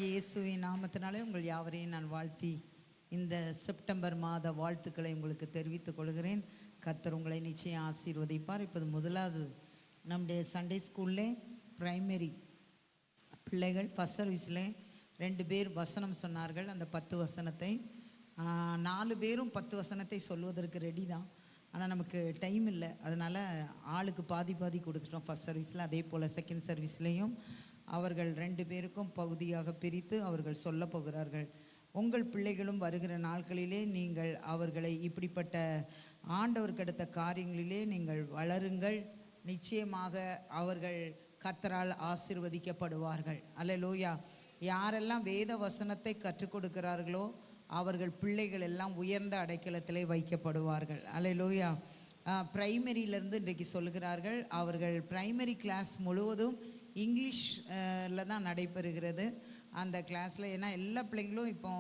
இயேசுவின் நாமத்தினாலே உங்கள் யாவரையும் நான் வாழ்த்தி இந்த செப்டம்பர் மாத வாழ்த்துக்களை உங்களுக்கு தெரிவித்துக் கொள்கிறேன். கர்த்தர் உங்களை நிச்சயம் ஆசீர்வதிப்பார். இப்போது முதலாவது நம்முடைய சண்டே ஸ்கூல்லே பிரைமரி பிள்ளைகள் ஃபஸ்ட் சர்வீஸில் 2 பேர் வசனம் சொன்னார்கள். அந்த 10 வசனத்தை 4 பேரும் 10 வசனத்தை சொல்வதற்கு ரெடி தான். ஆனால் நமக்கு டைம் இல்லை, அதனால் ஆளுக்கு பாதி பாதி கொடுத்துட்டோம் ஃபஸ்ட் சர்வீஸில். அதே போல் செகண்ட் சர்வீஸ்லேயும் அவர்கள் 2 பேருக்கும் பகுதியாக பிரித்து அவர்கள் சொல்ல போகிறார்கள். உங்கள் பிள்ளைகளும் வருகிற நாட்களிலே நீங்கள் அவர்களை இப்படிப்பட்ட ஆண்டவருக்கு அடுத்த காரியங்களிலே நீங்கள் வளருங்கள். நிச்சயமாக அவர்கள் கர்த்தரால் ஆசீர்வதிக்கப்படுவார்கள். அல்லேலூயா. யாரெல்லாம் வேத வசனத்தை கற்றுக் கொடுக்கிறார்களோ அவர்கள் பிள்ளைகள் எல்லாம் உயர்ந்த அடைக்கலத்திலே வைக்கப்படுவார்கள். அல்லேலூயா. பிரைமரியிலேருந்து இன்றைக்கு சொல்கிறார்கள். அவர்கள் பிரைமரி கிளாஸ் முழுவதும் இங்கிலீஷில் தான் நடைபெறுகிறது அந்த கிளாஸில். ஏன்னா எல்லா பிள்ளைங்களும் இப்போ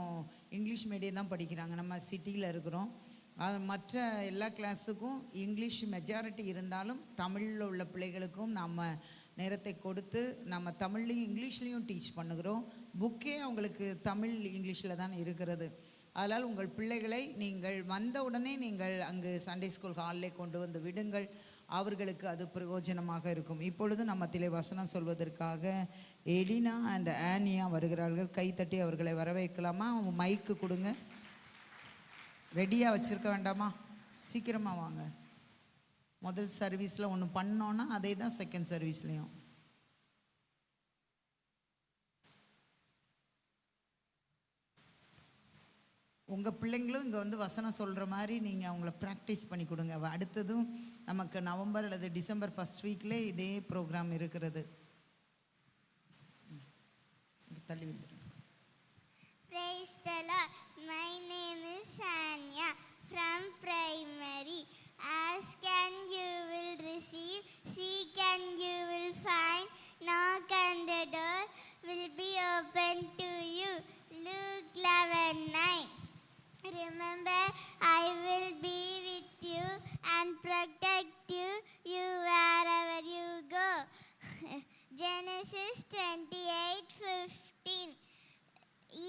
இங்கிலீஷ் மீடியம் தான் படிக்கிறாங்க. நம்ம சிட்டியில் இருக்கிறோம். அது மற்ற எல்லா கிளாஸுக்கும் இங்கிலீஷ் மெஜாரிட்டி இருந்தாலும் தமிழில் உள்ள பிள்ளைகளுக்கும் நம்ம நேரத்தை கொடுத்து நம்ம தமிழ்லையும் இங்கிலீஷ்லேயும் டீச் பண்ணுகிறோம். புக்கே அவங்களுக்கு தமிழ் இங்கிலீஷில் தான் இருக்கிறது. அதனால் உங்கள் பிள்ளைகளை நீங்கள் வந்த உடனே நீங்கள் அங்கு சண்டே ஸ்கூல் ஹாலிலே கொண்டு வந்து விடுங்கள். அவர்களுக்கு அது பிரயோஜனமாக இருக்கும். இப்பொழுது நம்மத்திலே வசனம் சொல்வதற்காக எலினா அண்ட் ஆனியா வருகிறார்கள். கைத்தட்டி அவர்களை வரவேற்கலாமா? அவங்க மைக்கு கொடுங்க. ரெடியாக வச்சுருக்க வேண்டாமா? சீக்கிரமாக வாங்க. முதல் சர்வீஸில் ஒன்று பண்ணோன்னா அதே தான் செகண்ட் சர்வீஸ்லேயும். உங்கள் பிள்ளைங்களும் இங்கே வந்து வசனம் சொல்கிற மாதிரி நீங்கள் அவங்கள ப்ராக்டிஸ் பண்ணி கொடுங்க. அடுத்ததும் நமக்கு நவம்பர் அல்லது டிசம்பர் ஃபர்ஸ்ட் வீக்லேயே இதே ப்ரோக்ராம் இருக்கிறது. தள்ளி வந்துடுங்க. Praise the Lord. My name is Sanya from primary. Ask and you will receive, seek and you will find, knock and the door will be open to you. Luke 11:9. Remember, I will be with you and protect you wherever you go. Genesis 28:15.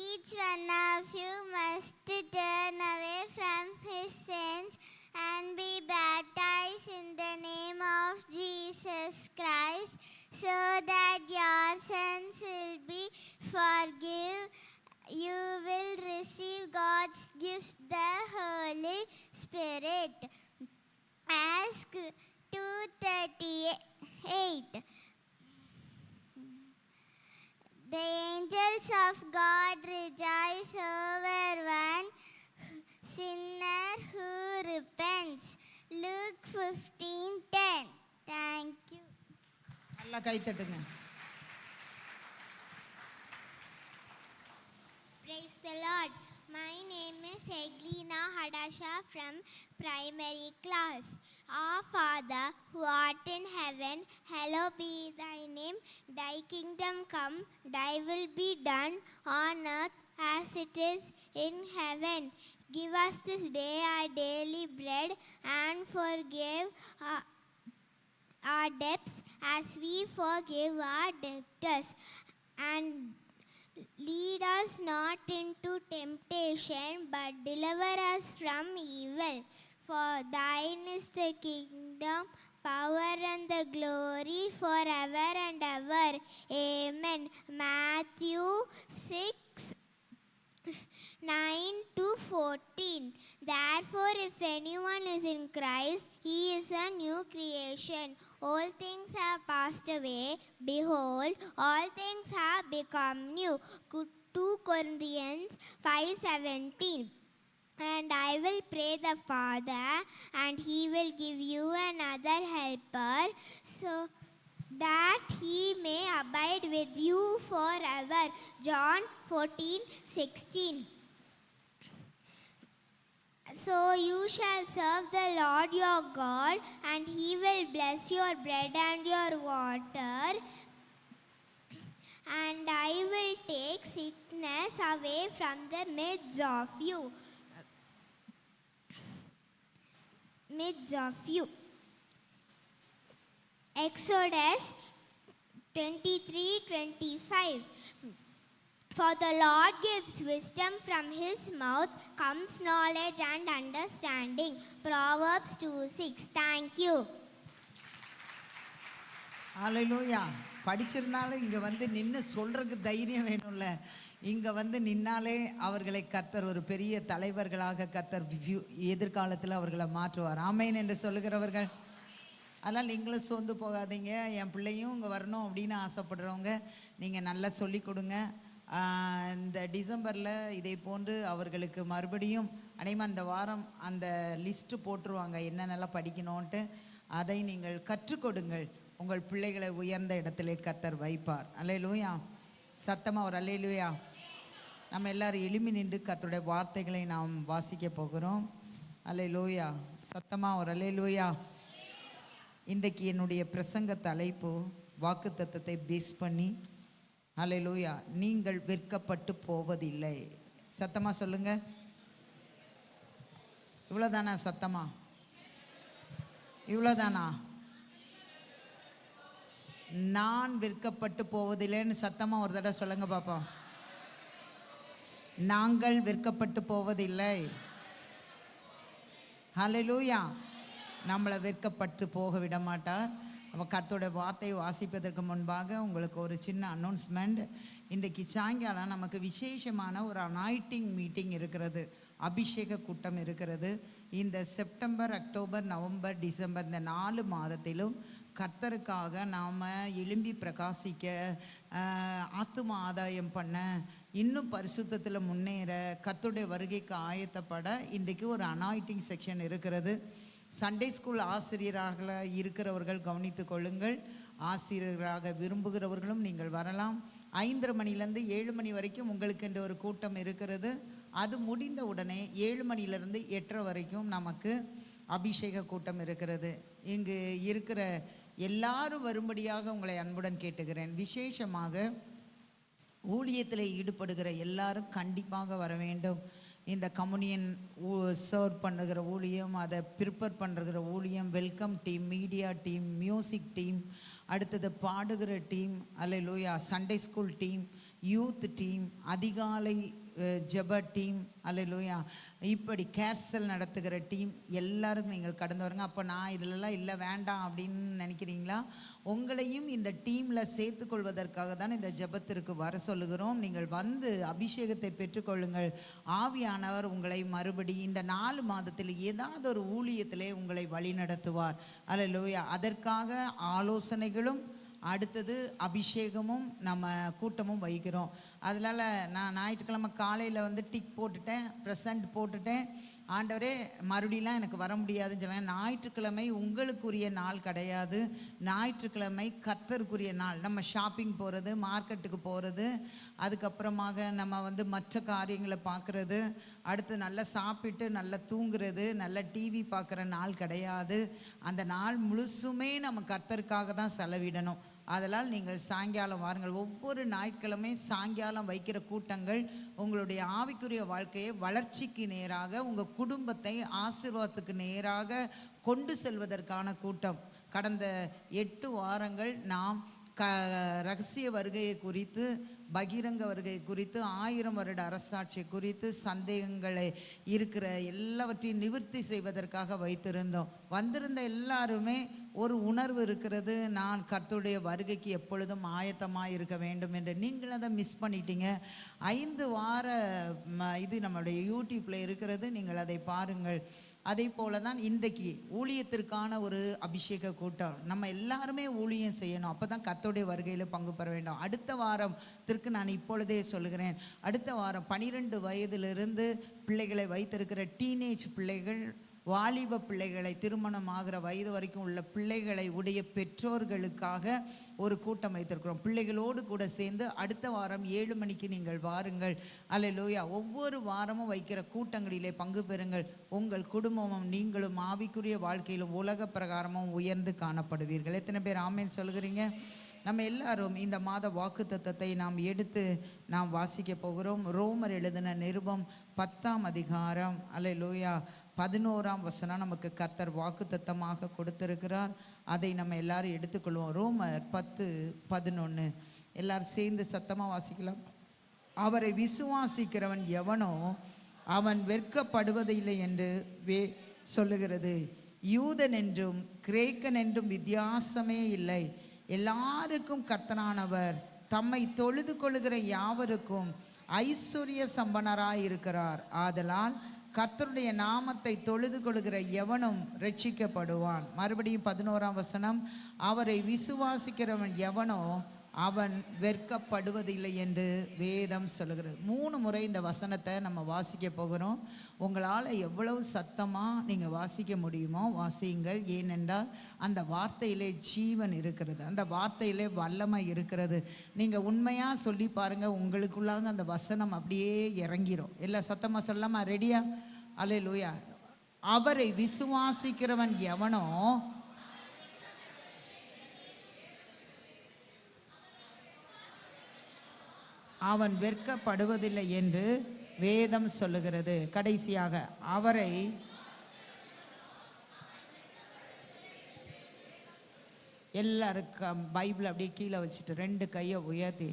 Each one of you must turn away from his sins and be baptized in the name of Jesus Christ, so that your sins will be forgiven. You will receive God's gift, the Holy Spirit. Ask 2:38. The angels of God rejoice over one sinner who repents. Luke 15:10. Thank you. நல்லா கைத்தட்டுங்க. Praise the Lord. My name is Eglina Hadasha from primary class. Our Father who art in heaven, hallowed be thy name. Thy kingdom come, thy will be done on earth as it is in heaven. Give us this day our daily bread and forgive our debts as we forgive our debtors. And lead us not into temptation, but deliver us from evil. For thine is the kingdom, power and the glory forever and ever. Amen. Matthew 6:9-14. Therefore, if anyone is in Christ, he is a new creation. All things have passed away. Behold, all things have become new. 2 Corinthians 5:17. And I will pray the Father, and he will give you another helper, so that he may abide with you forever. John 14:16. So you shall serve the Lord your God, and he will bless your bread and your water, and I will take sickness away from the midst of you. Exodus 23:25. For the Lord gives wisdom, from his mouth comes knowledge and understanding. Proverbs 2:6. Thank you. ஹalleluya. படிச்சிருந்தாலும் இங்கே வந்து நின்று சொல்கிறதுக்கு தைரியம் வேணும்ல. இங்கே வந்து நின்னாலே அவர்களை கர்த்தர் ஒரு பெரிய தலைவர்களாக கர்த்தர் எதிர்காலத்தில் அவர்களை மாற்றுவார். ஆமென் என்று சொல்லுகிறவர்கள். அதனால் நீங்களும் சோர்ந்து போகாதீங்க. என் பிள்ளையும் இங்கே வரணும் அப்படின்னு ஆசைப்படுறவங்க நீங்கள் நல்லா சொல்லி கொடுங்க. இந்த டிசம்பரில் இதை போன்று அவர்களுக்கு மறுபடியும் அனைமா அந்த வாரம் அந்த லிஸ்ட்டு போட்டுருவாங்க என்னென்னலாம் படிக்கணும்ன்ட்டு. அதை நீங்கள் கற்றுக் கொடுங்கள். உங்கள் பிள்ளைகளை உயர்ந்த இடத்திலே கர்த்தர் வைப்பார். அல்லேலூயா. சத்தமாக ஒரு அல்லேலூயா. நம்ம எல்லாரும் எழும்பி நின்று கர்த்தருடைய வார்த்தைகளை நாம் வாசிக்க போகிறோம். அல்லேலூயா. சத்தமாக ஒரு அல்லேலூயா. இன்றைக்கு என்னுடைய பிரசங்க தலைப்பு வாக்குத்தத்தத்தை பேஸ் பண்ணி, அல்லேலூயா, நீங்கள் வெட்கப்பட்டு போவதில்லை. சத்தமாக சொல்லுங்க. இவ்வளோதானா? சத்தமா இவ்வளோதானா? நான் வெட்கப்பட்டு போவதில்லைன்னு சத்தமாக ஒரு தடவை சொல்லுங்க பாப்போம். நாங்கள் வெட்கப்பட்டு போவதில்லை. ஹல்லேலூயா. நம்மளை வெட்கப்பட்டு போக விட மாட்டார். நம்ம கர்த்தருடைய வார்த்தையை வாசிப்பதற்கு முன்பாக உங்களுக்கு ஒரு சின்ன அனௌன்ஸ்மெண்ட். இன்றைக்கு சாயங்காலம் நமக்கு விசேஷமான ஒரு அனாயிட்டிங் மீட்டிங் இருக்கிறது. அபிஷேக கூட்டம் இருக்கிறது. இந்த செப்டம்பர், அக்டோபர், நவம்பர், டிசம்பர் இந்த 4 மாதத்திலும் கர்த்தருக்காக நாம் எழும்பி பிரகாசிக்க, ஆத்தும ஆதாயம் பண்ண, இன்னும் பரிசுத்தத்தில் முன்னேற, கர்த்தருடைய வருகைக்கு ஆயத்தப்பட இன்றைக்கு ஒரு அனாயிட்டிங் செக்ஷன் இருக்கிறது. சண்டே ஸ்கூல் ஆசிரியராக இருக்கிறவர்கள் கவனித்து கொள்ளுங்கள். ஆசிரியராக விரும்புகிறவர்களும் நீங்கள் வரலாம். 5:30 மணிலேருந்து 7 மணி வரைக்கும் உங்களுக்கு என்ற ஒரு கூட்டம் இருக்கிறது. அது முடிந்த உடனே 7 மணிலேருந்து 8:30 வரைக்கும் நமக்கு அபிஷேக கூட்டம் இருக்கிறது. இங்கு இருக்கிற எல்லாரும் வரும்படியாக உங்களை அன்புடன் கேட்டுக்கிறேன். விசேஷமாக ஊழியத்தில் ஈடுபடுகிற எல்லாரும் கண்டிப்பாக வர வேண்டும். இந்த கம்யூனியன் சர்வ் பண்ணுகிற ஊழியம், அதை ப்ரிப்பேர் பண்ணுற ஊழியம், welcome team, media team, music team, அடுத்தது பாடுகிற டீம், அல்லேலூயா, Sunday school team, youth team, அதிகாலை ஜெப டீம், அல்லேலூயா, இப்படி கேசல் நடத்துகிற டீம், எல்லாருக்கும் நீங்கள் கடந்து வருங்க. அப்போ நான் இதிலெல்லாம் இல்லை வேண்டாம் அப்படின்னு நினைக்கிறீங்களா? உங்களையும் இந்த டீமில் சேர்த்துக்கொள்வதற்காக தான் இந்த ஜெபத்திற்கு வர சொல்லுகிறோம். நீங்கள் வந்து அபிஷேகத்தை பெற்றுக்கொள்ளுங்கள். ஆவியானவர் உங்களை மறுபடி இந்த 4 மாதத்தில் ஏதாவது ஒரு ஊழியத்திலே உங்களை வழி நடத்துவார். அல்லேலூயா. அதற்காக ஆலோசனைகளும், அடுத்தது அபிஷேகமும் நம்ம கூட்டமும் வைக்கிறோம். அதனால் நான் ஞாயிற்றுக்கிழமை காலையில் வந்து டிக் போட்டுட்டேன், ப்ரெசண்ட் போட்டுட்டேன். ஆண்டவரே மறுபடியெலாம் எனக்கு வர முடியாதுன்னு சொல்லுங்கள். ஞாயிற்றுக்கிழமை உங்களுக்குரிய நாள் கிடையாது. ஞாயிற்றுக்கிழமை கர்த்தருக்குரிய நாள். நம்ம ஷாப்பிங் போகிறது, மார்க்கெட்டுக்கு போகிறது, அதுக்கப்புறமாக நம்ம வந்து மற்ற காரியங்களை பார்க்குறது, அடுத்து நல்லா சாப்பிட்டு நல்லா தூங்குறது, நல்ல டிவி பார்க்குற நாள் கிடையாது. அந்த நாள் முழுசுமே நம்ம கர்த்தருக்காக தான் செலவிடணும். அதனால் நீங்கள் சாயங்காலம் வாருங்கள். ஒவ்வொரு ஞாயிற்றுக்கிழமை சாயங்காலம் வைக்கிற கூட்டங்கள் உங்களுடைய ஆவிக்குரிய வாழ்க்கையை வளர்ச்சிக்கு நேராக, உங்கள் குடும்பத்தை ஆசீர்வாதத்துக்கு நேராக கொண்டு செல்வதற்கான கூட்டம். கடந்த 8 வாரங்கள் நாம் ரகசிய வருகையை குறித்து, பகிரங்க வருகை குறித்து, 1000 வருட அரசாட்சி குறித்து, சந்தேகங்களை இருக்கிற எல்லாவற்றையும் நிவர்த்தி செய்வதற்காக வைத்திருந்தோம். வந்திருந்த எல்லாருமே ஒரு உணர்வு இருக்கிறது, நான் கர்த்தருடைய வருகைக்கு எப்பொழுதும் ஆயத்தமாக இருக்க வேண்டும் என்று. நீங்கள் அதை மிஸ் பண்ணிட்டீங்க. 5 வார இது நம்மளுடைய யூடியூப்பில் இருக்கிறது, நீங்கள் அதை பாருங்கள். அதே போல தான் இன்றைக்கு ஊழியத்திற்கான ஒரு அபிஷேக கூட்டம். நம்ம எல்லாருமே ஊழியம் செய்யணும், அப்போ தான் கர்த்தருடைய வருகையில் பங்கு பெற வேண்டும். அடுத்த வாரத்திற்கு நான் இப்பொழுதே சொல்கிறேன், அடுத்த வாரம் 12 வயதிலிருந்து பிள்ளைகளை வைத்திருக்கிற டீனேஜ் பிள்ளைகள், வாலிப பிள்ளைகளை, திருமணம் ஆகிற வயது வரைக்கும் உள்ள பிள்ளைகளை உடைய பெற்றோர்களுக்காக ஒரு கூட்டம் வைத்திருக்கிறோம். பிள்ளைகளோடு கூட சேர்ந்து அடுத்த வாரம் 7 மணிக்கு நீங்கள் வாருங்கள். அல்லேலூயா. ஒவ்வொரு வாரமும் வைக்கிற கூட்டங்களிலே பங்கு பெறுங்கள். உங்கள் குடும்பமும் நீங்களும் ஆவிக்குரிய வாழ்க்கையிலும் உலக பிரகாரமும் உயர்ந்து காணப்படுவீர்கள். எத்தனை பேர் ஆமென் சொல்கிறீங்க? நம்ம எல்லாரும் இந்த மாத வாக்குத்தத்தத்தை நாம் எடுத்து நாம் வாசிக்க போகிறோம். ரோமர் எழுதின நிருபம் 10ஆம் அதிகாரம், அல்லேலூயா, 11ஆம் வசனம் நமக்கு கர்த்தர் வாக்குத்தத்தமாக கொடுத்திருக்கிறார். அதை நம்ம எல்லாரும் எடுத்துக்கொள்வோம். ரோமர் 10:11 எல்லாரும் சேர்ந்து சத்தமாக வாசிக்கலாம். அவரை விசுவாசிக்கிறவன் எவனோ அவன் வெட்கப்படுவதில்லை என்று சொல்லுகிறது. யூதன் என்றும் கிரேக்கன் என்றும் வித்தியாசமே இல்லை, எல்லாருக்கும் கர்த்தனானவர் தம்மை தொழுது கொள்ளுகிற யாவருக்கும் ஐஸ்வர்ய சம்பனராய் இருக்கிறார். ஆதலால் கர்த்தருடைய நாமத்தை தொழுது கொள்ளுகிற எவனும் ரட்சிக்கப்படுவான். மறுபடியும் 11ஆம் வசனம், அவரை விசுவாசிக்கிறவன் எவனோ அவன் வெட்கப்படுவதில்லை என்று வேதம் சொல்லுகிறது. 3 முறை இந்த வசனத்தை நம்ம வாசிக்க போகிறோம். உங்களால் எவ்வளவு சத்தமாக நீங்கள் வாசிக்க முடியுமோ வாசியுங்கள். ஏனென்றால் அந்த வார்த்தையிலே ஜீவன் இருக்கிறது, அந்த வார்த்தையிலே வல்லமை இருக்கிறது. நீங்கள் உண்மையாக சொல்லி பாருங்கள், உங்களுக்குள்ளாக அந்த வசனம் அப்படியே இறங்கிரும். எல்லாம் சத்தமாக சொல்லாமா? ரெடியா? அல்லேலூயா. அவரை விசுவாசிக்கிறவன் எவனோ அவன் வெட்கப்படுவதில்லை என்று வேதம் சொல்லுகிறது. கடைசியாக, அவரை எல்லாருக்கும் பைபிள் அப்படியே கீழே வச்சுட்டு 2 கையை உயர்த்தி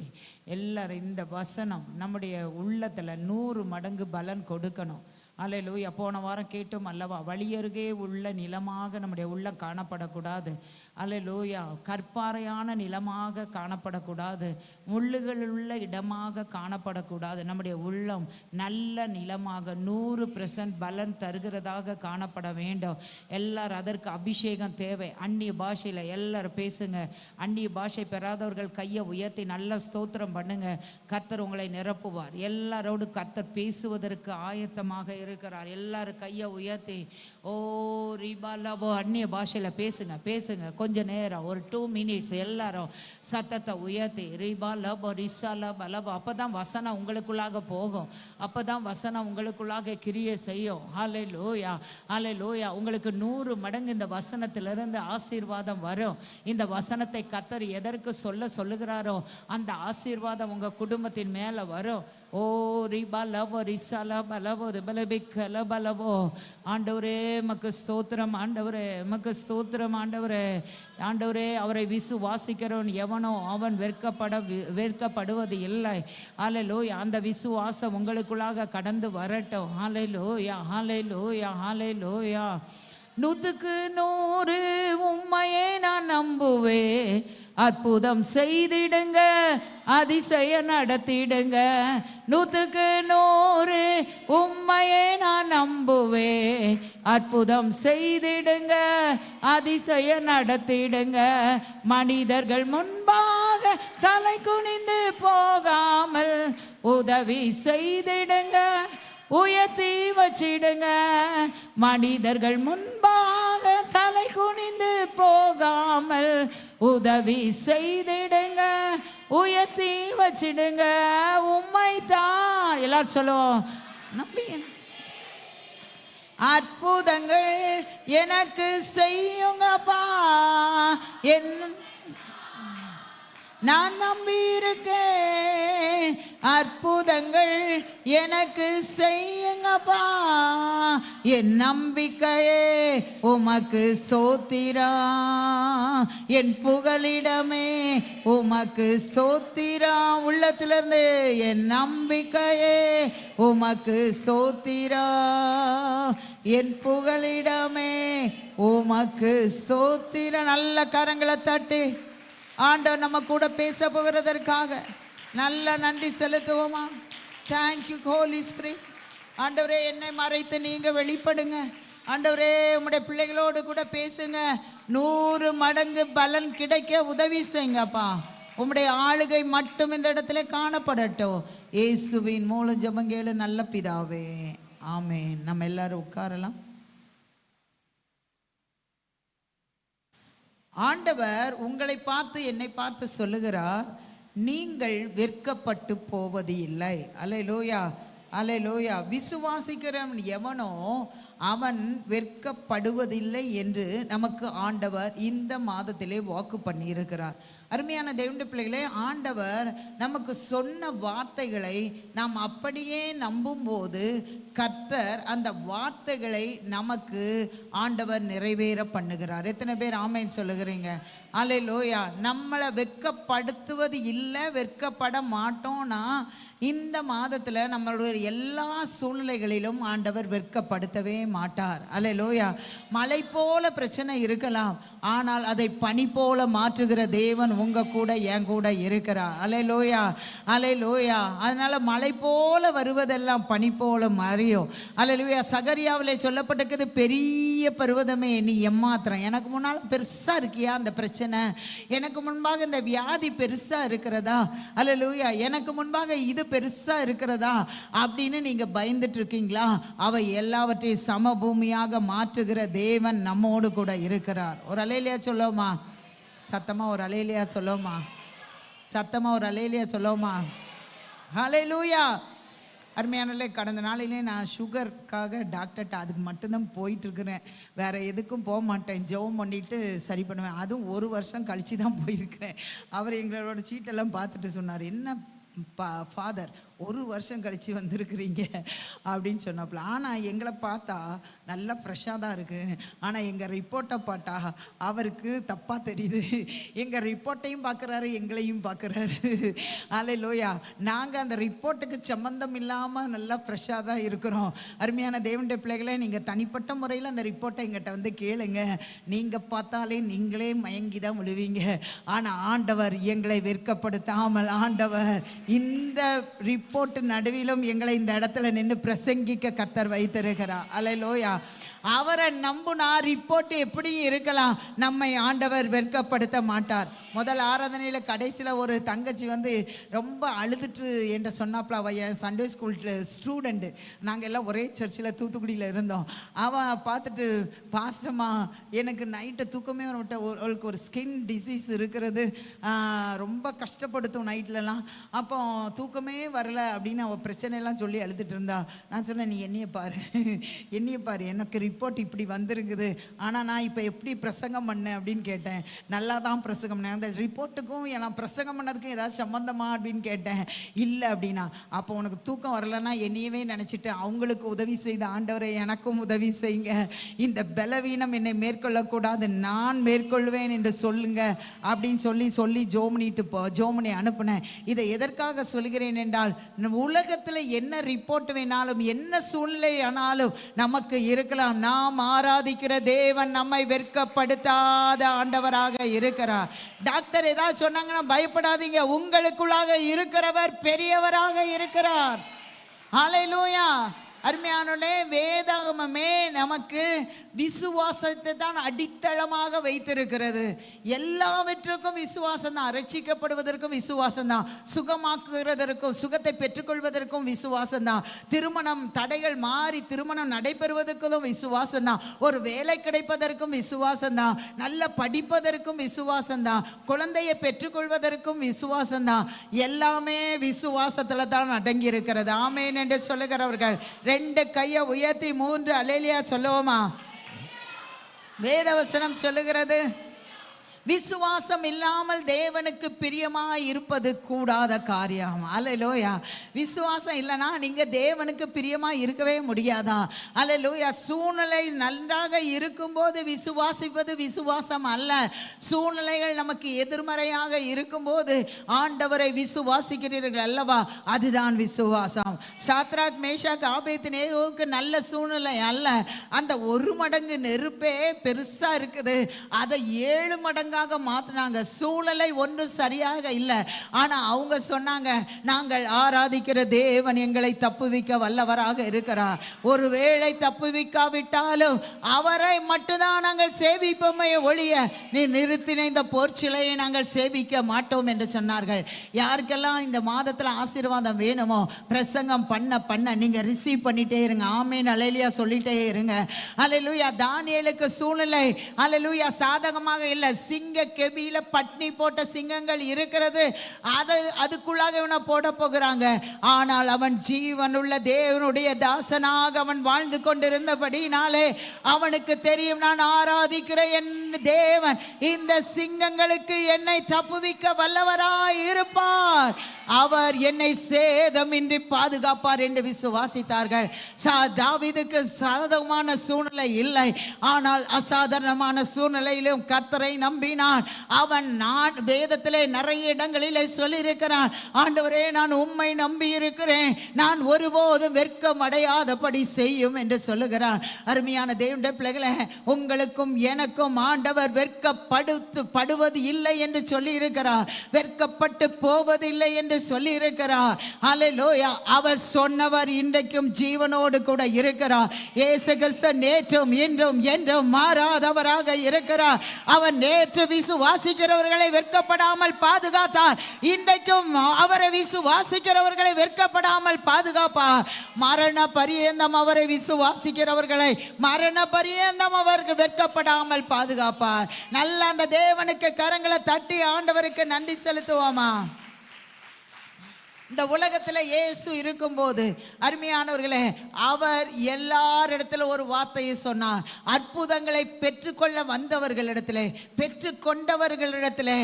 எல்லாரும் இந்த வசனம் நம்முடைய உள்ளத்தில் 100 மடங்கு பலன் கொடுக்கணும். அல்லேலூயா. போன வாரம் கேட்டோம் அல்லவா, வழியருகே உள்ள நிலமாக நம்முடைய உள்ளம் காணப்படக்கூடாது. அல்லேலூயா. கற்பாறையான நிலமாக காணப்படக்கூடாது, முள்ளுகள் உள்ள இடமாக காணப்படக்கூடாது. நம்முடைய உள்ளம் நல்ல நிலமாக 100% பலன் தருகிறதாக காணப்பட வேண்டும். எல்லாரும் அதற்கு அபிஷேகம் தேவை. அந்நிய பாஷையில் எல்லாரும் பேசுங்க. அந்நிய பாஷை பெறாதவர்கள் கையை உயர்த்தி நல்ல ஸ்தோத்திரம் பண்ணுங்க. கர்த்தர் உங்களை நிரப்புவார். எல்லாரோடு கர்த்தர் பேசுவதற்கு ஆயத்தமாக இருக்கிறார். எல்லாரும் கையை உயர்த்தி ஓ ரிபாலபோ அந்நிய பாஷையில் பேசுங்க, பேசுங்க. கொஞ்ச நேரம், ஒரு 2 மினிட்ஸ் எல்லாரும் சத்தத்தை உயர்த்தி ரிபாலபோ ரிசாலபலபோ. அப்போ தான் வசனம் உங்களுக்குள்ளாக போகும், அப்போ தான் வசனம் உங்களுக்குள்ளாக கிரியை செய்யும். ஹல்லேலூயா, ஹல்லேலூயா. உங்களுக்கு 100 மடங்கு இந்த வசனத்திலிருந்து ஆசீர்வாதம் வரும். இந்த வசனத்தை கர்த்தர் எதற்கு சொல்லுகிறாரோ அந்த ஆசீர்வாதம் உங்கள் குடும்பத்தின் மேலே வரும். ஓ ரிபாலபோ ரிசாலபலபோ ரிபலபிக்கலபலபோ. ஆண்டவரே மக்கு ஸ்தோத்திரம், ஆண்டவரே மக்கு ஸ்தோத்திரம், ஆண்டவரே. ஆண்டவரே, அவரை விசுவாசிக்கிறவன் எவனோ அவன் வெட்கப்படுவது இல்லை. ஹல்லேலூயா. அந்த விசுவாசம் உங்களுக்குள்ளாக கடந்து வரட்டும். ஹல்லேலூயா, ஹல்லேலூயா, ஹல்லேலூயா. 100க்கு 100 உம்மையே நான் நம்புவேன். அற்புதம் செய்திடுங்க, அதிசயம் நடத்திடுங்க. 100க்கு 100 உம்மையே நான் நம்புவேன். அற்புதம் செய்திடுங்க, அதிசயம் நடத்திடுங்க. மனிதர்கள் முன்பாக தலை குனிந்து போகாமல் உதவி செய்திடுங்க, உயர்த்தி வச்சிடுங்க. மனிதர்கள் முன்பாக தலை குனிந்து போகாமல் உதவி செய்திடுங்க, உயர்த்தி வச்சிடுங்க. உம்மை தான் எல்லாரும் சொல்லுவோம், நம்பி அற்புதங்கள் எனக்கு செய்யுங்கப்பா. நான் நம்பி இருக்கேன், அற்புதங்கள் எனக்கு செய்யுங்கப்பா. என் நம்பிக்கையே உமக்கு ஸ்தோத்திரா, என் புகலிடமே உமக்கு ஸ்தோத்திரா. உள்ளத்திலிருந்து என் நம்பிக்கையே உமக்கு ஸ்தோத்திரா, என் புகலிடமே உமக்கு ஸ்தோத்திரா. நல்ல கரங்களை தட்டி ஆண்டவர் நம்ம கூட பேச போகிறதற்காக நல்ல நன்றி செலுத்துவோமா? Thank you Holi spirit. ஆண்டவரே, என்னை மறைத்து நீங்கள் வெளிப்படுங்க. ஆண்டவரே, உம்முடைய பிள்ளைகளோடு கூட பேசுங்க. 100 மடங்கு பலன் கிடைக்க உதவி செய்யுங்கப்பா. உம்முடைய ஆளுகை மட்டும் இந்த இடத்துல காணப்படட்டும். இயேசுவின் மூலம் ஜெபம் கேளு நல்ல பிதாவே, ஆமென். நம்ம எல்லாரும் உட்காரலாம். ஆண்டவர் உங்களை பார்த்து என்னை பார்த்து சொல்லுகிறார், நீங்கள் வெட்கப்பட்டு போவது இல்லை. அல்லேலூயா, அல்லேலூயா. விசுவாசிக்கிறவன் எவனோ அவன் வெட்கப்படுவதில்லை என்று நமக்கு ஆண்டவர் இந்த மாதத்திலே வாக்கு பண்ணியிருக்கிறார். அருமையான தேவனுடைய பிள்ளைகளே, ஆண்டவர் நமக்கு சொன்ன வார்த்தைகளை நாம் அப்படியே நம்பும்போது கர்த்தர் அந்த வார்த்தைகளை நமக்கு ஆண்டவர் நிறைவேற பண்ணுகிறார். எத்தனை பேர் ஆமென் சொல்லுகிறீங்க? அல்லேலூயா. நம்மளை வெட்கப்படுத்துவது இல்லை, வெட்கப்பட மாட்டோம்னா இந்த மாதத்தில் நம்மளுடைய எல்லா சூழ்நிலைகளிலும் ஆண்டவர் வெட்கப்படுத்தவே மாட்டார். அல்லேலூயா. மலை போல பிரச்சனை இருக்கலாம், ஆனால் அதை பனி போல மாற்றுகிற தேவன் உங்க கூட என் கூட இருக்கிறார். அல்லேலூயா, அல்லேலூயா. அதனால மலை போல வருவதெல்லாம் பனி போல மாறியும். அல்லேலூயா. சகரியாவிலே சொல்லப்பட்டிருக்குது, பெரிய பர்வதமே நீ எம்மாத்திரம், எனக்கு முன்னால் பெருசா இருக்கியா அந்த பிரச்சனை, எனக்கு முன்பாக இந்த வியாதி பெருசா இருக்கிறதா, அல்லேலூயா, எனக்கு முன்பாக இது பெருசா இருக்கிறதா அப்படின்னு நீங்க பயந்துட்டு இருக்கீங்களா? அவை எல்லாவற்றையும் சமபூமியாக மாற்றுகிற தேவன் நம்மோடு கூட இருக்கிறார். ஒரு அலையிலையா சொல்லுவோமா? சத்தமா ஒரு அலையிலையா சொல்லுவோமா? சத்தமா ஒரு அலையிலையா சொல்லுவோமா? ஹல்லேலூயா. அருமையானலே, கடந்த நாளிலே நான் சுகருக்காக டாக்டர்கிட்ட அதுக்கு மட்டும்தான் போயிட்டுருக்கிறேன். வேறு எதுக்கும் போக மாட்டேன். ஜெபம் பண்ணிவிட்டு சரி பண்ணுவேன். அதுவும் 1 வருஷம் கழித்து தான் போயிருக்கிறேன். அவர் எங்களோட சீட்டெல்லாம் பார்த்துட்டு சொன்னார், என்ன ஃபாதர் 1 வருஷம் கழித்து வந்திருக்கிறீங்க அப்படின்னு சொன்னாப்புல. ஆனால் எங்களை பார்த்தா நல்லா ஃப்ரெஷ்ஷாக தான் இருக்குது. ஆனால் எங்கள் ரிப்போர்ட்டை பார்த்தா அவருக்கு தப்பாக தெரியுது. எங்கள் ரிப்போர்ட்டையும் பார்க்குறாரு, எங்களையும் பார்க்குறாரு. அல்லேலூயா. நாங்கள் அந்த ரிப்போர்ட்டுக்கு சம்பந்தம் இல்லாமல் நல்லா ஃப்ரெஷ்ஷாக தான் இருக்கிறோம். அருமையான தேவனுடைய பிள்ளைகளை, நீங்கள் தனிப்பட்ட முறையில் அந்த ரிப்போர்ட்டை எங்கிட்ட வந்து கேளுங்க. நீங்கள் பார்த்தாலே நீங்களே மயங்கி தான் விழுவீங்க. ஆனால் ஆண்டவர் எங்களை வெட்கப்படுத்தாமல் ஆண்டவர் இந்த ரிப்போர்ட் நடுவிலும் எங்களை இந்த இடத்துல நின்று பிரசங்கிக்க கர்த்தர் வைத்திருக்கிறார். அல்லேலூயா. அவரை நம்புனா ரிப்போர்ட் எப்படி இருக்கலாம், நம்மை ஆண்டவர் வெட்கப்படுத்த மாட்டார். முதல் ஆராதனையில் கடைசியில் ஒரு தங்கச்சி வந்து ரொம்ப அழுதுட்டு என்கிட்ட சொன்னாப்புல. அவள் என் சண்டே ஸ்கூல் ஸ்டூடெண்ட்டு. நாங்கள் எல்லாம் ஒரே சர்ச்சில் தூத்துக்குடியில் இருந்தோம். அவள் பார்த்துட்டு, பாஸ்டம்மா எனக்கு நைட்டு தூக்கமே வரவிட்ட, அவளுக்கு ஒரு ஸ்கின் டிசீஸ் இருக்கிறது, ரொம்ப கஷ்டப்படுத்தும் நைட்லலாம். அப்போ தூக்கமே வரலை அப்படின்னு அவள் பிரச்சனையெல்லாம் சொல்லி அழுதுட்டு இருந்தா. நான் சொன்னேன், நீ என்னைய பாரு, என்னைய பாரு, எனக்கு ரிப்போர்ட் இப்படி வந்திருக்குது, ஆனால் நான் இப்போ எப்படி பிரசங்கம் பண்ணேன் அப்படின்னு கேட்டேன். நல்லா தான் பிரசங்கம் பண்ணேன். அந்த ரிப்போர்ட்டுக்கும் நான் பிரசங்கம் பண்ணதுக்கும் ஏதாவது சம்மந்தமா அப்படின்னு கேட்டேன். இல்லை அப்படின்னா, அப்போ உனக்கு தூக்கம் வரலன்னா என்னையவே நினச்சிட்டு அவங்களுக்கு உதவி செய்த ஆண்டவரை எனக்கும் உதவி செய்யுங்க. இந்த பலவீனம் என்னை மேற்கொள்ளக்கூடாது, நான் மேற்கொள்வேன் என்று சொல்லுங்க அப்படின்னு சொல்லி ஜோமனி அனுப்புனேன். இதை எதற்காக சொல்கிறேன் என்றால், உலகத்தில் என்ன ரிப்போர்ட் வேணாலும், என்ன சூழ்நிலை ஆனாலும் நமக்கு இருக்கலாம், நாம் ஆராதிக்கிற தேவன் நம்மை வெட்கப்படுத்தாத ஆண்டவராக இருக்கிறார். டாக்டர் ஏதாவது சொன்னாங்கன்னா பயப்படாதீங்க, உங்களுக்குள்ளாக இருக்கிறவர் பெரியவராக இருக்கிறார். ஹல்லேலூயா. அருமையானே, வேதாகமமே நமக்கு விசுவாசத்தை தான் அடித்தளமாக வைத்திருக்கிறது. எல்லாவற்றுக்கும் விசுவாசம் தான். ரட்சிக்கப்படுவதற்கும் விசுவாசம் தான், சுகமாக்குகிறதற்கும் சுகத்தை பெற்றுக்கொள்வதற்கும் விசுவாசம் தான், திருமணம் தடைகள் மாறி திருமணம் நடைபெறுவதற்கும் விசுவாசம் தான், ஒரு வேலை கிடைப்பதற்கும் விசுவாசம் தான், நல்ல படிப்பதற்கும் விசுவாசம் தான், குழந்தையை பெற்றுக்கொள்வதற்கும் விசுவாசம் தான். எல்லாமே விசுவாசத்தில் தான் அடங்கி இருக்கிறது. ஆமேன் என்று சொல்லுகிறவர்கள் 2 கையை உயர்த்தி 3 அல்லேலூயா சொல்லுவோமா? வேதவசனம் சொல்லுகிறது, விசுவாசம் இல்லாமல் தேவனுக்கு பிரியமாய் இருப்பது கூடாத காரியம். அல்லேலூயா. விசுவாசம் இல்லைனா நீங்க தேவனுக்கு பிரியமாய் இருக்கவே முடியாதா? அல்லேலூயா. சூழ்நிலை நன்றாக இருக்கும்போது விசுவாசிப்பது விசுவாசம் அல்ல. சூழ்நிலைகள் நமக்கு எதிர்மறையாக இருக்கும்போது ஆண்டவரை விசுவாசிக்கிறீர்கள் அல்லவா, அதுதான் விசுவாசம். சாத்ராக் மேஷாக் ஆபேத்நேகோவுக்கு நல்ல சூழ்நிலை அல்ல, அந்த 1 மடங்கு நெருப்பே பெருசா இருக்குது, அதை 7 மடங்கு மாத்தினாங்க. சூழலை ஒன்று சரியாக இல்லை, ஆனா அவங்க சொன்னாங்க, நாங்கள் ஆராதிக்கிற தேவன் எங்களை தப்புவிக்க வல்லவராக இருக்கிறார். ஒருவேளை தப்புவிக்காவிட்டாலும் அவரை மட்டும்தான் நாங்கள் சேவிப்போமே ஒழிய நீ நிறுத்தின இந்த போர்ச்சிலையை நாங்கள் சேவிக்க மாட்டோம் என்று சொன்னார்கள். யாருக்கெல்லாம் இந்த மாதத்துல ஆசீர்வாதம் வேணுமோ பிரசங்கம் பண்ண நீங்க ரிசீவ் பண்ணிட்டே இருங்க. ஆமென் அல்லேலூயா சொல்லிட்டே இருங்க. அல்லேலூயா. தானியேலுக்கு சூழ்நிலை அல்லேலூயா சாதகமாக இல்லை, சிங்க கெபியில பட்னி போட்ட சிங்கங்கள் இருக்கிறது. அதுக்குள்ளாக இவனை போட போகிறாங்க. ஆனால் அவன் ஜீவனுள்ள தேவனுடைய தாசனாக அவன் வாழ்ந்து கொண்டிருந்தபடினாலே அவனுக்கு தெரியும், நான் ஆராதிக்கிற என் தேவன் இந்த சிங்கங்களுக்கு என்னை தப்புவிக்க வல்லவராய் இருப்பார், அவர் என்னை சேதமின்றி பாதுகாப்பார் என்று விசுவாசித்தார்கள். தாவீதுக்கு சாதகமான சூழ்நிலை இல்லை, ஆனால் அசாதாரணமான சூழ்நிலையிலும் கர்த்தரை நம்பினான். அவன் நான் வேதத்திலே நிறைய இடங்களிலே சொல்லியிருக்கிறான், ஆண்டவரே நான் உம்மை நம்பி இருக்கிறேன், நான் ஒருபோதும் வெட்கம் அடையாதபடி செய்யும் என்று சொல்லுகிறான். அருமையான தேவனுடைய பிள்ளைகளே, உங்களுக்கும் எனக்கும் ஆண்டவர் வெட்கப்படுவது இல்லை என்று சொல்லி இருக்கிறார், வெட்கப்பட்டு போவதில்லை என்று சொல்லி இருக்கிறார். ஹல்லேலூயா. அவர் சொன்னவர் இன்றைக்கும் ஜீவனோடு கூட இருக்கிறார். இயேசு கிறிஸ்து நேற்றும் இன்றும் என்றும் மாறாதவராக இருக்கிறார். அவர் நேற்று விசுவாசிக்கிறவர்களை வெட்கப்படாமல் பாதுகாத்தார், இன்றைக்கும் அவரை விசுவாசிக்கிறவர்களை வெட்கப்படாமல் பாதுகாப்பார். மரண பரியந்தம் அவரை விசுவாசிக்கிறவர்களை மரண பரியந்தம் அவர்கள் வெட்கப்படாமல் பாதுகாப்பார். நல்ல அந்த தேவனுக்கு கரங்களை தட்டி ஆண்டவருக்கு நன்றி செலுத்துவோமா? இந்த உலகத்தில் இயேசு இருக்கும்போது அருமையானவர்களே, அவர் எல்லாரிடத்துல ஒரு வார்த்தையை சொன்னார். அற்புதங்களை பெற்றுக்கொள்ள வந்தவர்களிடத்திலே, பெற்றுக்கொண்டவர்களிடத்திலே,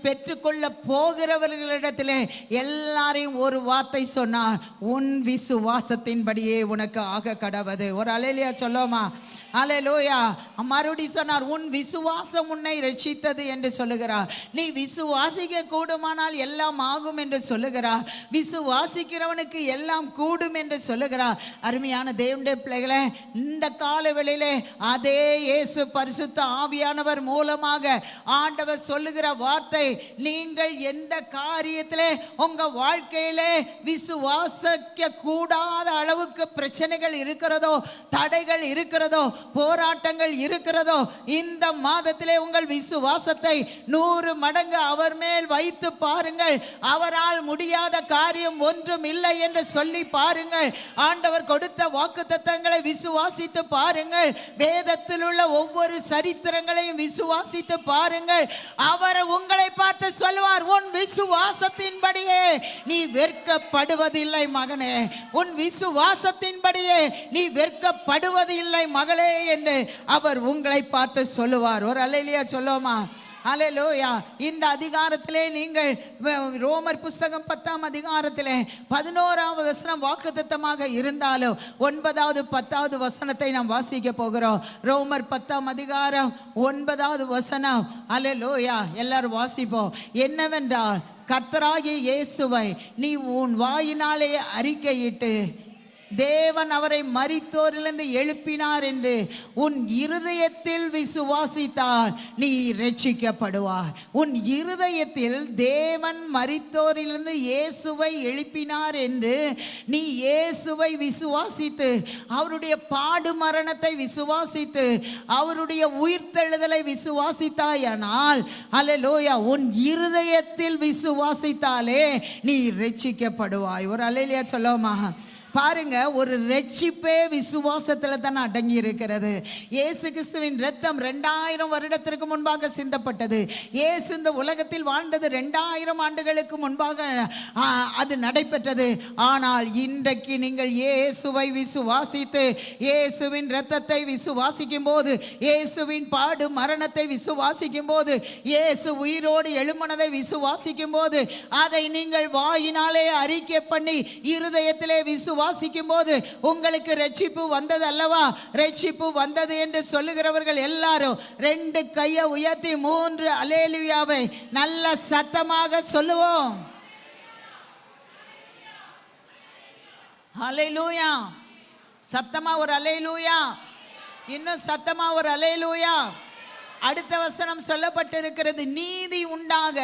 பெற்றுக்கொள்ள போகிறவர்களிடத்திலே எல்லாரையும் ஒரு வார்த்தை சொன்னார், உன் விசுவாசத்தின்படியே உனக்கு ஆக கடவது. ஒரு அல்லேலூயா சொல்லுமா? அல்லேலூயா. மறுபடி சொன்னார், உன் விசுவாசம் உன்னை ரட்சித்தது என்று சொல்லுகிறார். நீ விசுவாசிக்க கூடுமானால் எல்லாம் ஆகும் என்று சொல்லுகிறார். விசுவாசிக்கிறவனுக்கு எல்லாம் கூடும் என்று சொல்லுகிறார். அருமையான தேவனுடைய பிள்ளைகளே, இந்த கால வேளையிலே அதே இயேசு பரிசுத்த ஆவியானவர் மூலமாக ஆண்டவர் சொல்லுகிற வார்த்தை, நீங்கள் எந்த காரியத்திலே உங்க வாழ்க்கையிலே விசுவாசிக்க கூடாத அளவுக்கு பிரச்சனைகள் இருக்கிறதோ, தடைகள் இருக்கிறதோ, போராட்டங்கள் இருக்கிறதோ, இந்த மாதத்திலே உங்கள் விசுவாசத்தை 100 மடங்கு அவர் மேல் வைத்து பாருங்கள். அவரால் முடியாத காரியம் ஒன்றும் இல்லை என்று சொல்லி பாருங்கள். ஆண்டவர் கொடுத்த வாக்குத்தத்தங்களை விசுவாசித்து பாருங்கள். வேதத்தில் உள்ள ஒவ்வொரு சரித்திரங்களையும் விசுவாசித்து பாருங்கள். அவர் உங்களை பார்த்து சொல்வார், உன் விசுவாசத்தின்படியே நீ வெட்கப்படுவதில்லை மகனே, உன் விசுவாசத்தின்படியே நீ வெட்கப்படுவதில்லை மகளே என்று அவர் உங்களை பார்த்து சொல்லுவார். ஒரு அல்லேலூயா சொல்லுவோமா? அல்லேலூயா. இந்த அதிகாரத்திலே நீங்கள் ரோமர் புஸ்தகம் 10ஆம் அதிகாரத்திலே 11ஆவது வசனம் வாக்குத்தத்தமாக இருந்தாலும் 9வது 10வது வசனத்தை நாம் வாசிக்க போகிறோம். ரோமர் 10ஆம் அதிகாரம் 9வது வசனம். அல்லேலூயா. எல்லாரும் வாசிப்போம். என்னவென்றால், கர்த்தராகிய இயேசுவை நீ உன் வாயினாலே அறிக்கையிட்டு தேவன் அவரை மரித்தோரிலிருந்து எழுப்பினார் என்று உன் இருதயத்தில் விசுவாசித்தால் நீ ரட்சிக்கப்படுவாய். உன் இருதயத்தில் தேவன் மரித்தோரிலிருந்து இயேசுவை எழுப்பினார் என்று நீ இயேசுவை விசுவாசித்து, அவருடைய பாடு மரணத்தை விசுவாசித்து, அவருடைய உயிர்த்தெழுதலை விசுவாசித்தாயானால், அல்லேலூயா, உன் இருதயத்தில் விசுவாசித்தாலே நீ ரட்சிக்கப்படுவாய். ஒரு அல்லேலூயா சொல்லுவோமா? பாருங்க, ஒரு ரட்சிப்பே விசுவாசத்தில் தான் அடங்கி இருக்கிறது. இயேசு கிறிஸ்துவின் இரத்தம் 2000 வருடத்திற்கு முன்பாக சிந்தப்பட்டது. இயேசு இந்த உலகத்தில் வாழ்ந்தது 2000 ஆண்டுகளுக்கு முன்பாக அது நடைபெற்றது. ஆனால் இன்றைக்கு நீங்கள் இயேசுவை விசுவாசித்து, இயேசுவின் இரத்தத்தை விசுவாசிக்கும் போது, இயேசுவின் பாடு மரணத்தை விசுவாசிக்கும் போது, இயேசு உயிரோடு எழும்பினதை விசுவாசிக்கும் போது, அதை நீங்கள் வாயினாலே அறிக்கை பண்ணி இருதயத்திலே விசுவாசிக்கும் போது உங்களுக்கு ரட்சிப்பு வந்தது அல்லவா? ரட்சிப்பு வந்தது என்று சொல்லுகிறவர்கள் எல்லாரும் 2 கையை உயர்த்தி 3 அல்லேலூயாவை நல்ல சத்தமாக சொல்லுவோம். அல்லேலூயா. சத்தமா ஒரு அல்லேலூயா. இன்னும் சத்தமா ஒரு அல்லேலூயா. அடுத்த வசனம் சொல்லப்பட்டிருக்கிறது, நீதி உண்டாக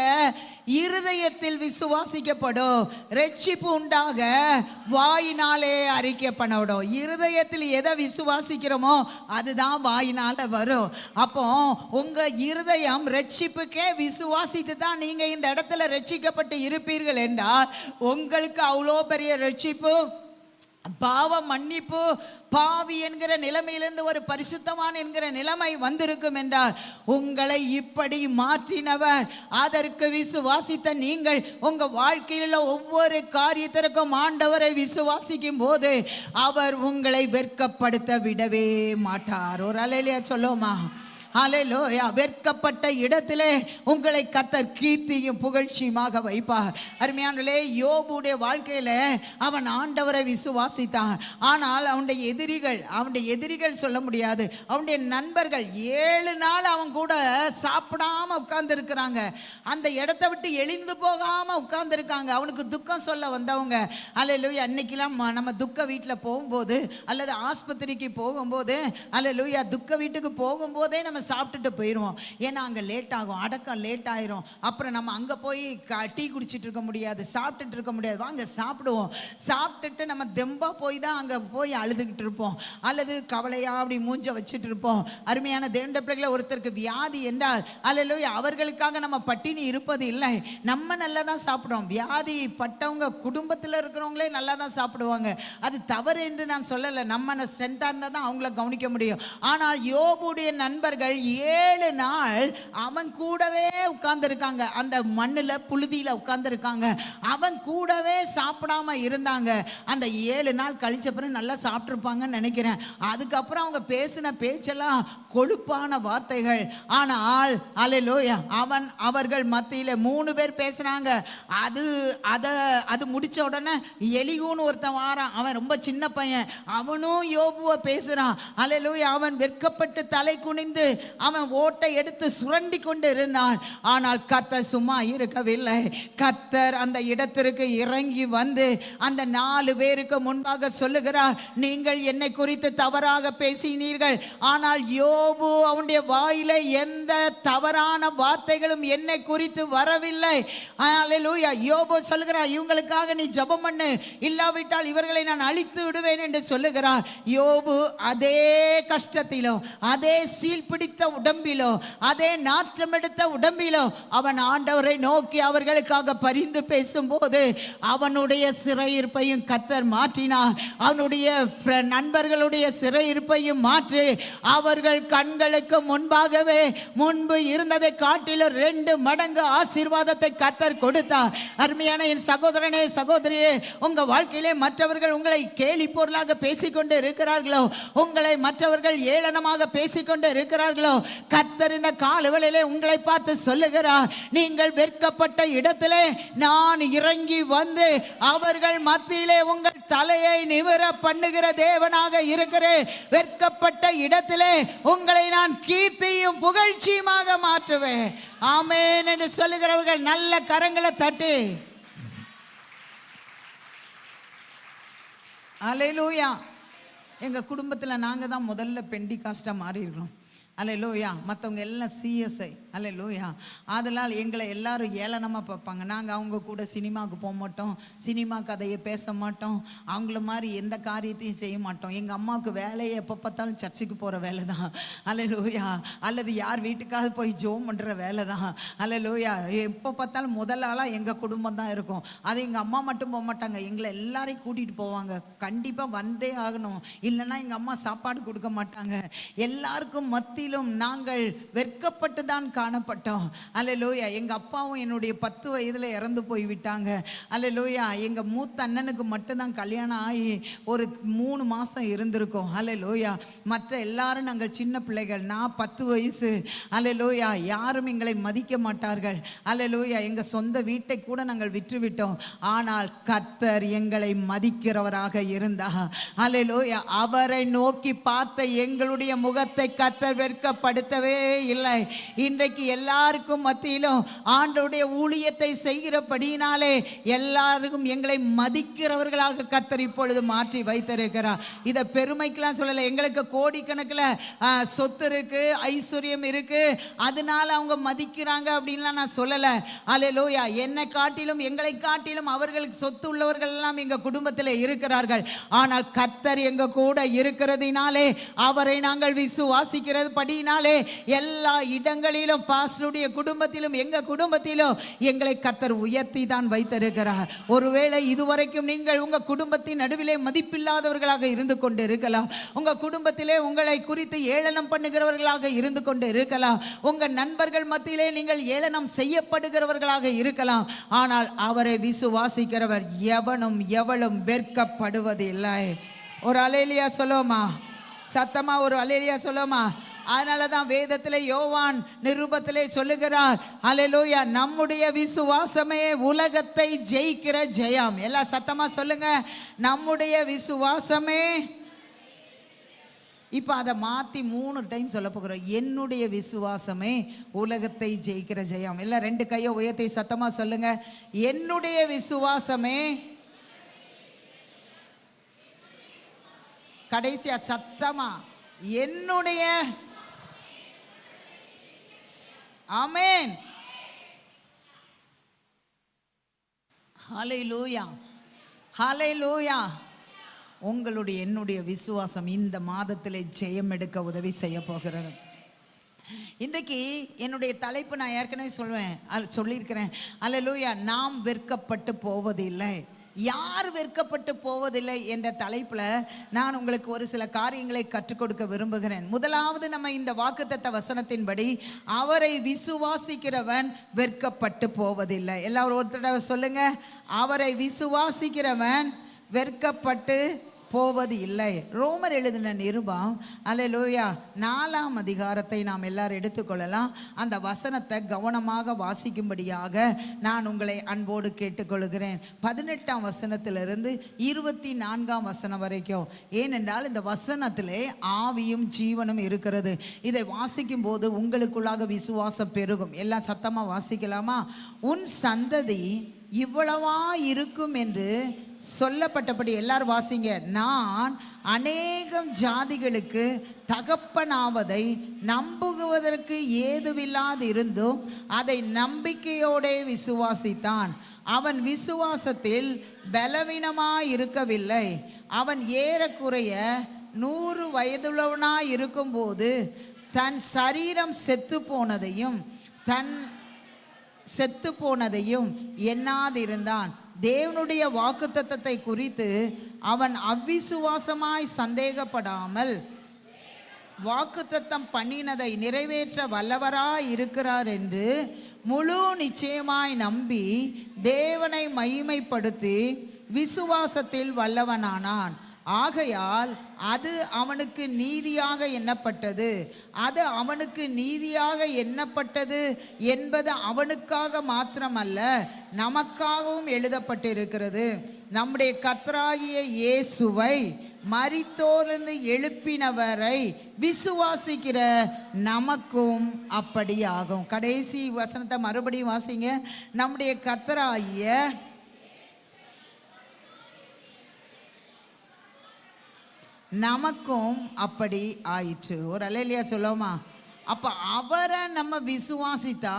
இருதயத்தில் விசுவாசிக்கப்படும், ரட்சிப்பு உண்டாக வாயினாலே அறிக்கை பண்ணப்படும். இருதயத்தில் எதை விசுவாசிக்கிறோமோ அதுதான் வாயினால வரும். அப்போ உங்க இருதயம் ரட்சிப்புக்கே விசுவாசித்து தான் நீங்க இந்த இடத்துல ரட்சிக்கப்பட்டு இருப்பீர்கள் என்றால் உங்களுக்கு அவ்வளோ பெரிய ரட்சிப்பு பாவ மன்னிப்பு, பாவி என்கிற நிலைமையிலிருந்து ஒரு பரிசுத்தவான் என்கிற நிலைமை வந்திருக்கும் என்றால் உங்களை இப்படி மாற்றினவர். அதற்கு விசுவாசித்த நீங்கள் உங்க வாழ்க்கையில் ஒவ்வொரு காரியத்திற்கும் ஆண்டவரை விசுவாசிக்கும் போது அவர் உங்களை வெட்கப்படுத்த விடவே மாட்டார். ஒரு அல்லேலூயா சொல்லுமா? ஹல்லேலூயா. வெட்கப்பட்ட இடத்திலே உங்களை கர்த்தர் கீர்த்தியும் புகழ்ச்சியுமாக வைப்பார். அருமையானவர்களே, யோபுடைய வாழ்க்கையில அவன் ஆண்டவரை விசுவாசித்தான். ஆனால் அவனுடைய எதிரிகள் சொல்ல முடியாது, அவனுடைய நண்பர்கள் 7 நாள் அவன் கூட சாப்பிடாம உட்கார்ந்து இருக்கிறாங்க. அந்த இடத்தை விட்டு எழுந்து போகாம உட்கார்ந்து இருக்காங்க. அவனுக்கு துக்கம் சொல்ல வந்தவங்க. ஹல்லேலூயா. அன்னைக்கெல்லாம் நம்ம துக்க வீட்டில் போகும்போது அல்லது ஆஸ்பத்திரிக்கு போகும்போது, ஹல்லேலூயா, துக்க வீட்டுக்கு போகும்போதே நம்ம சாப்பிட்டுட்டு போயிடுவோம். ஏன்னா அங்கே லேட் ஆகும், அடக்கம் லேட் ஆயிரும். அப்புறம் நம்ம அங்கே போய் டீ குடிச்சிட்டு இருக்க முடியாது, சாப்பிட்டுட்டு இருக்க முடியாது. வாங்க சாப்பிடுவோம். சாப்பிட்டுட்டு நம்ம தெம்பா போய் தான் அங்கே போய் அழுதுகிட்டு இருப்போம், அல்லது கவலையா அப்படி மூஞ்ச வச்சுட்டு இருப்போம். அருமையான தேவனுடைய பிள்ளைகளே, ஒருத்தருக்கு வியாதி என்றால் அல்லேலூயா அவர்களுக்காக நம்ம பட்டினி இருப்பது இல்லை. நம்ம நல்லா தான் சாப்பிடுவோம். வியாதி பட்டவங்க குடும்பத்தில் இருக்கிறவங்களே நல்லா தான் சாப்பிடுவாங்க. அது தவறு என்று நான் சொல்லலை. நம்ம ஸ்ட்ரென்த்தாக இருந்தால் தான் அவங்கள கவனிக்க முடியும். ஆனால் யோபுடைய நண்பர்கள் 7 நாள் அவன் கூடவே உட்கார்ந்து இருக்காங்க. அந்த மண்ணுல புழுதியில உட்கார்ந்து இருக்காங்க. அவன் கூடவே சாப்பிடாம இருந்தாங்க. அந்த 7 நாள் கழிச்ச பிறகு நல்லா சாப்பிட்டுருப்பாங்கன்னு நினைக்கிறேன். அதுக்கப்புறம் அவங்க பேசின பேச்செல்லாம் கொழுப்பான வார்த்தைகள். ஆனால் அல்லேலூயா அவர்கள் மத்தியில 3 பேர் பேசுறாங்க. அது முடிச்ச உடனே எலிகூன்னு ஒருத்தன் வாரான். அவன் ரொம்ப சின்ன பையன். அவனும் யோபுவை பேசுறான். அல்லேலூயா. அவன் வெட்கப்பட்டு தலை குனிந்து அவன் ஓட்டை எடுத்து சுரண்டி கொண்டு இருந்தான். ஆனால் கர்த்தர் சும்மா இருக்கவில்லை. கர்த்தர் அந்த இடத்திற்கு இறங்கி வந்து அந்த 4 பேருக்கு முன்பாக சொல்லுகிறார், நீங்கள் என்னை குறித்து தவறாக பேசினீர்கள். ஆனால் யோபு அவனுடைய வாயில எந்த தவறான வார்த்தைகளும் என்னை குறித்து வரவில்லை. அல்லேலூயா. யோபு சொல்லுகிறார், இவங்களுக்காக நீ ஜெபம் பண்ணு, இல்லாவிட்டால் இவர்களை நான் அழித்து விடுவேன் என்று சொல்லுகிறார். யோபு அதே கஷ்டத்திலோ, அதே சீழ்பிடித்த உடம்பிலோ, அதே நாற்றம் எடுத்த உடம்பிலோ அவன் ஆண்டவரை நோக்கி அவர்களுக்காக பரிந்து பேசும்போது அவனுடைய சிறையிருப்பையும் கர்த்தர் மாற்றினார். அவனுடைய நண்பர்களுடைய சிறையிருப்பையும் மாற்றி அவர்கள் கண்களுக்கு முன்பாகவே முன்பு இருந்ததை காட்டிலும் 2 மடங்கு ஆசீர்வாதத்தை கர்த்தர் கொடுத்தார். அருமையான என் சகோதரனே, சகோதரியே, உங்க வாழ்க்கையிலே மற்றவர்கள் உங்களை கேலி பொருளாக பேசிக்கொண்டு இருக்கிறார்களோ, உங்களை மற்றவர்கள் ஏளனமாக பேசிக்கொண்டு இருக்கிறார்களோ, கர்த்தர் இந்த காலவெளியிலே உங்களை பார்த்து சொல்லுகிறார், நீங்கள் வெட்கப்பட்ட இடத்திலே நான் இறங்கி வந்து அவர்கள் மத்தியிலே உங்கள் தலையை நிமிர பண்ணுகிற தேவனாக இருக்கிறேன். வெட்கப்பட்ட இடத்திலே உங்களை நான் கீர்த்தியும் புகழ்ச்சியுமாக மாற்றுவேன். ஆமென் என்று சொல்லுகிறவர்கள் நல்ல கரங்களை தட்டி அல்லேலூயா. எங்கள் குடும்பத்தில் நாங்கள் தான் முதல்ல பெண்டிகாஸ்டாக மாறி இருக்கிறோம். அல்லேலூயா. மற்றவங்க எல்லாம் சிஎஸ்ஐ. அல்லேலூயா. அதனால் எங்களை எல்லாரும் ஏளனமாக பார்ப்பாங்க. நாங்கள் அவங்க கூட சினிமாவுக்கு போக மாட்டோம், சினிமா கதையை பேச மாட்டோம், அவங்கள மாதிரி எந்த காரியத்தையும் செய்ய மாட்டோம். எங்கள் அம்மாவுக்கு வேலையை எப்போ பார்த்தாலும் சர்ச்சுக்கு போகிற வேலை தான். அல்லேலூயா. அல்லது யார் வீட்டுக்காவது போய் ஜோம் பண்ணுற வேலை தான். அல்லேலூயா. எப்போ பார்த்தாலும் முதல் ஆளாக எங்கள் குடும்பம் தான் இருக்கும். அது எங்கள் அம்மா மட்டும் போக மாட்டாங்க, எங்களை எல்லாரையும் கூட்டிகிட்டு போவாங்க. கண்டிப்பாக வந்தே ஆகணும், இல்லைன்னா எங்கள் அம்மா சாப்பாடு கொடுக்க மாட்டாங்க. எல்லாருக்கும் மத்தியிலும் நாங்கள் வெட்கப்பட்டு தான் காணப்பட்டோம். அல்லேலூயா. எங்கள் அப்பாவும் என்னுடைய 10 வயதில் இறந்து போய் விட்டாங்க. அல்லேலூயா. எங்கள் மூத்த அண்ணனுக்கு மட்டும்தான் கல்யாணம் ஆகி ஒரு 3 மாதம் இருந்திருக்கோம். அல்லேலூயா. மற்ற எல்லாரும் நாங்கள் சின்ன பிள்ளைகள். நான் 10 வயசு. அல்லேலூயா. யாரும் எங்களை மதிக்க மாட்டார்கள். அல்லேலூயா. எங்கள் சொந்த வீட்டை கூட நாங்கள் விற்றுவிட்டோம். ஆனால் கர்த்தர் எங்களை மதிக்கிறவராக இருந்தார். அல்லேலூயா. அவரை நோக்கி பார்த்த எங்களுடைய முகத்தை கர்த்தர் வெட்கப்படுத்தவே இல்லை. இன்றைக்கு எல்லாருக்கும் மத்தியிலும் ஆண்டவருடைய ஊழியத்தை செய்கிறபடியினாலே எல்லாருக்கும் எங்களை மதிக்கிறவர்களாக கர்த்தர் இப்பொழுது மாற்றி வைத்திருக்கிறார். இதை பெருமைக்கெல்லாம் சொல்லலை. எங்களுக்கு கோடிக்கணக்கில் சொத்து இருக்கு, ஐஸ்வர்யம் இருக்கு, அதனால அவங்க மதிக்கிறாங்க அப்படின்லாம் நான் சொல்லலை. அல்லேலூயா. என்னை காட்டிலும் எங்களை காட்டிலும் அவர்களுக்கு சொத்து உள்ளவர்கள் எல்லாம் எங்கள் குடும்பத்தில் இருக்கிறார்கள். ஆனால் கர்த்தர் எங்க கூட இருக்கிறதினாலே அவரை நாங்கள் விசுவாசிக்கிறது நம்பினபடினாலே எல்லா இடங்களிலும் பாஸ்டருடைய குடும்பத்திலும் எங்க குடும்பத்திலும் எங்களை கர்த்தர் உயர்த்தி தான் வைத்திருக்கிறார். ஒருவேளை இதுவரைக்கும் நீங்கள் உங்க குடும்பத்தின் நடுவிலே மதிப்பில்லாதவர்களாக இருந்து கொண்டு இருக்கலாம். உங்க குடும்பத்திலே உங்களை குறித்து ஏளனம் பண்ணுகிறவர்களாக இருந்து கொண்டு இருக்கலாம். உங்க நண்பர்கள் மத்தியிலே நீங்கள் ஏளனம் செய்யப்படுகிறவர்களாக இருக்கலாம். ஆனால் அவரை விசுவாசிக்கிறவர் எவனும் எவளும் வெட்கப்படுவதில்லை. ஒரு அல்லேலூயா சொல்லுமா? சத்தமா ஒரு அல்லேலூயா சொல்லுமா? அதனால தான் வேதத்திலே யோவான் நிருபத்திலே சொல்லுகிறார், அல்லேலூயா, நம்முடைய விசுவாசமே உலகத்தை ஜெயிக்கிற ஜெயம். எல்லாம் சத்தமா சொல்லுங்க, நம்முடைய விசுவாசமே. இப்போ அதை மாற்றி 3 டைம் சொல்ல போகிறோம். என்னுடைய விசுவாசமே உலகத்தை ஜெயிக்கிற ஜெயம். எல்லாம் 2 கையை உயர்த்தி சத்தமா சொல்லுங்க, என்னுடைய விசுவாசமே. கடைசியா சத்தமா, என்னுடைய. ஆமென். ஹல்லேலூயா, ஹல்லேலூயா. உங்களுடைய என்னுடைய விசுவாசம் இந்த மாதத்திலே ஜெயம் எடுக்க உதவி செய்ய போகிறது. இன்றைக்கு என்னுடைய தலைப்பு நான் ஏற்கனவே சொல்லியிருக்கிறேன். அல்லேலூயா, நாம் வெட்கப்பட்டு போவதில்லை. யார் வெட்கப்பட்டு போவதில்லை என்ற தலைப்பில் நான் உங்களுக்கு ஒரு சில காரியங்களை கற்றுக் கொடுக்க விரும்புகிறேன். முதலாவது, நம்ம இந்த வாக்குத்தத்த வசனத்தின்படி அவரை விசுவாசிக்கிறவன் வெட்கப்பட்டு போவதில்லை. எல்லாரும் ஒரு தடவை சொல்லுங்க, அவரை விசுவாசிக்கிறவன் வெட்கப்பட்டு போவது இல்லை. ரோமர் எழுதின நிருபம், அல்லேலூயா, 4ஆம் அதிகாரத்தை நாம் எல்லாரும் எடுத்துக்கொள்ளலாம். அந்த வசனத்தை கவனமாக வாசிக்கும்படியாக நான் உங்களை அன்போடு கேட்டுக்கொள்கிறேன். 18ஆம் வசனத்திலிருந்து 24ஆம் வசனம் வரைக்கும். ஏனென்றால் இந்த வசனத்திலே ஆவியும் ஜீவனும் இருக்கிறது. இதை வாசிக்கும் போது உங்களுக்குள்ளாக விசுவாசம் பெருகும். எல்லாம் சத்தமாக வாசிக்கலாமா? உன் சந்ததி இவ்வளவா இருக்கும் என்று சொல்லப்பட்டபடி, எல்லாரும் வாசிங்க. நான் அநேகம் ஜாதிகளுக்கு தகப்பனாவதை நம்புவதற்கு ஏதுவில்லாது இருந்தும் அதை நம்பிக்கையோடே விசுவாசித்தான். அவன் விசுவாசத்தில் பலவீனமாய் இருக்கவில்லை. அவன் ஏறக்குறைய 100 வயதுள்ளவனாய் இருக்கும்போது தன் சரீரம் செத்து போனதையும் எண்ணாதிருந்தான். தேவனுடைய வாக்குத்தத்தத்தை குறித்து அவன் அவ்விசுவாசமாய் சந்தேகப்படாமல் வாக்குத்தத்தம் பண்ணினதை நிறைவேற்ற வல்லவராய் இருக்கிறார் என்று முழு நிச்சயமாய் நம்பி தேவனை மகிமைப்படுத்தி விசுவாசத்தில் வல்லவனானான். ஆகையால் அது அவனுக்கு நீதியாக எண்ணப்பட்டது. அது அவனுக்கு நீதியாக எண்ணப்பட்டது என்பது அவனுக்காக மாத்திரமல்ல, நமக்காகவும் எழுதப்பட்டிருக்கிறது. நம்முடைய கர்த்தராகிய இயேசுவை மரித்தோரிலிருந்து எழுப்பினவரை விசுவாசிக்கிற நமக்கும் அப்படி ஆகும். கடைசி வசனத்தை மறுபடியும் வாசிங்க. நம்முடைய கர்த்தராகிய நமக்கும் அப்படி ஆயிற்று. ஒரு அல்லேலூயா சொல்லுவோமா? அப்போ அவரை நம்ம விசுவாசித்தா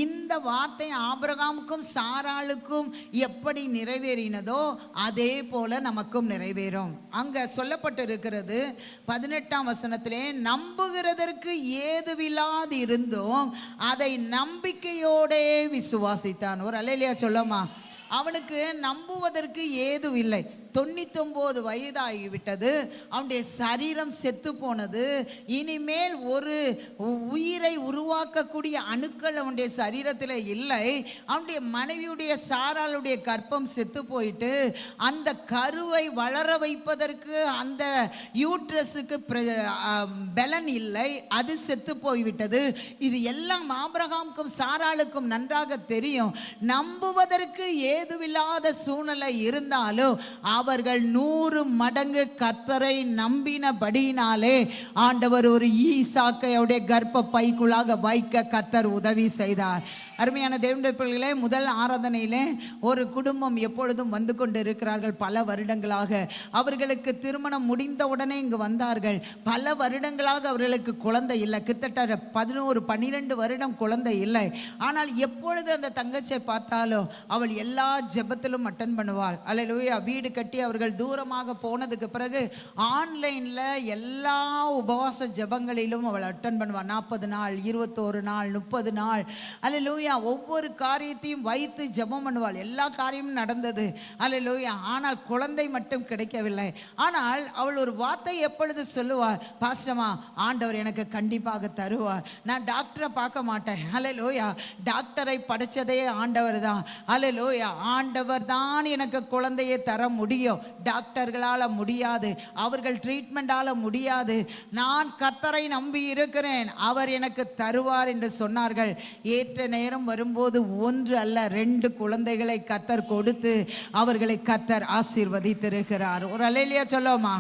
இந்த வார்த்தை ஆபிரகாமுக்கும் சாராளுக்கும் எப்படி நிறைவேறினதோ அதே போல நமக்கும் நிறைவேறும். அங்கே சொல்லப்பட்டிருக்கிறது 18ஆம் வசனத்திலே, நம்புகிறதற்கு ஏதுவில்லாது இருந்தும் அதை நம்பிக்கையோடே விசுவாசித்தான். ஒரு அல்லேலூயா சொல்லுமா? அவனுக்கு நம்புவதற்கு ஏதுவில்லை. 99 வயதாகிவிட்டது. அவனுடைய சரீரம் செத்து போனது. இனிமேல் ஒரு உயிரை உருவாக்கக்கூடிய அணுக்கள் அவனுடைய சரீரத்தில் இல்லை. அவனுடைய மனைவியுடைய சாராளுடைய கர்ப்பம் செத்து போயிட்டு அந்த கருவை வளர வைப்பதற்கு அந்த யூட்ரஸுக்கு பலன் இல்லை, அது செத்து போய்விட்டது. இது எல்லாம் ஆபிரகாமுக்கும் சாராளுக்கும் நன்றாக தெரியும். நம்புவதற்கு ஏதுவில்லாத சூழ்நிலை இருந்தாலும் அவர்கள் 100 மடங்கு கர்த்தரை நம்பினபடியினாலே ஆண்டவர் ஒரு ஈசாக்கை அவருடைய கர்ப்ப பைக்குள்ளாக வைக்க கர்த்தர் உதவி செய்தார். அருமையான தேவனுடைய பிள்ளைகளே, முதல் ஆராதனையிலே ஒரு குடும்பம் எப்பொழுதும் வந்து கொண்டு இருக்கிறார்கள். பல வருடங்களாக அவர்களுக்கு திருமணம் முடிந்த உடனே இங்கு வந்தார்கள். பல வருடங்களாக அவர்களுக்கு குழந்தை இல்லை. கிட்டத்தட்ட 11-12 வருடம் குழந்தை இல்லை. ஆனால் எப்பொழுது அந்த தங்கச்சியை பார்த்தாலும் அவள் எல்லா ஜெபத்திலும் அட்டன் பண்ணுவாள். அல்லேலூயா. வீடு கட்டி கட்டி அவர்கள் தூரமாக போனதுக்கு பிறகு ஆன்லைனில் எல்லா உபவாச ஜெபங்களிலும் அவள் அட்டன் பண்ணுவாள். 40 நாள், 21 நாள், 30 நாள். அல்லேலூயா. ஒவ்வொரு காரியத்தையும் வைத்து ஜெபம் பண்ணுவாள். எல்லா காரியமும் நடந்தது. அல்லேலூயா. ஆனால் குழந்தை மட்டும் கிடைக்கவில்லை. ஆனால் அவள் ஒரு வார்த்தை எப்பொழுது சொல்லுவாள், பாஸ்டமா ஆண்டவர் எனக்கு கண்டிப்பாக தருவார், நான் டாக்டரை பார்க்க மாட்டேன். அல்லேலூயா. டாக்டரை படைச்சதே ஆண்டவர் தான். அல்லேலூயா. ஆண்டவர் தான் எனக்கு குழந்தையை தர முடியும். டாக்டர்களால் முடியாது, அவர்கள் ட்ரீட்மெண்டால் முடியாது. நான் கர்த்தரை நம்பி இருக்கிறேன், அவர் எனக்கு தருவார் என்று சொன்னார்கள். ஏற்ற நேரம் வரும்போது 1 அல்ல 2 குழந்தைகளை கர்த்தர் கொடுத்து அவர்களை கர்த்தர் ஆசீர்வதித்திருக்கிறார். ஒரு அல்லேலூயா சொல்லுவோமா?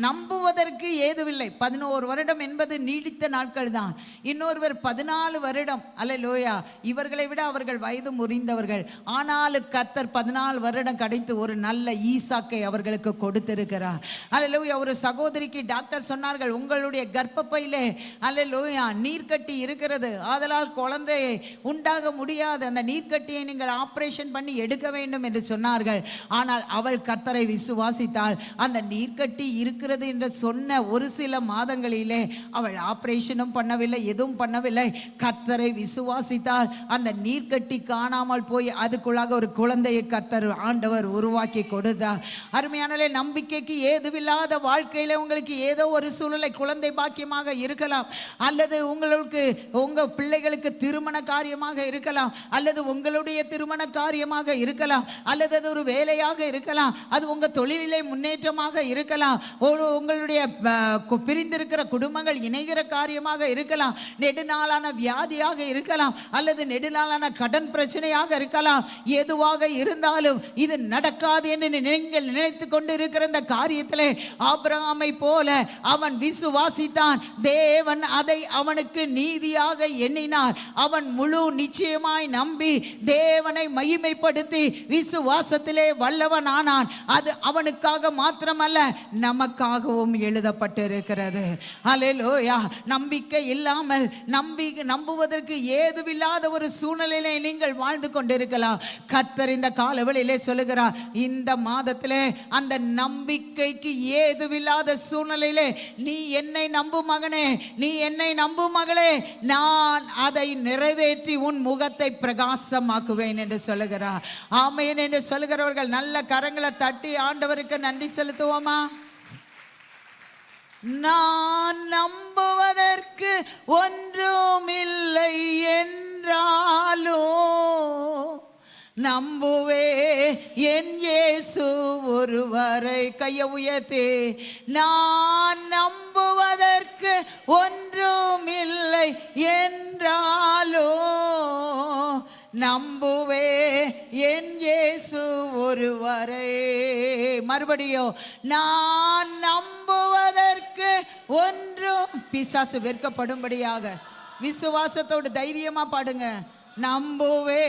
நம்புவதற்கு ஏதுவில்லை. 11 வருடம் என்பது நீடித்த நாட்கள் தான். இன்னொருவர் 14 வருடம். அல்லேலூயா. இவர்களை விட அவர்கள் வயது முறிந்தவர்கள். ஆனாலும் கர்த்தர் 14 வருடம் கழித்து ஒரு நல்ல ஈசாக்கை அவர்களுக்கு கொடுத்திருக்கிறார். அல்லேலூயா. ஒரு சகோதரிக்கு டாக்டர் சொன்னார்கள், உங்களுடைய கர்ப்பப்பையிலே அல்லேலூயா நீர்க்கட்டி இருக்கிறது, ஆதலால் குழந்தையை உண்டாக முடியாது, அந்த நீர்க்கட்டியை நீங்கள் ஆப்ரேஷன் பண்ணி எடுக்க வேண்டும் என்று சொன்னார்கள். ஆனால் அவள் கர்த்தரை விசுவாசித்தாள். அந்த நீர்க்கட்டி இருக்கிறது என்று சொன்ன ஒரு சில மாதங்களிலே அவள் ஆபரேஷனும் பண்ணவில்லை, எதுவும் பண்ணவில்லை. கர்த்தரை விசுவாசித்தால் அந்த நீர்க்கட்டி காணாமல் போய் அதுக்குள்ளாக ஒரு குழந்தையை கர்த்தர் ஆண்டவர் உருவாக்கி கொடுத்தார். அருமையானே, நம்பிக்கைக்கு ஏதுவில்லாத வாழ்க்கையில உங்களுக்கு ஏதோ ஒரு சூழ்நிலை, குழந்தை பாக்கியமாக இருக்கலாம், அல்லது உங்களுக்கு உங்க பிள்ளைகளுக்கு திருமண காரியமாக இருக்கலாம், அல்லது உங்களுடைய திருமண காரியமாக இருக்கலாம், அல்லது அது ஒரு வேலையாக இருக்கலாம், அது உங்க தொழிலிலே முன்னேற்றமாக இருக்கலாம், உங்களுடைய பிரிந்திருக்கிற குடும்பங்கள் இணைகிற காரியமாக இருக்கலாம், நெடுநாளான வியாதியாக இருக்கலாம், அல்லது நெடுநாளான கடன் பிரச்சனையாக இருக்கலாம். எதுவாக இருந்தாலும் இது நடக்காது என்று நீங்கள் நினைத்து கொண்டு இருக்கிற இந்த காரியத்திலே ஆபிரகாமை போல அவன் விசுவாசித்தான். தேவன் அதை அவனுக்கு நீதியாக எண்ணினார். அவன் முழு நிச்சயமாய் நம்பி தேவனை மகிமைப்படுத்தி விசுவாசத்திலே வல்லவன் ஆனான். அது அவனுக்காக மாத்திரமல்ல, நமக்காகவும் எழுதப்பட்டிருக்கிறது. அல்லேலூயா. நம்பிக்கை இல்லாமல் நம்புவதற்கு ஏதுவில்லாத ஒரு சூழ்நிலையிலே நீங்கள் வாழ்ந்து கொண்டிருக்கலாம். கர்த்தர் இந்த காலவெளியிலே சொல்லுகிறார், இந்த மாதத்திலே அந்த நம்பிக்கைக்கு ஏதுவில்லாத சூழ்நிலையிலே நீ என்னை நம்பும் மகனே, நீ என்னை நம்பும் மகளே, நான் அதை நிறைவேற்றி உன் முகத்தை பிரகாசமாக்குவேன் என்று சொல்லுகிறார். ஆமென் என்று சொல்லுகிறவர்கள் நல்ல கரங்களை தட்டி ஆண்டவருக்கு நன்றி செலுத்துவோமா? நான் நம்புவதற்கு ஒன்றுமில்லை என்றாலோ நம்புவே என் இயேசு ஒருவரை. கையை உயர்த்தி, நான் நம்புவதற்கு ஒன்றுமில்லை என்றாலோ நம்புவே என் இயேசு ஒருவரை. மறுபடியும், நான் நம்புவதற்கு ஒன்றும். பிசாசு வெட்கப்படும்படியாக விசுவாசத்தோடு தைரியமா பாடுங்க. நம்புவே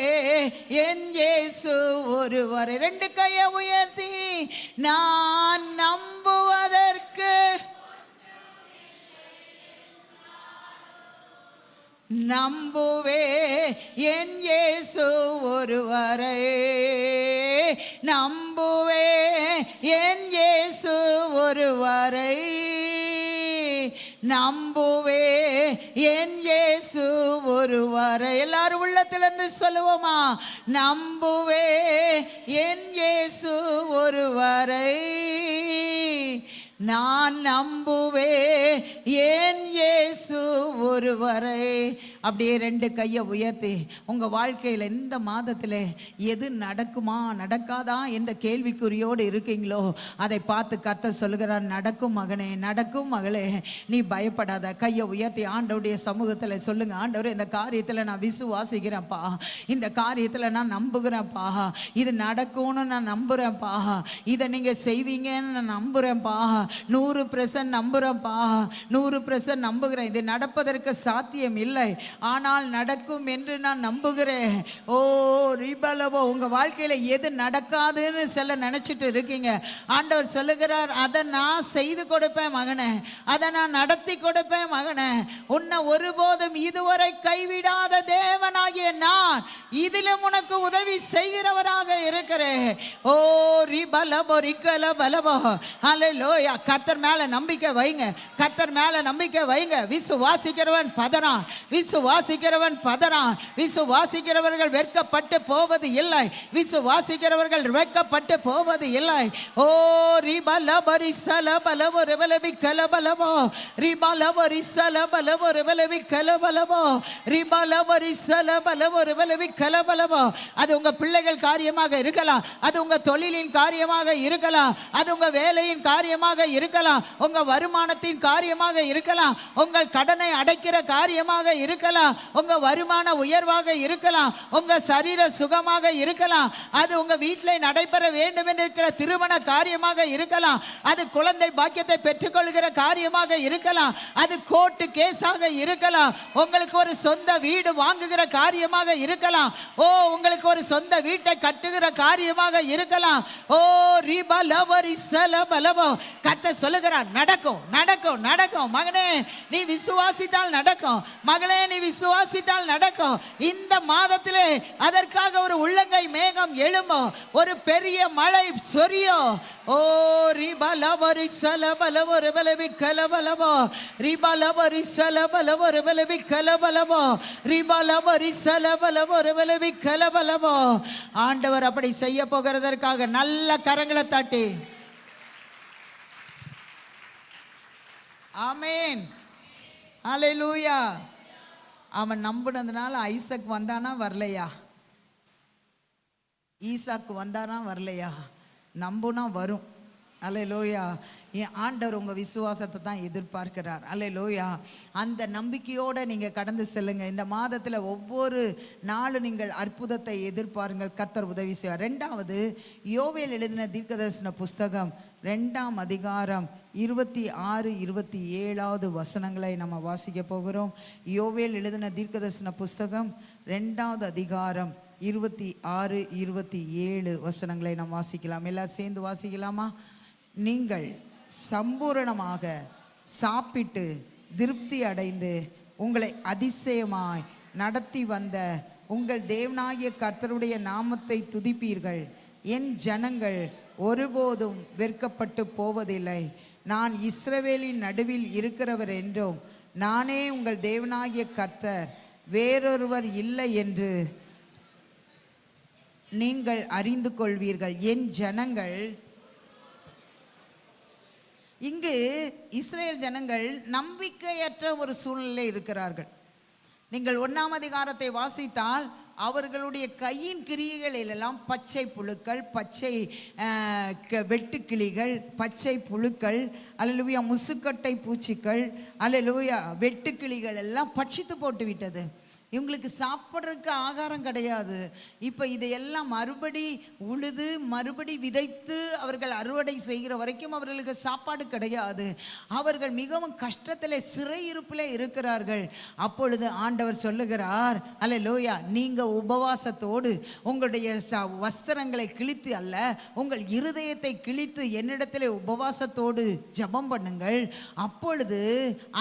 என் இயேசு ஒருவரை. 2 கையை உயர்த்தி, நான் நம்புவதற்கு நம்புவே என் இயேசு ஒருவரை. நம்புவே என் இயேசு ஒருவரை. நம்புவே என் இயேசு ஒருவரை. எல்லாரும் உள்ளத்திலிருந்து சொல்லுவோமா? நம்புவே என் இயேசு ஒருவரை. நான் நம்புவே என் இயேசு ஒருவரை. அப்படியே 2 கையை உயர்த்தி உங்கள் வாழ்க்கையில் இந்த மாதத்தில் எது நடக்குமா நடக்காதா என்ற கேள்விக்குறியோடு இருக்கீங்களோ அதை பார்த்து கர்த்தர் சொல்லுகிறார், நடக்கும் மகனே, நடக்கும் மகளே, நீ பயப்படாத. கையை உயர்த்தி ஆண்டவருடைய சமூகத்தில் சொல்லுங்கள், ஆண்டவர் இந்த காரியத்தில் நான் விசுவாசிக்கிறேன்ப்பா, இந்த காரியத்தில் நான் நம்புகிறேன்ப்பா, இது நடக்கும்னு நான் நம்புகிறேன்ப்பா, இதை நீங்கள் செய்வீங்கன்னு நான் நம்புகிறேன்ப்பா, 100% நம்புகிறேன்ப்பா, 100% நம்புகிறேன். இது நடப்பதற்கு சாத்தியம் இல்லை, ஆனால் நடக்கும் என்று நான் நம்புகிறேன். ஓ ரிபலவோ, உங்க வாழ்க்கையில எது நடக்காதுன்னு சில நினைச்சிட்டு இருக்கீங்க. ஆண்டவர் சொல்லுகிறார், அதை நான் செய்து கொடுப்பேன் மகனே, அதை நான் நடத்தி கொடுப்பேன் மகனே. உன்னை ஒருபோதும் இதுவரை கைவிடாத தேவனாகிய நான் இதிலும் உனக்கு உதவி செய்கிறவராக இருக்கிறேன். ஓ ரிபலபோ ரிகலபலபோ. ஹல்லேலூயா. கர்த்தர் மேல நம்பிக்கை வைங்க, கர்த்தர் மேல நம்பிக்கை வைங்க. விசுவாசிக்கிறவன் பதறான், விசுவாசிக்கிறவன் பதறான். விசுவாசிக்கிறவர்கள் வெட்கப்பட்டு போவது இல்லை, விசுவாசிக்கிறவர்கள் வெட்கப்பட்டு போவது இல்லை. ஓ ரிபலபரி சலபலபோ ரிபலபி கலபலபோ ரிபலபரி சலபலபோ ரிபலபி கலபலபோ ரிபலபரி சலபலபோ ரிபலபி கலபலபோ. அது உங்க பிள்ளைகள் காரியமாக இருக்கலாம், அது உங்க தொழிலின் காரியமாக இருக்கலாம், அது உங்க வேலையின் காரியமாக இருக்கலாம், உங்க வருமானத்தின் காரியமாக இருக்கலாம், உங்கள் கடனை அடைக்கிற காரியமாக இருக்கலாம், உங்க வருமான உயர்வாக இருக்கலாம், உங்க சரீர சுகமாக இருக்கலாம், அது உங்க வீட்டில் நடைபெற வேண்டும் என்று இருக்கிற திருமண காரியமாக இருக்கலாம், அது குழந்தை பாக்கியத்தை பெற்றுக்கொள்கிற காரியமாக இருக்கலாம், அது கோர்ட்டு கேஸாக இருக்கலாம், உங்களுக்கு ஒரு சொந்த வீடு வாங்குகிற காரியமாக இருக்கலாம், ஓ உங்களுக்கு ஒரு சொந்த வீட்டை கட்டுகிற காரியமாக இருக்கலாம். ஓ ரிபலவரி சலபலவோ. கர்த்தர் சொல்லுகிறார், நடக்கும் நடக்கும் நடக்கும் மகனே, நீ விசுவாசித்தால் நடக்கும், மகளே நீ விசுவாசித்தால் நடக்கும். இந்த மாதத்திலே அதற்காக ஒரு உள்ளங்கை மேகம் எழும்போ, ஒரு பெரிய மழை சொரியோ. ஓ ரிபலவரி சலபலவோ ரிபலவி கலபலவோ ரிபலவரி சலபலவோ ரிபலவி கலபலவோ ரிபலவரி சலபலவோ ரிபலவி கலபலவோ. ஆண்டவர் அப்படி செய்ய போகிறதற்காக நல்ல கரங்களை தட்டி ஆமென். ஹல்லேலூயா. அவன் நம்பினதுனால ஐசக் வந்தானா வரலையா? ஈசாக்கு வந்தானா வரலையா? நம்புனா வரும். அல்லேலூயா. என் ஆண்டவர் உங்கள் விசுவாசத்தை தான் எதிர்பார்க்கிறார். அல்லேலூயா. அந்த நம்பிக்கையோடு நீங்கள் கடந்து செல்லுங்கள். இந்த மாதத்தில் ஒவ்வொரு நாளும் நீங்கள் அற்புதத்தை எதிர்பாருங்கள், கர்த்தர் உதவி செய்வார். ரெண்டாவது, யோவேல் எழுதின தீர்க்கதரிசன புஸ்தகம் 2ஆம் அதிகாரம் 26, 27 வசனங்களை நம்ம வாசிக்க போகிறோம். யோவேல் எழுதின தீர்க்கதரிசன புஸ்தகம் 2ஆவது அதிகாரம் 26, 27 வசனங்களை நாம் வாசிக்கலாம். எல்லாம் சேர்ந்து வாசிக்கலாமா? நீங்கள் சம்பூரணமாக சாப்பிட்டு திருப்தி அடைந்து உங்களை அதிசயமாய் நடத்தி வந்த உங்கள் தேவனாகிய கர்த்தருடைய நாமத்தை துதிப்பீர்கள். என் ஜனங்கள் ஒருபோதும் வெட்கப்பட்டு போவதில்லை. நான் இஸ்ரவேலின் நடுவில் இருக்கிறவர் என்றும் நானே உங்கள் தேவனாகிய கர்த்தர், வேறொருவர் இல்லை என்று நீங்கள் அறிந்து கொள்வீர்கள். என் ஜனங்கள், இங்கு இஸ்ரேல் ஜனங்கள் நம்பிக்கையற்ற ஒரு சூழ்நிலை இருக்கிறார்கள். நீங்கள் 1ஆம் அதிகாரத்தை வாசித்தால் அவர்களுடைய கையின் கிரியைகளிலெல்லாம் பச்சை புழுக்கள், பச்சை வெட்டுக்கிளிகள், பச்சை புழுக்கள், அல்லேலூயா, முசுக்கட்டை பூச்சிகள், அல்லேலூயா, வெட்டுக்கிளிகள் எல்லாம் பட்சித்து போட்டு விட்டது. இவங்களுக்கு சாப்பிட்றதுக்கு ஆகாரம் கிடையாது. இப்போ இதையெல்லாம் மறுபடி உழுது மறுபடி விதைத்து அவர்கள் அறுவடை செய்கிற வரைக்கும் அவர்களுக்கு சாப்பாடு கிடையாது. அவர்கள் மிகவும் கஷ்டத்தில் சிறையிருப்பில் இருக்கிறார்கள். அப்பொழுது ஆண்டவர் சொல்லுகிறார், அல்லேலூயா, நீங்கள் உபவாசத்தோடு உங்களுடைய வஸ்திரங்களை கிழித்து அல்ல, உங்கள் இருதயத்தை கிழித்து என்னிடத்தில் உபவாசத்தோடு ஜெபம் பண்ணுங்கள். அப்பொழுது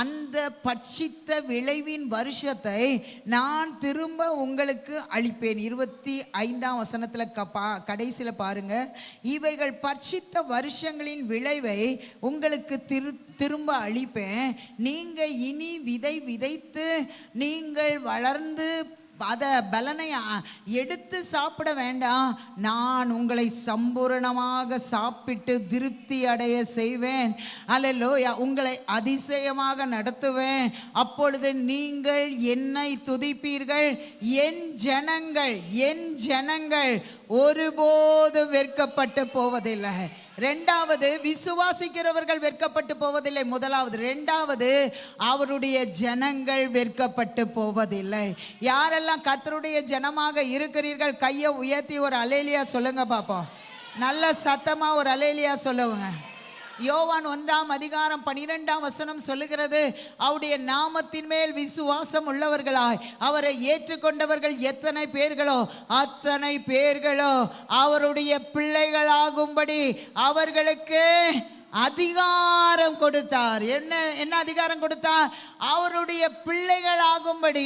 அந்த பட்சித்த விளைவின் வருஷத்தை நான் திரும்ப உங்களுக்கு அளிப்பேன். 25ஆம் வசனத்தில் கடைசியில் பாருங்க, இவைகள் பட்சித்த வருஷங்களின் விளைவை உங்களுக்கு திரும்ப அளிப்பேன். நீங்கள் இனி விதைத்து நீங்கள் வளர்ந்து அதை பலனை எடுத்து சாப்பிட வேண்டாம். நான் உங்களை சம்பூரணமாக சாப்பிட்டு திருப்தி அடைய செய்வேன். அல்லேலூயா. உங்களை அதிசயமாக நடத்துவேன். அப்பொழுது நீங்கள் என்னை துதிப்பீர்கள். என் ஜனங்கள் ஒருபோதும் வெட்கப்பட்டு போவதில்லை. ரெண்டாவது, விசுவாசிக்கிறவர்கள் வெட்கப்பட்டு போவதில்லை. முதலாவது. ரெண்டாவது, அவருடைய ஜனங்கள் வெட்கப்பட்டு போவதில்லை. யாரெல்லாம் கர்த்தருடைய ஜனமாக இருக்கிறீர்கள், கையை உயர்த்தி ஒரு அல்லேலூயா சொல்லுங்க பாப்போம். நல்ல சத்தமா ஒரு அல்லேலூயா சொல்லுங்க. யோவான் 1:12 சொல்லுகிறது, அவருடைய நாமத்தின் மேல் விசுவாசம் உள்ளவர்களாய் அவரை ஏற்றுக்கொண்டவர்கள் எத்தனை பேர்களோ அத்தனை பேர்களோ அவருடைய பிள்ளைகளாகும்படி அவர்களுக்கு அதிகாரம் கொடுத்தார். என்ன அதிகாரம் கொடுத்தார்? அவருடைய பிள்ளைகளாகும்படி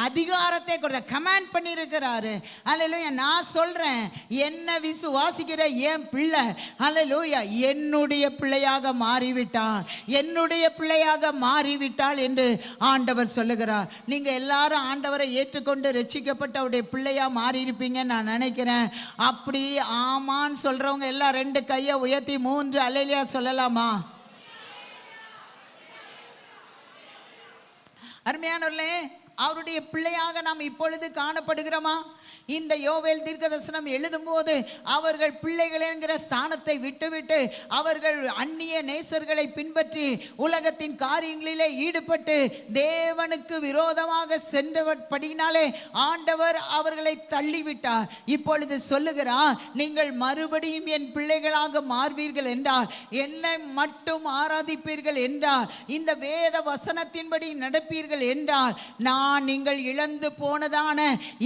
அதிகாரத்தை கொடுத்தார். கமாண்ட் பண்ணியிருக்கிறாரு. அல்லேலூயா. நான் சொல்றேன், என்ன விசுவாசிக்கிற என் பிள்ளை அல்லேலூயா என்னுடைய பிள்ளையாக மாறிவிட்டான், என்னுடைய பிள்ளையாக மாறிவிட்டாள் என்று ஆண்டவர் சொல்லுகிறார். நீங்க எல்லாரும் ஆண்டவரை ஏற்றுக்கொண்டு ரட்சிக்கப்பட்ட அவருடைய பிள்ளையா மாறி இருப்பீங்கன்னு நான் நினைக்கிறேன். அப்படி ஆமான்னு சொல்றவங்க எல்லாம் 2 கையை உயர்த்தி 3 அல்லேலூயா சொல்லலாமா? அருமையானவர்களே, அவருடைய பிள்ளையாக நாம் இப்பொழுது காணப்படுகிறோமா? இந்த யோவேல் தீர்க்கதரிசனம் எழுதும்போது அவர்கள் பிள்ளைகள் என்கிற ஸ்தானத்தை விட்டுவிட்டு அவர்கள் அந்நிய நேசர்களை பின்பற்றி உலகத்தின் காரியங்களிலே ஈடுபட்டு தேவனுக்கு விரோதமாக சென்றபடியினாலே ஆண்டவர் அவர்களை தள்ளிவிட்டார். இப்பொழுது சொல்லுகிறார், நீங்கள் மறுபடியும் என் பிள்ளைகளாக மாறுவீர்கள் என்றால், என்னை மட்டும் ஆராதிப்பீர்கள் என்றால், இந்த வேத வசனத்தின்படி நடப்பீர்கள் என்றால், நான் நீங்கள் இழந்து போனதான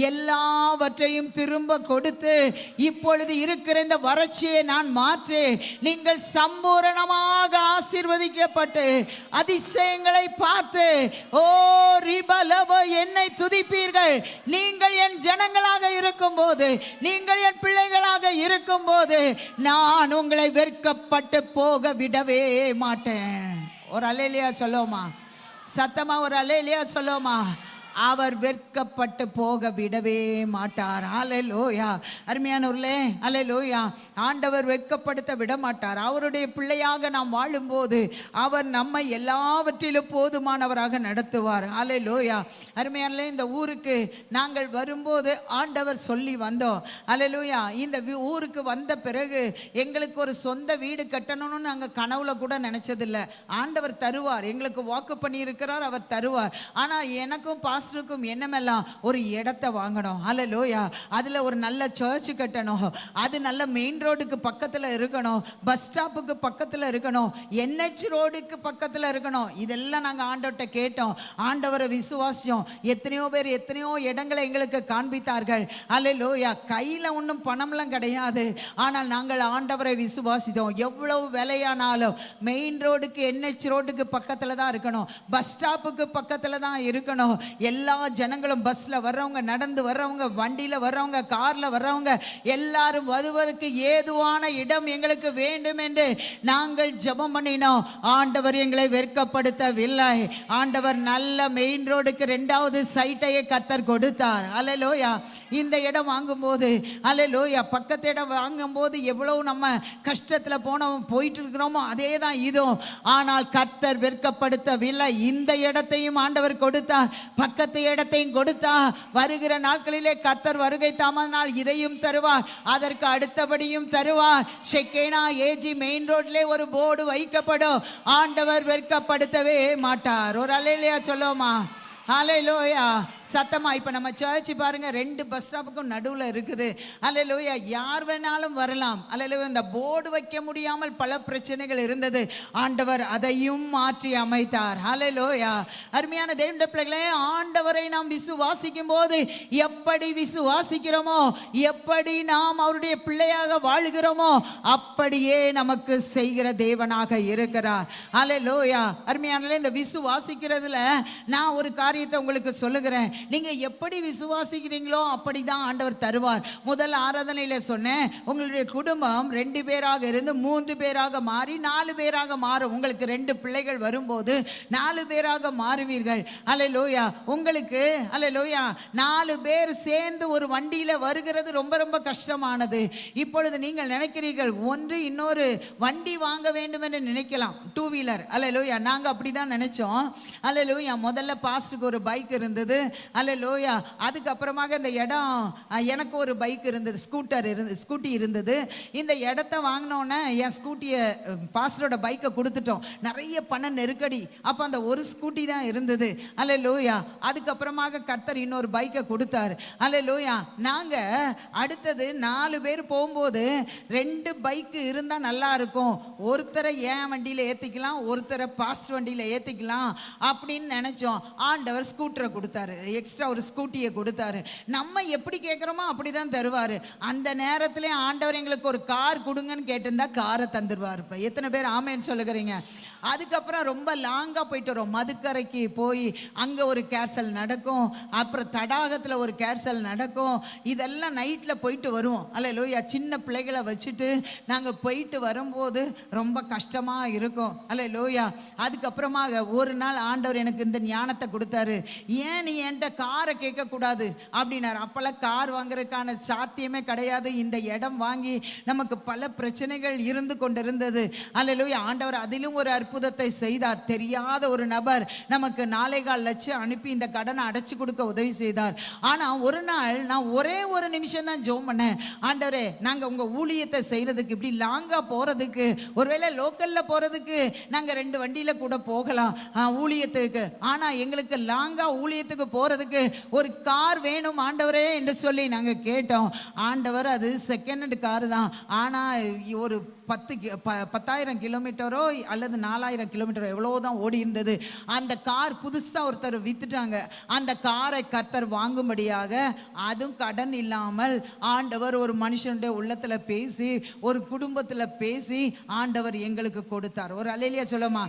எல்லாவற்றையும் திரும்ப கொடுத்து இப்பொழுது இருக்கிற இந்த வறட்சியை நான் மாற்றி நீங்கள் சம்பூரணமாக ஆசீர்வதிக்கப்பட்டு அதிசயங்களை பார்த்து ஓ ரிபலவ என்னை துதிப்பீர்கள். நீங்கள் என் ஜனங்களாக இருக்கும்போது, நீங்கள் என் பிள்ளைகளாக இருக்கும்போது நான் உங்களை வெட்கப்பட்டு போக விடவே மாட்டேன். ஒரு அல்லேலூயா சொல்லுவோமா? சத்தமா ஒரு அல்லேலூயா சொல்லுவோமா? அவர் வெட்கப்பட்டு போக விடவே மாட்டார். அல்லேலூயா. அருமையானவர்களே, அல்லேலூயா. ஆண்டவர் வெட்கப்படுத்த விட மாட்டார். அவருடைய பிள்ளையாக நாம் வாழும்போது அவர் நம்மை எல்லாவற்றிலும் போதுமானவராக நடத்துவார். அல்லேலூயா. அருமையானவர்களே, இந்த ஊருக்கு நாங்கள் வரும்போது ஆண்டவர் சொல்லி வந்தோம். அல்லேலூயா. இந்த ஊருக்கு வந்த பிறகு எங்களுக்கு ஒரு சொந்த வீடு கட்டணும்னு நாங்கள் கனவுல கூட நினைச்சதில்லை. ஆண்டவர் தருவார், எங்களுக்கு வாக்கு பண்ணி இருக்கிறார், அவர் தருவார். ஆனால் எனக்கும் பாஸ்டருக்கும் என்னமெல்லாம் ஒரு இடத்தை வாங்கணும். அல்லேலூயா. அதில் ஒரு நல்ல சர்ச் கட்டணும், அது நல்ல மெயின் ரோடுக்கு பக்கத்தில் இருக்கணும், பஸ் ஸ்டாப்புக்கு பக்கத்தில் இருக்கணும், NH ரோடுக்கு பக்கத்தில் இருக்கணும். இதெல்லாம் நாங்கள் ஆண்டவர்கிட்ட கேட்டோம், ஆண்டவரை விசுவாசிச்சோம். எத்தனையோ பேர் எத்தனையோ இடங்களை எங்களுக்கு காண்பித்தார்கள். அல்லேலூயா. கையில் ஒன்றும் பணம்லாம் கிடையாது, ஆனால் நாங்கள் ஆண்டவரை விசுவாசித்தோம். எவ்வளவு விலையானாலும் மெயின் ரோடுக்கு NH ரோடுக்கு பக்கத்தில் தான் இருக்கணும், பஸ் ஸ்டாப்புக்கு பக்கத்தில் தான் இருக்கணும். எல்லா ஜனங்களும் பஸ்ல வர்றவங்க, நடந்து வர்றவங்க, வண்டியில வர்றவங்க, கார்ல வர்றவங்க எல்லாரும் வருவதற்கு ஏதுவான இடம் எங்களுக்கு வேண்டும் என்று நாங்கள் ஜெபம் பண்ணினோம். ஆண்டவர் எங்களை வெட்கப்படுத்தவில்லை. ஆண்டவர் நல்ல மெயின் ரோடுக்கு 2வது சைட்டையே கர்த்தர் கொடுத்தார். அல்லேலூயா. இந்த இடம் வாங்கும்போது, அல்லேலூயா, பக்கத்து இடம் வாங்கும்போது எவ்வளவு நம்ம கஷ்டத்துல போயிட்டு இருக்கிறோமோ அதே தான் இதுவும். ஆனால் கர்த்தர் வெட்கப்படுத்தவில்லை. இந்த இடத்தையும் ஆண்டவர் கொடுத்தார், பக்கத்து இடத்தையும் கொடுத்தா. வருகிற நாட்களிலே கர்த்தர் வருகை தாமதனால் இதையும் தருவார், அதற்கு அடுத்தபடியும் தருவார். ஷெக்கேனா AG மெயின் ரோட்ல ஒரு போர்டு வைக்கப்படும். ஆண்டவர் வெட்கப்படுத்தவே மாட்டார். ஒரு அல்லேலூயா சொல்லுவோமா? ஹல்லேலூயா. சத்தமா. இப்போ நம்ம சர்ச் பாருங்க, 2 பஸ் ஸ்டாப்புக்கும் நடுவில் இருக்குது. ஹல்லேலூயா. யார் வேணாலும் வரலாம். ஹல்லேலூயா. இந்த போர்டு வைக்க முடியாமல் பல பிரச்சனைகள் இருந்தது, ஆண்டவர் அதையும் மாற்றி அமைத்தார். ஹல்லேலூயா. அருமையான தேவனுடைய பிள்ளைகளே, ஆண்டவரை நாம் விசுவாசிக்கும் போது எப்படி விசுவாசிக்கிறோமோ, எப்படி நாம் அவருடைய பிள்ளையாக வாழுகிறோமோ அப்படியே நமக்கு செய்கிற தேவனாக இருக்கிறார். ஹல்லேலூயா. அருமையான இந்த விசுவாசிக்கிறதுல நான் ஒரு காரியத்தை உங்களுக்கு சொல்லுகிறேன். நீங்க எப்படி விசுவாசிக்கிறீங்களோ அப்படிதான் ஆண்டவர் தருவார். முதல் ஆராதனையில சொன்னேன், உங்களுடைய குடும்பம் 2 பேராக இருந்து 3 பேராக மாறி 4 பேராக மாறும். உங்களுக்கு 2 பிள்ளைகள் வரும்போது 4 பேராக மாறுவீர்கள். அல்லேலூயா. உங்களுக்கு அல்லேலூயா 4 பேர் சேர்ந்து ஒரு வண்டியில வருகிறது ரொம்ப ரொம்ப கஷ்டமானது. இப்பொழுது நீங்கள் நினைக்கிறீர்கள், ஒன்று இன்னொரு வண்டி வாங்க வேண்டும் என்று நினைக்கலாம், 2 வீலர். அல்லேலூயா. நாங்க அப்படிதான் நினைச்சோம். அல்லேலூயா. முதல்ல பாஸ்டர் பாஸ்டருக்கு ஒரு பைக் இருந்தது. அல்லேலூயா. அதுக்கப்புறமாக இந்த இடம் எனக்கு ஒரு பைக் இருந்தது, ஸ்கூட்டி இருந்தது. இந்த இடத்த வாங்கினோன்னே என் ஸ்கூட்டியை பாஸ்டரோட பைக்கை கொடுத்துட்டோம். நிறைய பண நெருக்கடி. அப்போ அந்த ஒரு ஸ்கூட்டி தான் இருந்தது. அல்லேலூயா. அதுக்கப்புறமாக கர்த்தர் இன்னொரு பைக்கை கொடுத்தாரு. அல்லேலூயா. நாங்கள் அடுத்தது 4 பேர் போகும்போது 2 பைக்கு இருந்தால் நல்லா இருக்கும். ஒருத்தரை என் வண்டியில் ஏற்றிக்கலாம், ஒருத்தரை பாஸ்டர் வண்டியில் ஏற்றிக்கலாம் அப்படின்னு நினச்சோம். ஆண்டவர் ஸ்கூட்டரை கொடுத்தாரு, எக்ஸ்ட்ரா ஒரு ஸ்கூட்டியை கொடுத்தாரு. நம்ம எப்படி கேட்குறோமோ அப்படி தான் தருவார். அந்த நேரத்தில் ஆண்டவர் எங்களுக்கு ஒரு கார் கொடுங்கன்னு கேட்டிருந்தா காரை தந்துடுவார். இப்போ எத்தனை பேர் ஆமேன்னு சொல்லுகிறீங்க? அதுக்கப்புறம் ரொம்ப லாங்காக போயிட்டு வரோம். மதுக்கரைக்கு போய் அங்கே ஒரு கேர்சல் நடக்கும், அப்புறம் தடாகத்தில் ஒரு கேர்சல் நடக்கும். இதெல்லாம் நைட்டில் போயிட்டு வருவோம். அல்லேலூயா. சின்ன பிள்ளைகளை வச்சுட்டு நாங்கள் போயிட்டு வரும்போது ரொம்ப கஷ்டமாக இருக்கும். அல்லேலூயா. அதுக்கப்புறமாக ஒரு நாள் ஆண்டவர் எனக்கு இந்த ஞானத்தை கொடுத்தாரு. ஏன் நீ என்கிட்ட காரை கேட்கக்கூடாது அப்படின்னாரு. அப்போல்லாம் கார் வாங்குறதுக்கான சாத்தியமே கிடையாது. இந்த இடம் வாங்கி நமக்கு பல பிரச்சனைகள் இருந்து கொண்டிருந்தது. அல்லேலூயா. ஆண்டவர் அதிலும் ஒரு அற்புதத்தை செய்தார். தெரியாத ஒரு நபர் நமக்கு 4.25 லட்சம் அனுப்பி இந்த கடனை அடைச்சி கொடுக்க உதவி செய்தார். ஆனால் ஒரு நாள் நான் ஒரே ஒரு நிமிஷம் தான் ஜெபம் பண்ணேன். ஆண்டவரே, நாங்கள் உங்கள் ஊழியத்தை செய்கிறதுக்கு இப்படி லாங்காக போகிறதுக்கு, ஒருவேளை லோக்கலில் போகிறதுக்கு நாங்கள் 2 வண்டியில் கூட போகலாம் ஊழியத்துக்கு. ஆனால் எங்களுக்கு லாங்காக ஊழியத்துக்கு போகிறதுக்கு ஒரு கார் வேணும் ஆண்டவரே என்று சொல்லி நாங்கள் கேட்டோம். ஆண்டவர் அது செகண்ட் ஹேண்ட் காரு தான். ஆனால் ஒரு 10,000 கிலோமீட்டரோ அல்லது 4,000 கிலோமீட்டரோ எவ்வளோதான் ஓடி இருந்தது. அந்த கார் புதுசாக ஒருத்தர் வித்துட்டாங்க. அந்த காரை கர்த்தர் வாங்கும்படியாக, அதுவும் கடன் இல்லாமல் ஆண்டவர் ஒரு மனுஷனுடைய உள்ளத்தில் பேசி, ஒரு குடும்பத்தில் பேசி ஆண்டவர் எங்களுக்கு கொடுத்தார். ஒரு அல்லேலூயா சொல்லுமா.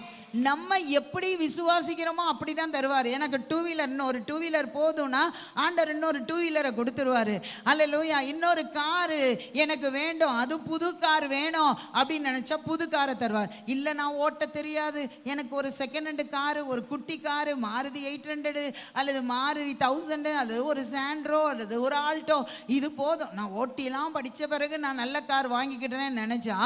நம்ம எப்படி விசுவாசிக்கிறோமோ அப்படி தான் தருவார். எனக்கு 2 வீலர், இன்னொரு 2 வீலர் போதும்னா ஆண்டவர் இன்னொரு 2 வீலரை கொடுத்துருவார். அல்லேலூயா. இன்னொரு காரு எனக்கு வேண்டும், அது புது கார் வேணும் அப்படின்னு நினைச்சா புது காரை தருவார். இல்லை நான் ஓட்ட தெரியாது, எனக்கு ஒரு செகண்ட் ஹேண்டு காரு, ஒரு குட்டி காரு, மாருதி 800 அல்லது மாருதி 1000 அல்லது ஒரு சாண்ட்ரோ அல்லது ஒரு ஆல்டோ, இது போதும், நான் ஓட்டிலாம் படித்த பிறகு நான் நல்ல கார் வாங்கிக்கிட்டேன்னு நினைச்சா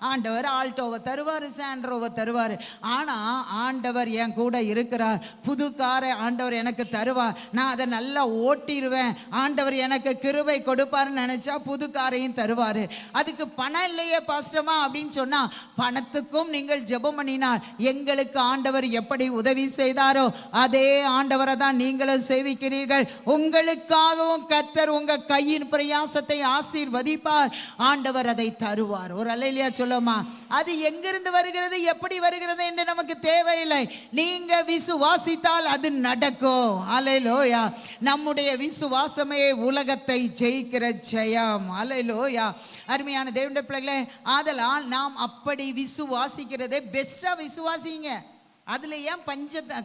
ஆண்டவர் ஆல்டோவை தருவார், சாண்ட்ரோவை தருவார். ஆனால் ஆண்டவர் என் கூட இருக்கிறார். புது காரை ஆண்டவர் எனக்கு தருவார். நான் அதை நல்லா ஓட்டிடுவேன். ஆண்டவர் எனக்கு கிருபை கொடுப்பாருன்னு நினைச்சா புது காரையும் தருவார். அதுக்கு பணம் இல்லையே பாஸ்டமா அப்படின்னு சொன்னா, பணத்துக்கும் நீங்கள் ஜெபம் பண்ணினால் எங்களுக்கு ஆண்டவர் எப்படி உதவி செய்தாரோ அதே ஆண்டவரை தான் நீங்களும் சேவிக்கிறீர்கள். உங்களுக்காகவும் கர்த்தர் உங்க கையின் பிரயாசத்தை ஆசீர்வதிப்பார். ஆண்டவர் அதை தருவார். ஒரு அல்லேலூயா சொல்லுமா. அது எங்கிருந்து வருகிறது, எப்படி வருகிறது என்று நமக்கு தேவையில்லை. நீங்க விசுவாசித்தால் அது நடக்கும். அல்லேலூயா. நம்முடைய விசுவாசமே உலகத்தை ஜெயிக்கிற ஜெயம். அல்லேலூயா. அருமையான தேவனுடைய பிள்ளைகளே, ஆதலால் நாம் அப்படி விசுவாசிக்கிறதே பெஸ்டா விசுவாசிங்க. அதில் ஏன்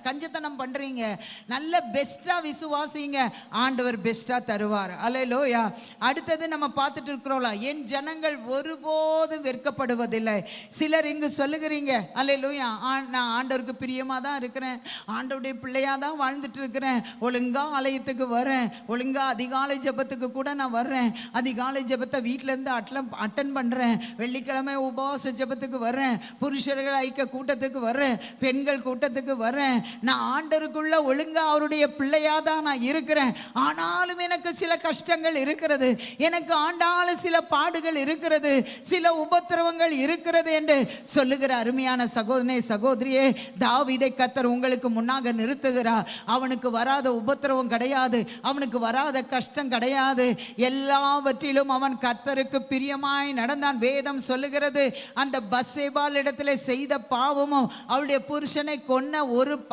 கஞ்சத்தனம் பண்ணுறீங்க? நல்ல பெஸ்ட்டாக விசுவாசிங்க, ஆண்டவர் பெஸ்ட்டாக தருவார். அல்லேலூயா. அடுத்தது நம்ம பார்த்துட்டு இருக்கிறோம்ல, என் ஜனங்கள் ஒருபோதும் வெட்கப்படுவதில்லை. சிலர் இங்கு சொல்லுகிறீங்க, அல்லேலூயா, நான் ஆண்டவருக்கு பிரியமாக தான் இருக்கிறேன், ஆண்டவருடைய பிள்ளையாக தான் வாழ்ந்துட்டு இருக்கிறேன், ஒழுங்காக ஆலயத்துக்கு வரேன், ஒழுங்காக அதிகாலை ஜெபத்துக்கு கூட நான் வர்றேன், அதிகாலை ஜெபத்தை வீட்டிலேருந்து அட்டன் பண்ணுறேன், வெள்ளிக்கிழமை உபவாச ஜெபத்துக்கு வர்றேன், புருஷர்கள் ஐக்கிய கூட்டத்துக்கு வர்றேன், பெண்கள் கூட்டத்துக்கு வரேன், நான் ஆண்டவருக்குள்ள ஒழுங்கா அவருடைய பிள்ளையா தான் நான் இருக்கிறேன். ஆனாலும் எனக்கு சில கஷ்டங்கள் இருக்கிறது, எனக்கு ஆண்டாலும் சில பாடுகள் இருக்கிறது, சில உபத்திரவங்கள் இருக்கிறது என்று சொல்லுகிற அருமையான சகோதரனே சகோதரியே, தாவீதை கர்த்தர் உங்களுக்கு முன்னாக நிறுத்துகிறார். அவனுக்கு வராத உபத்திரவம் கிடையாது, அவனுக்கு வராத கஷ்டம் கிடையாது. எல்லாவற்றிலும் அவன் கர்த்தருக்கு பிரியமாய் நடந்தான். வேதம் சொல்லுகிறது, அந்த பத்சேபாள் இடத்துல செய்த பாவமும் அவளுடைய புருஷனை கொன்ன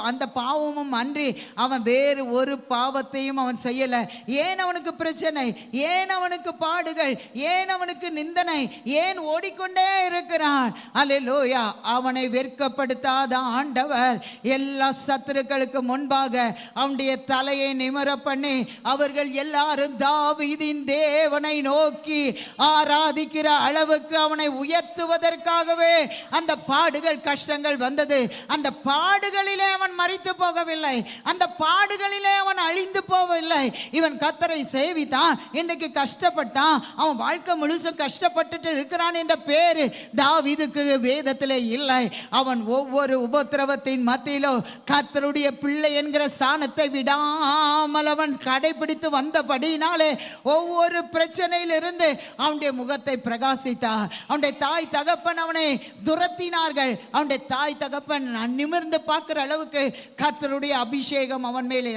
அந்த பாவமும் அன்றி அவன் வேறு ஒரு பாவத்தையும் அவன் செய்யல. ஏன் அவனுக்கு பிரச்சனை, ஏன் அவனுக்கு பாடுகள், ஏன் அவனுக்கு நிந்தனை, ஏன் ஓடிக்கொண்டே இருக்கிறான்? அல்லேலூயா. அவனை வெட்கப்படுத்தாத ஆண்டவர் எல்லா சத்துருக்களுக்கு முன்பாக அவனுடைய தலையை நிமிர பண்ணி, அவர்கள் எல்லாரும் தாவீதின் தேவனை நோக்கி ஆராதிக்கிற அளவுக்கு அவனை உயர்த்துவதற்காகவே அந்த பாடுகள் கஷ்டங்கள் வந்தது. அந்த பாடுகளிலே அவன் மரித்து போகவில்லை, அந்த பாடுகளிலே அவன் அழிந்து போகவில்லை. இவன் கர்த்தரை சேவித்தான், இன்றைக்கு கஷ்டப்பட்டான், அவன் வாழ்க்கை முழுசும் கஷ்டப்பட்டுட்டு இருக்கிறான் என்ற பேரு தாவீதுக்கு வேதத்திலே இல்லை. அவன் ஒவ்வொரு உபத்திரவத்தின் மத்தியிலும் கர்த்தருடைய பிள்ளை என்கிற ஸ்தானத்தை விடாமல் அவன் கடைபிடித்து வந்தபடியினாலே ஒவ்வொரு பிரச்சனையிலிருந்து அவனுடைய முகத்தை பிரகாசித்தார். அவனுடைய தாய் தகப்பன் அவனை துரத்தினார்கள். அவனுடைய தாய் தகப்பன் நிமிர்ந்து பார்க்கிற அளவுக்கு கர்த்தருடைய அபிஷேகம் அவன் மேல்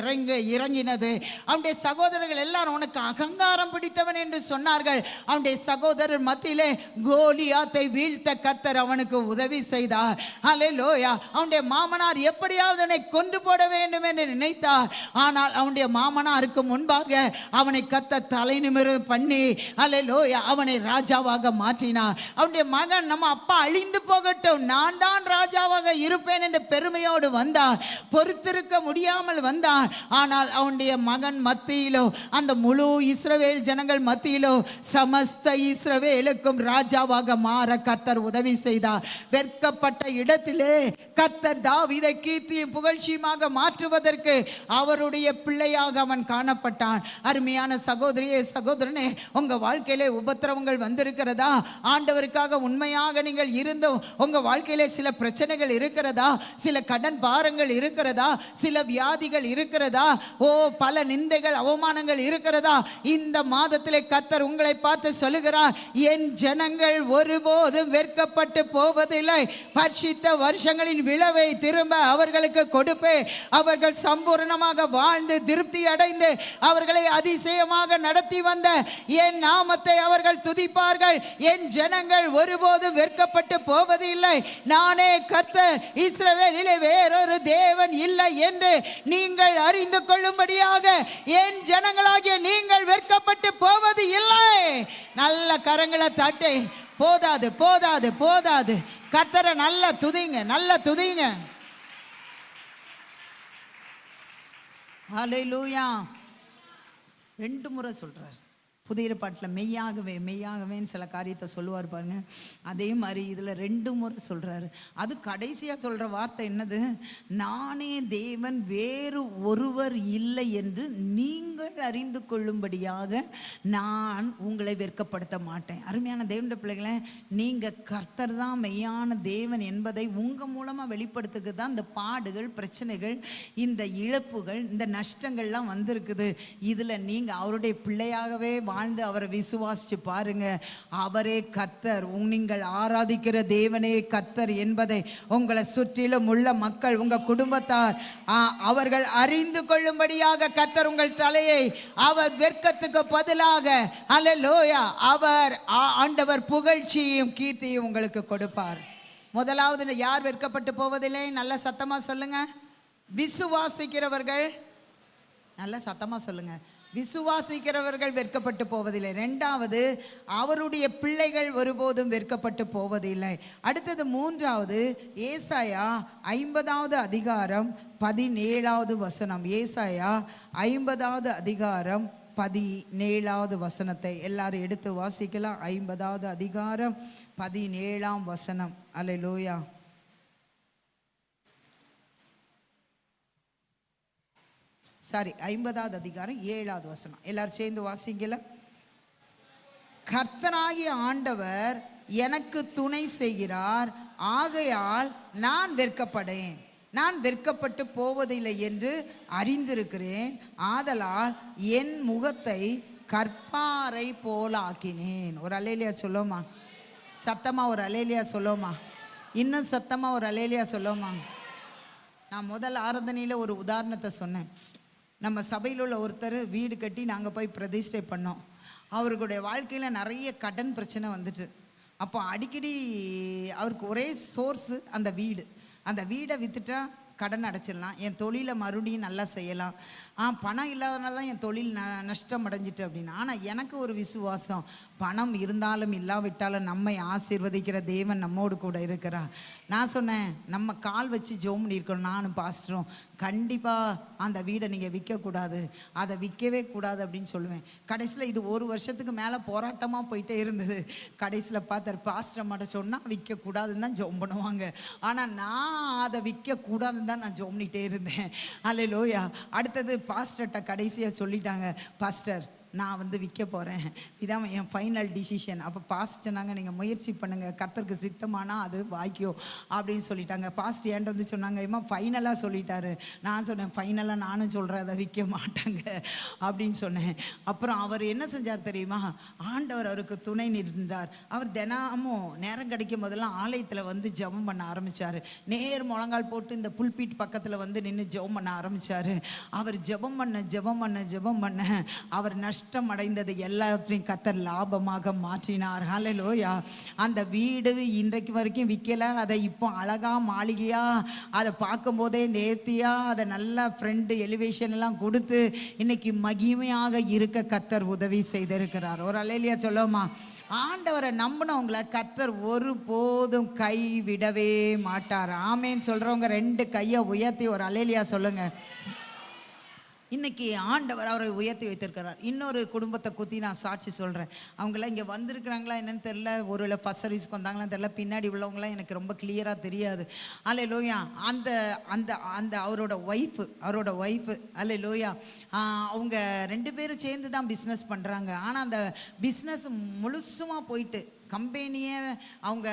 இறங்கினது. அவனுடைய சகோதரர்கள் எல்லாரும் அவனுக்கு அகங்காரம் பிடித்தவன் என்று சொன்னார்கள். அவனுடைய சகோதரர் மத்தியிலே கோலியாத்தை வீழ்த்த கர்த்தர் அவனுக்கு உதவி செய்தார். அல்லேலூயா. அவனுடைய மாமனார் எப்படியாவது அவனை கொன்று போட வேண்டும் என்று நினைத்தார். ஆனால் அவனுடைய மாமனாருக்கு முன்பாக அவனை கர்த்தர் தலை நிமிர பண்ணி அல்லேலூயா அவனை ராஜாவாக மாற்றினார். அவனுடைய மகன் நம்ம அப்பா அழிந்து போகட்டும், நான் தான் ராஜாவாக இருப்பேன் என்று பெருமையோடு வந்தான். பொறுத்திருக்க முடியாமல் வந்தான். ஆனால் அவனுடைய மகன் மத்தியிலோ, அந்த முழு இஸ்ரவேல் ஜனங்கள் மத்தியிலோ, சமஸ்த இஸ்ரவேலுக்கும் ராஜாவாக மாற கர்த்தர் உதவி செய்தார். வெட்கப்பட்ட இடத்திலே கர்த்தர் தாவீதை கீர்த்தியும் புகழ்ச்சியுமாக மாற்றுவதற்கு அவருடைய பிள்ளையாக அவன் காணப்பட்டான். அருமையான சகோதரியே சகோதரனே, உங்க வாழ்க்கையிலே உபத்திரவங்கள் வந்திருக்கிறதா? ஆண்டவருக்காக உண்மையாக நீங்கள் இருந்தும் உங்க வாழ்க்கையிலே சில பிரச்சனைகள் இருக்கிறதா? சில கடன் பாரங்கள் இருக்கிறதா? சில வியாதிகள் இருக்கிறதா? பல நிந்தைகள் அவமானங்கள் இருக்கிறதா? இந்த மாதத்திலே கர்த்தர் உங்களை பார்த்து சொல்லுகிறார், என் ஜனங்கள் ஒருபோதும் வெட்கப்பட்டு போவதில்லை. பரிசுத்த வருஷங்களின் விளைவை திரும்ப அவர்களுக்கு கொடுப்பேன். அவர்கள் சம்பூர்ணமாக வாழ்ந்து திருப்தி அடைந்து அவர்களை அதிசயமாக நடத்தி வந்த என் நாமத்தை அவர்கள் துதிப்பார்கள். என் ஜனங்கள் ஒருபோதும் வெட்கப்பட்டு போவதில்லை. நானே கர்த்தர், இஸ்ரவேலிலே வேறொரு தேவன் இல்லை என்று நீங்கள் அறிந்து கொள்ளும்படியாக என் ஜனங்களாகிய நீங்கள் வெட்கப்பட்டு போவது இல்லை. நல்ல கரங்களை தட்டி போதாது போதாது போதாது, கர்த்தரை நல்ல துதிங்க, நல்ல துதிங்க. ஹல்லேலூயா. 2 முறை சொல்றார். புதிய ஏற்பாட்டில் மெய்யாகவே மெய்யாகவேன்னு சில காரியத்தை சொல்லுவார் பாருங்க, அதே மாதிரி இதில் 2 முறை சொல்கிறாரு. அது கடைசியாக சொல்கிற வார்த்தை என்னது? நானே தேவன், வேறு ஒருவர் இல்லை என்று நீங்கள் அறிந்து கொள்ளும்படியாக நான் உங்களை வெட்கப்படுத்த மாட்டேன். அருமையான தேவனுடைய பிள்ளைகளை, நீங்கள் கர்த்தர் தான் மெய்யான தேவன் என்பதை உங்கள் மூலமாக வெளிப்படுத்துக்கு தான் இந்த பாடுகள், பிரச்சனைகள், இந்த இழப்புகள், இந்த நஷ்டங்கள்லாம் வந்திருக்குது. இதில் நீங்கள் அவருடைய பிள்ளையாகவே வாழ்ந்து அவரை விசுவாசிச்சு பாருங்க. அவரே கர்த்தர், நீங்கள் ஆராதிக்கிற தேவனே கர்த்தர் என்பதை உங்களை சுற்றிலும் உள்ள மக்கள், உங்க குடும்பத்தார் அவர்கள் அறிந்து கொள்ளும்படியாக கர்த்தர் உங்கள் தலையை அவர் வெட்கத்துக்கு பதிலாக அல்லேலூயா அவர் ஆண்டவர் புகழ்ச்சியும் கீர்த்தியும் உங்களுக்கு கொடுப்பார். முதலாவது யார் வெட்கப்பட்டு போவதில்லை? நல்ல சத்தமா சொல்லுங்க. விசுவாசிக்கிறவர்கள். நல்ல சத்தமா சொல்லுங்க. விசுவாசிக்கிறவர்கள் வெட்கப்பட்டு போவதில்லை. 2வது, அவருடைய பிள்ளைகள் ஒருபோதும் வெட்கப்பட்டு போவதில்லை. அடுத்தது 3வது, ஏசாயா 50வது அதிகாரம் 17வது வசனம். ஏசாயா 50வது அதிகாரம் 17வது வசனத்தை எல்லாரும் எடுத்து வாசிக்கலாம். 50வது அதிகாரம் 17ஆம் வசனம். அல்லேலூயா. சாரி, 50வது அதிகாரம் 7வது வசனம். எல்லாரும் சேர்ந்து வாசிங்கள. கர்த்தராகிய ஆண்டவர் எனக்கு துணை செய்கிறார், ஆகையால் நான் வெட்கப்படேன். நான் வெட்கப்பட்டு போவதில்லை என்று அறிந்திருக்கிறேன். ஆதலால் என் முகத்தை கற்பாரை போலாக்கினேன். ஒரு அல்லேலியா சொல்லுமா? சத்தமா ஒரு அல்லேலியா சொல்லுமா? இன்னும் சத்தமா ஒரு அல்லேலியா சொல்லுமா? நான் முதல் ஆராதனையில் ஒரு உதாரணத்தை சொன்னேன். நம்ம சபையில் உள்ள ஒருத்தர் வீடு கட்டி நாங்கள் போய் பிரதிஷ்டை பண்ணோம். அவருடைய வாழ்க்கையில் நிறைய கடன் பிரச்சனை வந்துட்டு, அப்போ அடிக்கடி அவருக்கு ஒரே சோர்ஸு அந்த வீடு. அந்த வீடை விற்றுட்டா கடன் அடைச்சிடலாம், என் தொழிலை மறுபடியும் நல்லா செய்யலாம், பணம் இல்லாதனால தான் என் தொழில் நஷ்டம் அடைஞ்சிட்டு அப்படின்னு. ஆனால் எனக்கு ஒரு விசுவாசம், பணம் இருந்தாலும் இல்லாவிட்டாலும் நம்மை ஆசீர்வதிக்கிற தேவன் நம்மோடு கூட இருக்கிறார். நான் சொன்னேன், நம்ம கால் வச்சு ஜெபம் பண்ணியிருக்கோம் நானும் பாஸ்டரும், கண்டிப்பாக அந்த வீடை நீங்கள் விற்கக்கூடாது, அதை விற்கவே கூடாது அப்படின்னு சொல்லுவேன். கடைசியில் இது 1 வருஷத்துக்கு மேலே போராட்டமாக போயிட்டே இருந்தது. கடைசியில் பார்த்தார், பாஸ்டர் மட்டும் சொன்னால் விற்கக்கூடாதுன்னு தான் ஜெபம் பண்ணுவாங்க, ஆனால் நான் அதை விற்கக்கூடாதுன்னு தான் நான் ஜெபம் பண்ணிகிட்டே இருந்தேன். அல்லேலூயா. அடுத்தது பாஸ்டர்கிட்ட கடைசியாக சொல்லிட்டாங்க, பாஸ்டர் நான் வந்து விற்க போகிறேன், இதான் என் ஃபைனல் டிசிஷன். அப்போ பாஸ்ட் சொன்னாங்க, நீங்கள் முயற்சி பண்ணுங்கள், கர்த்தருக்கு சித்தமானால் அது வாய்க்கும் அப்படின்னு சொல்லிட்டாங்க. பாஸ்ட் என்கிட்ட வந்து சொன்னாங்க, ஏமா ஃபைனலாக சொல்லிட்டாரு. நான் சொன்னேன், ஃபைனலாக நானும் சொல்கிறேன், அதை விற்க மாட்டாங்க அப்படின்னு சொன்னேன். அப்புறம் அவர் என்ன செஞ்சார் தெரியுமா, ஆண்டவர் அவருக்கு துணை நின்றார். அவர் தினமும் நேரம் கிடைக்கும் போதெல்லாம் ஆலயத்தில் வந்து ஜெபம் பண்ண ஆரம்பித்தார். நேர் முழங்கால் போட்டு இந்த புல்பீட் பக்கத்தில் வந்து நின்று ஜெபம் பண்ண ஆரம்பித்தார். அவர் ஜெபம் பண்ண அவர் நஷ்டம் அடைந்தது எல்லாத்தையும் கர்த்தர் லாபமாக மாற்றினார். ஹல்லேலூயா. அந்த வீடு இன்றைக்கு வரைக்கும் விற்கலை. அதை இப்போ அழகா மாளிகையா அதை பார்க்கும்போதே நேர்த்தியாக அதை நல்லா ஃப்ரெண்டு எலிவேஷன் எல்லாம் கொடுத்து இன்னைக்கு மகிமையாக இருக்க கர்த்தர் உதவி செய்திருக்கிறார். ஒரு அல்லேலூயா சொல்லுவோமா? ஆண்டவரை நம்பினவங்களை கர்த்தர் ஒருபோதும் கைவிடவே மாட்டார். ஆமேன்னு சொல்கிறவங்க 2 கையை உயர்த்தி ஒரு அல்லேலூயா சொல்லுங்க. இன்னைக்கு ஆண்டவர் அவரை உயர்த்தி வைத்திருக்கிறார். இன்னொரு குடும்பத்தை குத்தி நான் சாட்சி சொல்கிறேன். அவங்களாம் இங்கே வந்திருக்கிறாங்களா என்னன்னு தெரில, ஒருவேளை ஃபர்ஸ்ட் சர்வீஸ்க்கு வந்தாங்களான்னு தெரில, பின்னாடி உள்ளவங்களாம் எனக்கு ரொம்ப கிளியராக தெரியாது. அல்லேலூயா. அந்த அந்த அந்த அவரோட ஒய்ஃபு அல்லேலூயா, அவங்க 2 பேரும் சேர்ந்து தான் பிஸ்னஸ் பண்ணுறாங்க. ஆனால் அந்த பிஸ்னஸ் முழுசுமாக போயிட்டு கம்பெனியை அவங்க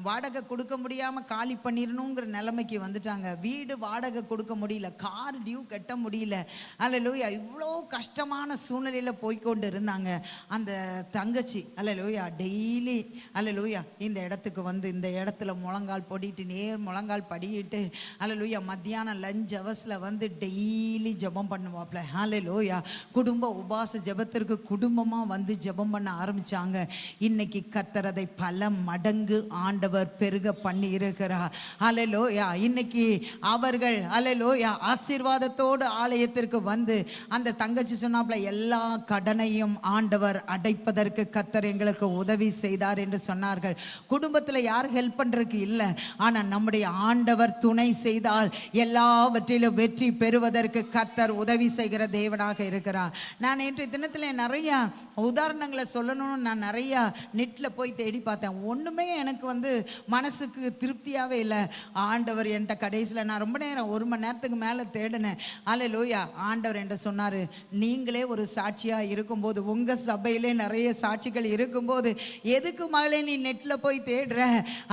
வாடகை கொடுக்க முடியாமல் காலி பண்ணிடணுங்கிற நிலைமைக்கு வந்துட்டாங்க. வீடு வாடகை கொடுக்க முடியல, கார் டியூ கட்ட முடியல. அல்லேலூயா. இவ்வளோ கஷ்டமான சூழ்நிலையில் போய்கொண்டு இருந்தாங்க. அந்த தங்கச்சி அல்லேலூயா டெய்லி அல்லேலூயா இந்த இடத்துக்கு வந்து இந்த இடத்துல முழங்கால் பொடிட்டு நேர் முழங்கால் படிட்டு அல்லேலூயா மத்தியானம் லஞ்ச் ஹவர்ஸில் வந்து டெய்லி ஜெபம் பண்ணுவாப்ல. அல்லேலூயா. குடும்ப உபாச ஜெபத்திற்கு குடும்பமாக வந்து ஜெபம் பண்ண ஆரம்பித்தாங்க. இன்னைக்கு கர்த்தர் அதை பல மடங்கு ஆண்டவர் பெருக பண்ணி இருக்கிறார். அல்லேலூயா. இன்னைக்கு அவர்கள் அல்லேலூயா ஆசீர்வாதத்தோடு ஆலயத்திற்கு வந்து அந்த தங்கச்சி சொன்னாப்ல, எல்லா கடனையும் ஆண்டவர் அடைப்பதற்கு கர்த்தர் எங்களுக்கு உதவி செய்தார் என்று சொன்னார்கள். குடும்பத்தில் யார் ஹெல்ப் பண்ணுறதுக்கு இல்லை, ஆனால் நம்முடைய ஆண்டவர் துணை செய்தால் எல்லாவற்றிலும் வெற்றி பெறுவதற்கு கர்த்தர் உதவி செய்கிற தேவனாக இருக்கிறார். நான் நேற்று தினத்தில் நிறையா உதாரணங்களை சொல்லணும்னு நான் நிறையா நெட்டில் போய் தேடி பார்த்தேன். ஒன்றுமே எனக்கு வந்து மனசுக்கு திருப்தியாகவே இல்லை. ஆண்டவர் என்கிட்ட கடைசியில் நான் ரொம்ப நேரம் 1 மணி நேரத்துக்கு மேலே தேடினேன். அல்லேலூயா. ஆண்டவர் என்கிட்ட சொன்னார், நீங்களே ஒரு சாட்சியாக இருக்கும்போது, உங்கள் சபையிலே நிறைய சாட்சிகள் இருக்கும்போது எதுக்கு மகளே நீ நெட்டில் போய் தேடுற?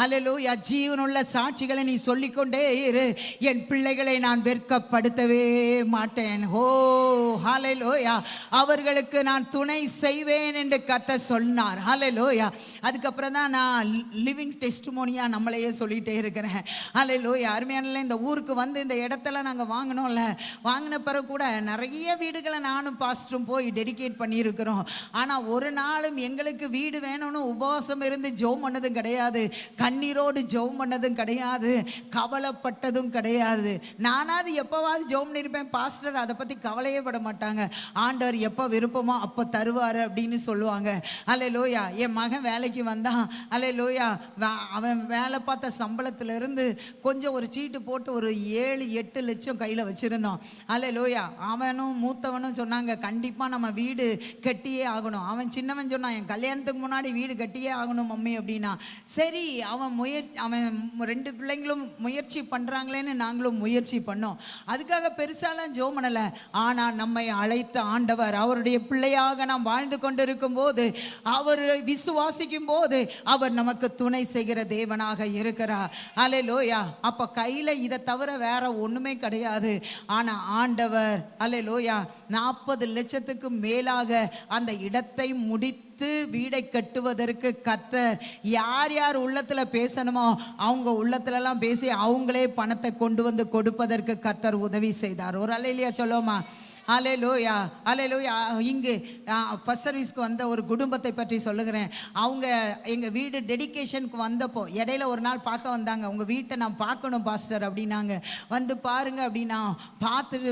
அல்லேலூயா. ஜீவனுள்ள சாட்சிகளை நீ சொல்லிக்கொண்டே இரு. என் பிள்ளைகளை நான் வெட்கப்படுத்தவே மாட்டேன். ஓ ஹல்லேலூயா. அவர்களுக்கு நான் துணை செய்வேன் என்று கர்த்தர் சொன்னார். ஹல்லேலூயா. அதுக்கப்புறம் தான் நான் லிவிங் டெஸ்டிமோனியாக நம்மளையே சொல்லிகிட்டே இருக்கிறேன். அல்லேலூயா. அருமையான இந்த ஊருக்கு வந்து இந்த இடத்துல நாங்கள் வாங்கினோம்ல, வாங்கின பிறகு கூட நிறைய வீடுகளை நானும் பாஸ்டரும் போய் டெடிகேட் பண்ணியிருக்கிறோம். ஆனால் ஒரு நாளும் எங்களுக்கு வீடு வேணும்னு உபவாசம் இருந்து ஜெபம் பண்ணதும் கிடையாது, கண்ணீரோடு ஜெபம் பண்ணதும் கிடையாது, கவலைப்பட்டதும் கிடையாது. நானாவது எப்போவாது ஜெபம் பண்ணியிருப்பேன். பாஸ்டர் அதை பற்றி கவலையே பட மாட்டாங்க. ஆண்டவர் எப்போ விருப்பமோ அப்போ தருவார் அப்படின்னு சொல்லுவாங்க. அல்லேலூயா. என் மகன் வேலைக்கு வந்தான். அல்லேலூயா. அவன் வேலை பார்த்த சம்பளத்திலிருந்து கொஞ்சம் ஒரு சீட்டு போட்டு ஒரு 7-8 லட்சம் கையில் வச்சுருந்தோம். அல்லேலூயா. அவனும் மூத்தவனும் சொன்னாங்க, கண்டிப்பாக நம்ம வீடு கட்டியே ஆகணும். அவன் சின்னவன் சொன்னான், என் கல்யாணத்துக்கு முன்னாடி வீடு கட்டியே ஆகணும் மம்மி அப்படின்னா. சரி, அவன் 2 பிள்ளைங்களும் முயற்சி பண்ணுறாங்களேன்னு நாங்களும் முயற்சி பண்ணோம். அதுக்காக பெருசாலாம் ஜெபம் பண்ணலை. ஆனால் நம்மை அழைத்த ஆண்டவர் அவருடைய பிள்ளையாக நாம் வாழ்ந்து கொண்டு இருக்கும்போது, அவர் விசுவாசிக்கும் போது அவர் நமக்கு துணை செய்கிற தேவனாக இருக்கிறார். அல்லேலூயா. அப்போ கையில் இதை தவிர வேற ஒன்றுமே கிடையாது. ஆனால் ஆண்டவர் அல்லேலூயா 40 லட்சத்துக்கு மேலாக அந்த இடத்தை முடித்து வீடை கட்டுவதற்கு கர்த்தர் யார் யார் உள்ளத்தில் பேசணுமோ அவங்க உள்ளத்துலலாம் பேசி அவங்களே பணத்தை கொண்டு வந்து கொடுப்பதற்கு கர்த்தர் உதவி செய்தார். ஒரு அல்லேலூயா சொல்லுவோமா? ஹல்லேலூயா ஹல்லேலூயா. இங்கு ஃபர்ஸ்ட் சர்வீஸ்க்கு வந்த ஒரு குடும்பத்தை பற்றி சொல்லுகிறேன். அவங்க எங்கள் வீடு டெடிகேஷனுக்கு வந்தப்போ இடையில ஒரு நாள் பார்க்க வந்தாங்க. உங்கள் வீட்டை நான் பார்க்கணும் பாஸ்டர் அப்படின்னாங்க. வந்து பாருங்க அப்படின்னா பார்த்துட்டு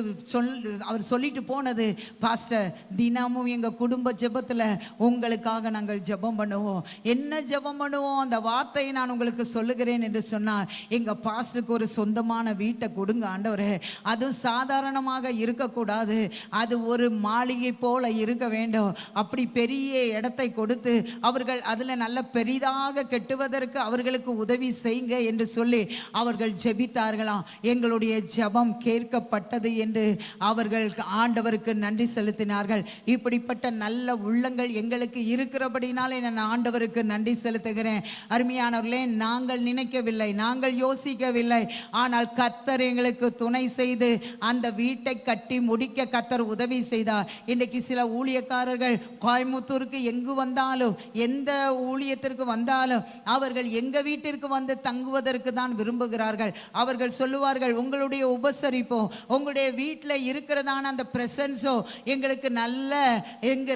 அவர் சொல்லிட்டு போனது, பாஸ்டர் தினமும் எங்கள் குடும்ப ஜெபத்தில் உங்களுக்காக நாங்கள் ஜெபம் பண்ணுவோம். என்ன ஜெபம் பண்ணுவோம், அந்த வார்த்தையை நான் உங்களுக்கு சொல்லுகிறேன் என்று சொன்னார். எங்கள் பாஸ்டருக்கு ஒரு சொந்தமான வீட்டை கொடுங்க ஆண்டவரே. அதுவும் சாதாரணமாக இருக்கக்கூடாது, அது ஒரு மாளிகை போல இருக்க வேண்டும். அப்படி பெரிய இடத்தை கொடுத்து அவர்கள் அதில் நல்ல பெரிதாக கட்டுவதற்கு அவர்களுக்கு உதவி செய்யுங்க என்று சொல்லி அவர்கள் ஜெபித்தார்களாம். எங்களுடைய ஜெபம் கேட்கப்பட்டது என்று அவர்கள் ஆண்டவருக்கு நன்றி செலுத்தினார்கள். இப்படிப்பட்ட நல்ல உள்ளங்கள் எங்களுக்கு இருக்கிறபடினாலே நான் ஆண்டவருக்கு நன்றி செலுத்துகிறேன். அருமையானவர்களே, நாங்கள் நினைக்கவில்லை, நாங்கள் யோசிக்கவில்லை, ஆனால் கர்த்தர் எங்களுக்கு துணை செய்து அந்த வீட்டை கட்டி முடிக்க கர்த்தர் உதவி செய்தார். இன்றைக்கு சில ஊழியக்காரர்கள் கோயம்புத்தூருக்கு எங்கு வந்தாலும், எந்த ஊழியத்திற்கு வந்தாலும் அவர்கள் எங்கள் வீட்டிற்கு வந்து தங்குவதற்கு தான் விரும்புகிறார்கள். அவர்கள் சொல்லுவார்கள், உங்களுடைய உபசரிப்போ, உங்களுடைய வீட்டில் இருக்கிறதான அந்த பிரசன்ஸோ எங்களுக்கு நல்ல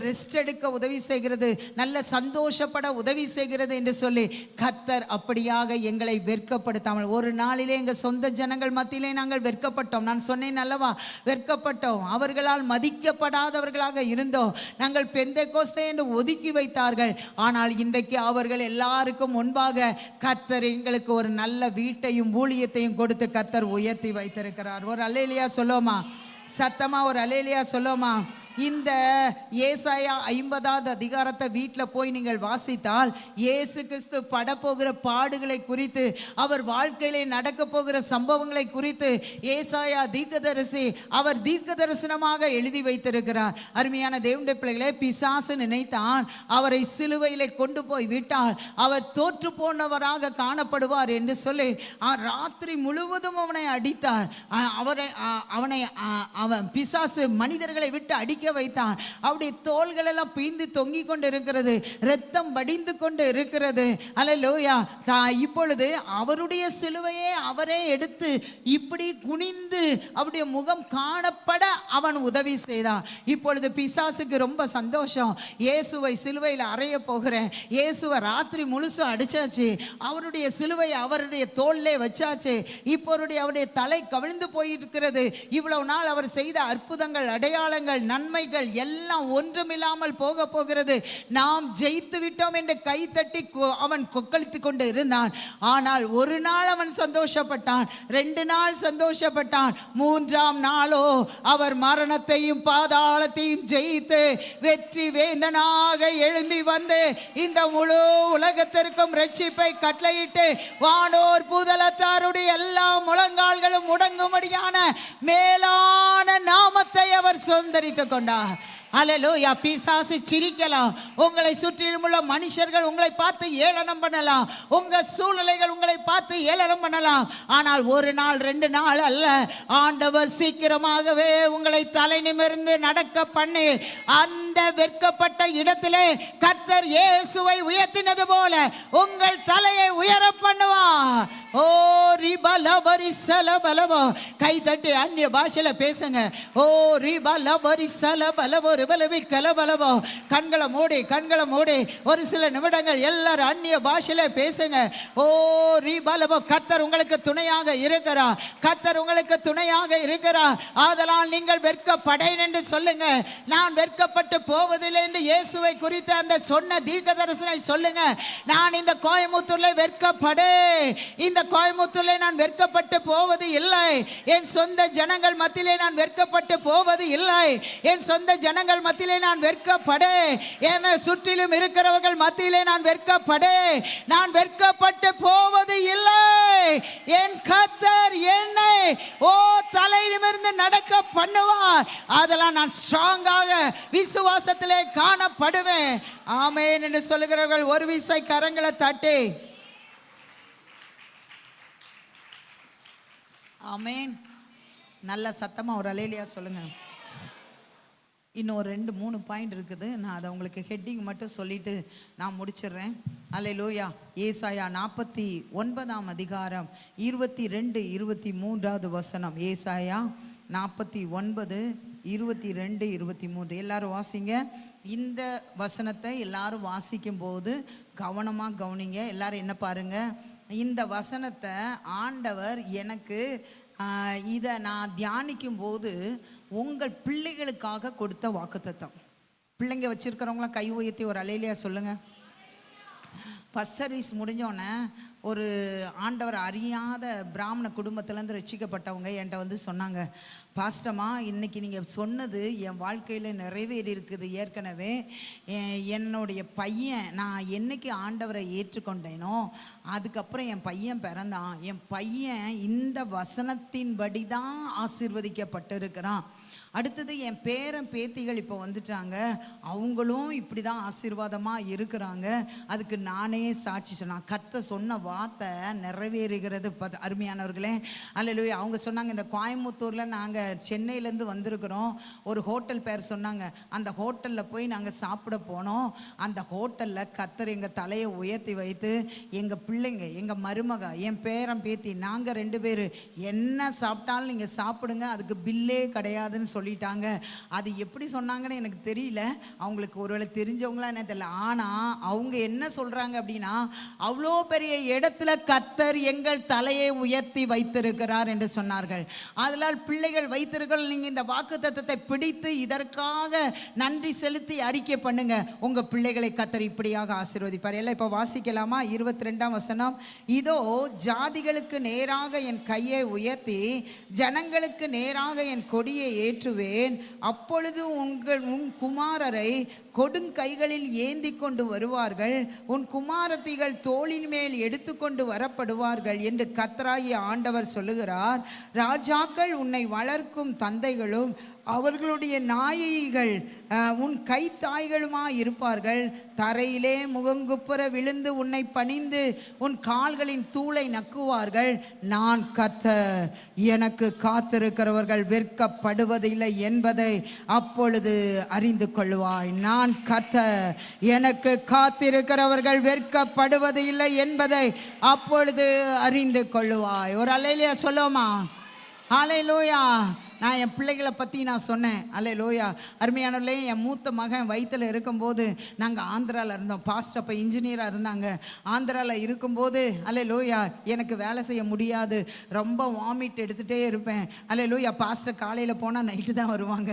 ரெஸ்ட் எடுக்க உதவி செய்கிறது, நல்ல சந்தோஷப்பட உதவி செய்கிறது என்று சொல்லி கர்த்தர் அப்படியாக எங்களை வெட்கப்படுத்தாமல், ஒரு நாளிலே எங்கள் சொந்த ஜனங்கள் மத்தியிலே நாங்கள் வெட்கப்பட்டோம். நான் சொன்னேன் அல்லவா, வெட்கப்பட்டோம். அவர்களால் மதிக்கப்படாதவர்களாக இருந்தோம். நாங்கள் பெந்தேகோஸ்தே என்று ஒதுக்கி வைத்தார்கள். ஆனால் இன்றைக்கு அவர்கள் எல்லாருக்கும் முன்பாக கர்த்தர் எங்களுக்கு ஒரு நல்ல வீட்டையும் ஊழியத்தையும் கொடுத்து கர்த்தர் உயர்த்தி வைத்திருக்கிறார். ஒரு அல்லேலூயா சொல்லுவோமா? சத்தமா ஒரு அல்லேலூயா சொல்லுவோமா? இந்த ஏசாயா 50வது அதிகாரத்தை வீட்டில் போய் நீங்கள் வாசித்தால் இயேசு கிறிஸ்து படப்போகிற பாடுகளை குறித்து, அவர் வாழ்க்கையிலே நடக்க போகிற சம்பவங்களை குறித்து ஏசாயா தீர்க்கதரிசி அவர் தீர்க்க தரிசனமாக எழுதி வைத்திருக்கிறார். அருமையான தேவனுடைய பிள்ளைகளே, பிசாசு நினைத்தான் அவரை சிலுவையிலே கொண்டு போய் விட்டால் அவர் தோற்று போனவராக காணப்படுவார் என்று சொல்லி ராத்திரி முழுவதும் அவனை அடித்தார். அவன் பிசாசு மனிதர்களை விட்டு அடிக்க வைத்தான். அவருடைய தோள்கள் எல்லாம் பீந்து தொங்கிக் கொண்டு இருக்கிறது, இரத்தம் வடிந்து கொண்டு இருக்கிறது. அல்லேலூயா. இப்பொழுது அவருடைய சிலுவையை அவரே எடுத்து இப்படி குனிந்து அவருடைய முகம் காணப்பட அவன் உதவி செய்தான். இப்பொழுது பிசாசுக்கு ரொம்ப சந்தோஷம். இயேசுவை சிலுவையில் அறைய போகிறேன், இயேசுவை ராத்திரி முழுசும் அடிச்சாச்சு, அவருடைய சிலுவை அவருடைய தோல்லே வச்சாச்சு, இப்போ அவருடைய தலை கவிழ்ந்து போயிருக்கிறது. இவ்வளவு நாள் அவர் செய்த அற்புதங்கள், அடையாளங்கள், நன்மைகள் எல்லாம் ஒன்றுமில்லாமல் போக போகிறது. நாம் ஜெயித்து விட்டோம் என்று கை தட்டி அவன் கொக்களித்துக் கொண்டு இருந்தான். ஆனால் ஒரு நாள் அவன் சந்தோஷப்பட்டான், 2 நாள் சந்தோஷப்பட்டான், 3ஆம் நாளோ அவர் மரணத்தையும் பாதாளத்தையும் ஜெயித்து வெற்றி வேந்தனாக எழும்பி வந்து இந்த முழு உலகத்திற்கும் ரட்சிப்பை கட்டளையிட்டு வானோர் பூதலத்தாருடைய எல்லா முழங்கால்களும் முடங்கும்படியான மேலான நாமத்தை அவர் சுதந்தரித்துக் கொண்டார். அல்லேலூயா. பிசாசு சிரிக்கலாம், உங்களை சுற்றிலும் உள்ள மனுஷர்கள் உங்களை பார்த்து ஏளனம் பண்ணலாம், உங்க சூழ்நிலைகள் உங்களை பார்த்து ஏளனம் பண்ணலாம். ஆனால் ஒரு நாள் 2 நாள் அல்ல, ஆண்டவர் சீக்கிரமாகவே உங்களை தலை நிமிர்ந்து நடக்க பண்ணி அந்த வெட்கப்பட்ட இடத்திலே கர்த்தர் இயேசுவை உயர்த்தினது போல உங்கள் தலையை உயர பண்ணுவார். ஓ ரிபலபரி சலபலவோ, கை தட்டி அந்நிய பாஷையில பேசுங்க. ஓ ரிபலபரி சலபலவோ கலபலவோ. கண்களை மூடி ஒரு சில நிமிடங்கள் எல்லாரும் அந்நிய பாஷையில பேசுங்க. ஓ ரிபலவோ. கர்த்தர் உங்களுக்கு துணையாக இருக்கிறார், கர்த்தர் உங்களுக்கு துணையாக இருக்கிறார். ஆதலால் நீங்கள் வெட்கப்படேன் என்று சொல்லுங்க. நான் வெட்கப்பட்டு போவதில்லை என்று இயேசுவை குறித்து அந்த சொன்ன தீர்க்க தரிசனை சொல்லுங்க. நான் இந்த கோயம்புத்தூர்ல வெட்கப்படேன், இந்த கோயம்புத்தூர்ல நான் வெட்கப்பட்டு போவது இல்லை, என் சொந்த ஜனங்கள் மத்தியிலே நான் வெட்கப்பட்டு போவது இல்லை, என் சொந்த ஜனங்கள் மத்தியிலே நான் வெட்கப்படேன், என்னை சுற்றிலும் இருக்கிறவர்கள் மத்தியிலே நான் வெட்கப்படேன், நான் வெட்கப்பட்டு போவது இல்லை. என் கர்த்தர் என்னை தலை நிமிர்ந்து நடக்க பண்ணுவார். அதெல்லாம் நான் ஸ்ட்ராங்காக விசுவாசத்திலே காணப்படுவேன். ஆமென் என்று சொல்லுகிறவர்கள் ஒரு விசை கரங்களை தட்டி ஆமென். நல்ல சத்தமா ஒரு அல்லேலூயா சொல்லுங்க. இன்னும் ஒரு 2-3 பாயிண்ட் இருக்குது. நான் அதை உங்களுக்கு ஹெட்டிங் மட்டும் சொல்லிட்டு நான் முடிச்சிடுறேன். அல்லேலூயா. ஏசாயா 49ஆம் அதிகாரம் 22-23வது வசனம். ஏசாயா 49 22, 23 எல்லாரும் வாசிங்க. இந்த வசனத்தை எல்லாரும் வாசிக்கும் போது கவனமாக கவனிங்க. எல்லாரும் என்ன பாருங்க, இந்த வசனத்தை ஆண்டவர் எனக்கு இதை நான் தியானிக்கும் போது உங்கள் பிள்ளைகளுக்காக கொடுத்த வாக்குத்தத்தம். பிள்ளைங்க வச்சிருக்கிறவங்களாம் கை உயர்த்தி ஒரு அலையிலையா சொல்லுங்க. ஃபஸ்ட் சர்வீஸ் முடிஞ்சோடனே ஒரு ஆண்டவர் அறியாத பிராமண குடும்பத்திலேருந்து ரட்சிக்கப்பட்டவங்க என்கிட்ட வந்து சொன்னாங்க, பாஸ்டம்மா இன்னைக்கு நீங்கள் சொன்னது என் வாழ்க்கையில் நிறைவேறி இருக்குது. ஏற்கனவே என்னுடைய பையன், நான் என்னைக்கு ஆண்டவரை ஏற்றுக்கொண்டேனோ அதுக்கப்புறம் என் பையன் பிறந்தான். என் பையன் இந்த வசனத்தின்படி தான் ஆசீர்வதிக்கப்பட்டு இருக்கிறான். அடுத்தது என் பேரன் பேத்திகள் இப்போ வந்துட்டாங்க, அவங்களும் இப்படி தான் ஆசீர்வாதமாக இருக்கிறாங்க. அதுக்கு நானே சாட்சி சொன்னேன். கர்த்தர் சொன்ன வார்த்தை நிறைவேறுகிறது. அருமையானவர்களே, அல்லேலூயா. அவங்க சொன்னாங்க, இந்த கோயம்புத்தூரில் நாங்கள் சென்னையிலேருந்து வந்திருக்கிறோம், ஒரு ஹோட்டல் பேர் சொன்னாங்க. அந்த ஹோட்டலில் போய் நாங்கள் சாப்பிட போனோம். அந்த ஹோட்டலில் கர்த்தர் எங்கள் தலையை உயர்த்தி வைத்து எங்கள் பிள்ளைங்க, எங்கள் மருமக, என் பேரன் பேத்தி, நாங்கள் 2 பேர் என்ன சாப்பிட்டாலும் நீங்கள் சாப்பிடுங்க, அதுக்கு பில்லே கிடையாதுன்னு சொல்லிட்டாங்க. அது எப்படி சொன்னாங்கன்னு எனக்கு தெரியல, அவங்களுக்கு ஒருவேளை தெரிஞ்சவங்களா என்ன தெரியல. ஆனால் அவங்க என்ன சொல்கிறாங்க அப்படின்னா, அவ்வளோ பெரிய இடத்துல கர்த்தர் எங்கள் தலையை உயர்த்தி வைத்திருக்கிறார் என்று சொன்னார்கள். அதனால் பிள்ளைகள் வைத்திருக்கிற நீங்கள் இந்த வாக்குத்தத்தத்தை பிடித்து இதற்காக நன்றி செலுத்தி அறிக்கை பண்ணுங்க. உங்கள் பிள்ளைகளை கர்த்தர் இப்படியாக ஆசீர்வதிப்பார். எல்லாம் இப்போ வாசிக்கலாமா? 22ஆம் வசனம். இதோ ஜாதிகளுக்கு நேராக என் கையை உயர்த்தி ஜனங்களுக்கு நேராக என் கொடியை ஏற்றுவேன். அப்பொழுது உன் குமாரரை கொடுங்கைகளில் ஏந்தி கொண்டு வருவார்கள், உன் குமாரத்திகள் தோளின் மேல் எடுத்துக்கொண்டு வரப்படுவார்கள் என்று கர்த்தராகிய ஆண்டவர் சொல்லுகிறார். ராஜாக்கள் உன்னை வளர்க்கும் தந்தைகளும் அவர்களுடைய நாயகிகள் உன் கைத்தாய்களுமாய் இருப்பார்கள். தரையிலே முகங்குப்புற விழுந்து உன்னை பணிந்து உன் கால்களின் தூளை நக்குவார்கள். நான் கர்த்தர், எனக்கு காத்திருக்கிறவர்கள் வெட்கப்படுவதில்லை என்பதை அப்பொழுது அறிந்து கொள்வாய். நான் கர்த்தர், எனக்கு காத்திருக்கிறவர்கள் வெட்கப்படுவதில்லை என்பதை அப்பொழுது அறிந்து கொள்வாய். ஒரு அல்லேலூயா சொல்லுமா? ஹல்லேலூயா. நான் என் பிள்ளைகளை பற்றி நான் சொன்னேன். அல்லேலூயா. அருமையானவர்களே, என் மூத்த மகன் வயிற்றில் இருக்கும்போது நாங்கள் ஆந்திராவில் இருந்தோம். பாஸ்டர் அப்போ இன்ஜினியராக இருந்தாங்க. ஆந்திராவில் இருக்கும்போது அல்லேலூயா எனக்கு வேலை செய்ய முடியாது, ரொம்ப வாமிட் எடுத்துகிட்டே இருப்பேன். அல்லேலூயா. பாஸ்டர் காலையில் போனால் நைட்டு தான் வருவாங்க.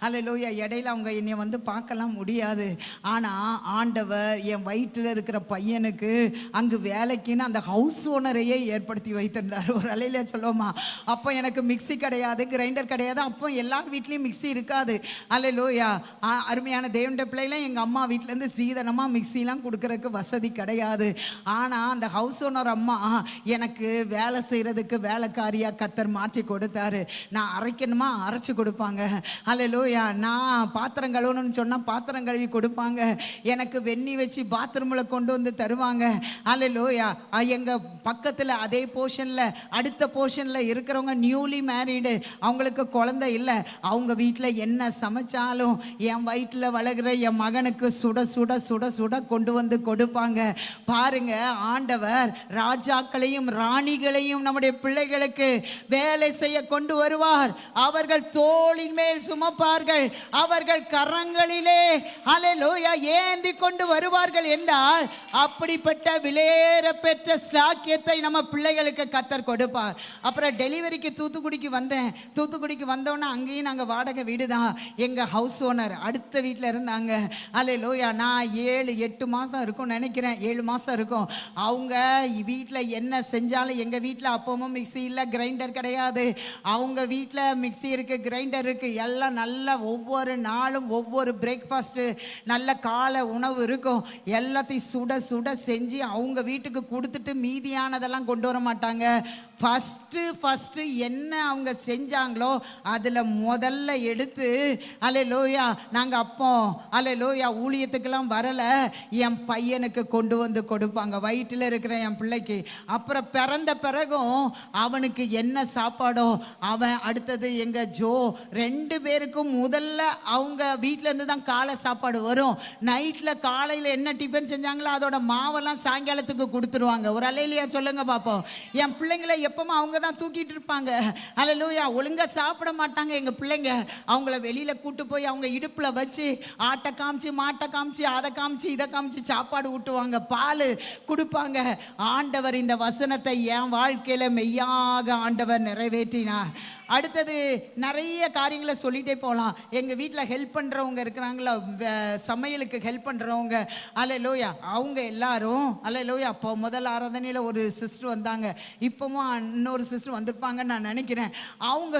அல்லேலூயா. இடையில அவங்க என்னை வந்து பார்க்கலாம் முடியாது. ஆனால் ஆண்டவர் என் வயிற்றில் இருக்கிற பையனுக்கு அங்கு வேலைக்குன்னு அந்த ஹவுஸ் ஓனரையே ஏற்படுத்தி வைத்திருந்தார். ஒரு அல்லேலூயா சொல்லுவோமா? அப்போ எனக்கு மிக்சி கிடையாது, கிரைண்டர் கிடையாது. அப்போ எல்லார் வீட்லேயும் மிக்சி இருக்காது. அல்லேலூயா. அருமையான தேவனுடைய பிள்ளைலாம் எங்கள் அம்மா வீட்டிலேருந்து சீதனமாக மிக்சிலாம் கொடுக்கறதுக்கு வசதி கிடையாது. ஆனால் அந்த ஹவுஸ் ஓனர் அம்மா எனக்கு வேலை செய்கிறதுக்கு வேலைக்காரியாக கர்த்தர் மாற்றி கொடுத்தாரு. நான் அரைக்கணுமா அரைச்சி கொடுப்பாங்க. அல்லேலூயா. நான் பாத்திரம் கழுவணும்னு சொன்னால் பாத்திரம் கழுவி கொடுப்பாங்க. எனக்கு வெந்நி வச்சு பாத்ரூமில் கொண்டு வந்து தருவாங்க. அல்லேலூயா. எங்கள் பக்கத்தில் அதே போர்ஷனில் அடுத்த போர்ஷனில் இருக்கிறவங்க நியூலி மேரீடு, அவங்களுக்கு குழந்தை இல்லை. அவங்க வீட்டில் என்ன சமைச்சாலும் என் வயிற்றில் வளர்கிற என் மகனுக்கு சுட சுட சுட சுட கொண்டு வந்து கொடுப்பாங்க. பாருங்க, ஆண்டவர் ராஜாக்களையும் ராணிகளையும் நம்முடைய பிள்ளைகளுக்கு வேலை செய்ய கொண்டு வருவார். அவர்கள் தோளின் மேல் சுமப்பார்கள், அவர்கள் கரங்களிலே அல்லேலூயா ஏந்தி கொண்டு வருவார்கள் என்றால் அப்படிப்பட்ட விலையேற பெற்ற ஸ்லாக்கியத்தை நம்ம பிள்ளைகளுக்கு கர்த்தர் கொடுப்பார். அப்புறம் டெலிவரிக்கு தூத்துக்குடிக்கு வந்தேன். தூத்துக்குடிக்கு வந்தோன்னா அங்கேயும் நாங்கள் வாடகை வீடு தான். எங்கள் ஹவுஸ் ஓனர் அடுத்த வீட்டில் இருந்தாங்க. அல்லேலூயா. நான் 7-8 மாதம் இருக்கும் நினைக்கிறேன், 7 மாதம் இருக்கும். அவங்க வீட்டில் என்ன செஞ்சாலும், எங்கள் வீட்டில் அப்பவும் மிக்சி இல்லை, கிரைண்டர் கிடையாது. அவங்க வீட்டில் மிக்சி இருக்குது, கிரைண்டர் இருக்குது. எல்லாம் நல்ல ஒவ்வொரு நாளும் ஒவ்வொரு பிரேக்ஃபாஸ்ட்டு நல்ல காலை உணவு இருக்கும். எல்லாத்தையும் சுட சுட செஞ்சு அவங்க வீட்டுக்கு கொடுத்துட்டு மீதியானதெல்லாம் கொண்டு வர மாட்டாங்க. ஃபஸ்ட்டு என்ன அவங்க செஞ்சாங்களோ அதில் முதல்ல எடுத்து அல்லேலூயா நாங்கள் அப்போ அல்லேலூயா ஊழியத்துக்கெல்லாம் வரலை, என் பையனுக்கு கொண்டு வந்து கொடுப்பாங்க, வயிற்றில் இருக்கிற என் பிள்ளைக்கு. அப்புறம் பிறந்த பிறகும் அவனுக்கு என்ன சாப்பாடோ அவன் அடுத்தது எங்கள் ஜோ 2 பேருக்கும் முதல்ல அவங்க வீட்டிலேருந்து தான் காலை சாப்பாடு வரும். நைட்டில் காலையில் என்ன டிஃபன் செஞ்சாங்களோ அதோட மாவெல்லாம் சாயங்காலத்துக்கு கொடுத்துருவாங்க. ஒரு அல்லேலூயா சொல்லுங்க பார்ப்போம். என் பிள்ளைங்களை எப்பவும் அவங்க தான் தூக்கிட்டு இருப்பாங்க. அல்லேலூயா. ஒழுங்கா சாப்பிட மாட்டாங்க எங்கள் பிள்ளைங்க. அவங்கள வெளியில் கூட்டு போய் அவங்க இடுப்பில் வச்சு ஆட்டை காமிச்சு மாட்டை காமிச்சு அதை காமிச்சு இதை காமிச்சு சாப்பாடு ஊட்டுவாங்க, பால் கொடுப்பாங்க. ஆண்டவர் இந்த வசனத்தை என் வாழ்க்கையில் மெய்யாக ஆண்டவர் நிறைவேற்றினார். அடுத்தது நிறைய காரியங்களை சொல்லிகிட்டே போகலாம். எங்கள் வீட்டில் ஹெல்ப் பண்ணுறவங்க இருக்கிறாங்களா, சமையலுக்கு ஹெல்ப் பண்ணுறவங்க, அல்லேலூயா, அவங்க எல்லாரும் அல்லேலூயா. அப்போ முதல் ஆராதனையில் ஒரு சிஸ்டர் வந்தாங்க, இப்போவும் இன்னொரு சிஸ்டர் வந்திருப்பாங்கன்னு நான் நினைக்கிறேன். அவங்க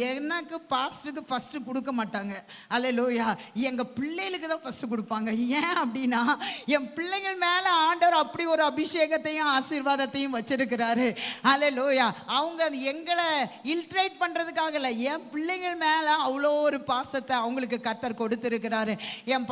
எனக்கு பாஸ்டருக்கு ஃபஸ்ட்டு கொடுக்க மாட்டாங்க, அல்லேலூயா, எங்கள் பிள்ளைகளுக்கு தான் ஃபஸ்ட்டு கொடுப்பாங்க. ஏன் அப்படின்னா என் பிள்ளைகள் மேலே ஆண்டவர் அப்படி ஒரு அபிஷேகத்தையும் ஆசீர்வாதத்தையும் வச்சிருக்கிறாரு, அல்லேலூயா. அவங்க எங்களை இல்ட்ரேட் பண்ணுறதுக்காக இல்லை, என் பிள்ளைகள் மேலே அவ்வளோ ஒரு பாசத்தை அவங்களுக்கு கர்த்தர் கொடுத்துருக்கிறாரு. என்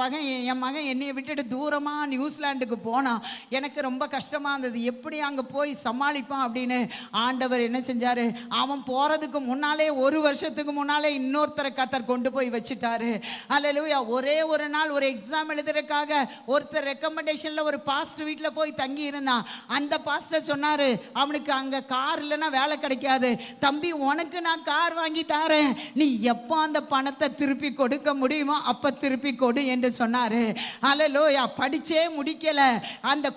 மகன் என்னையை விட்டுட்டு தூரமாக நியூசிலாண்டுக்கு போனான். எனக்கு ரொம்ப கஷ்டமாக இருந்தது, எப்படி அங்கே போய் சமாளிப்பான் அப்படின்னு. ஆண்டவர் என்ன செஞ்சார், அவன் போகிறதுக்கு முன்னாலே, ஒரு வருஷத்துக்கு முன்னாலே இன்னொருத்தரை கர்த்தர் கொண்டு போய் வச்சுட்டாரு, அல்லேலூயா. ஒரே ஒரு நாள் ஒரு எக்ஸாம் எழுதுறதுக்காக ஒருத்தர் ரெக்கமெண்டேஷனில் ஒரு பாஸ்டர் வீட்டில் போய் தங்கி இருந்தான். அந்த பாஸ்டர் சொன்னார், அவனுக்கு அங்கே கார் இல்லைன்னா வேலை கிடைக்காது, தம்பி உனக்கு நான் கார் வாங்கி தரேன், நீ எப்போ அந்த பணத்தை திருப்பி கொடுக்க முடியுமோ அப்போ திருப்பி கொடு என்று சொன்னார். அல்லேலூயா. படிச்சே முடிக்கல அந்த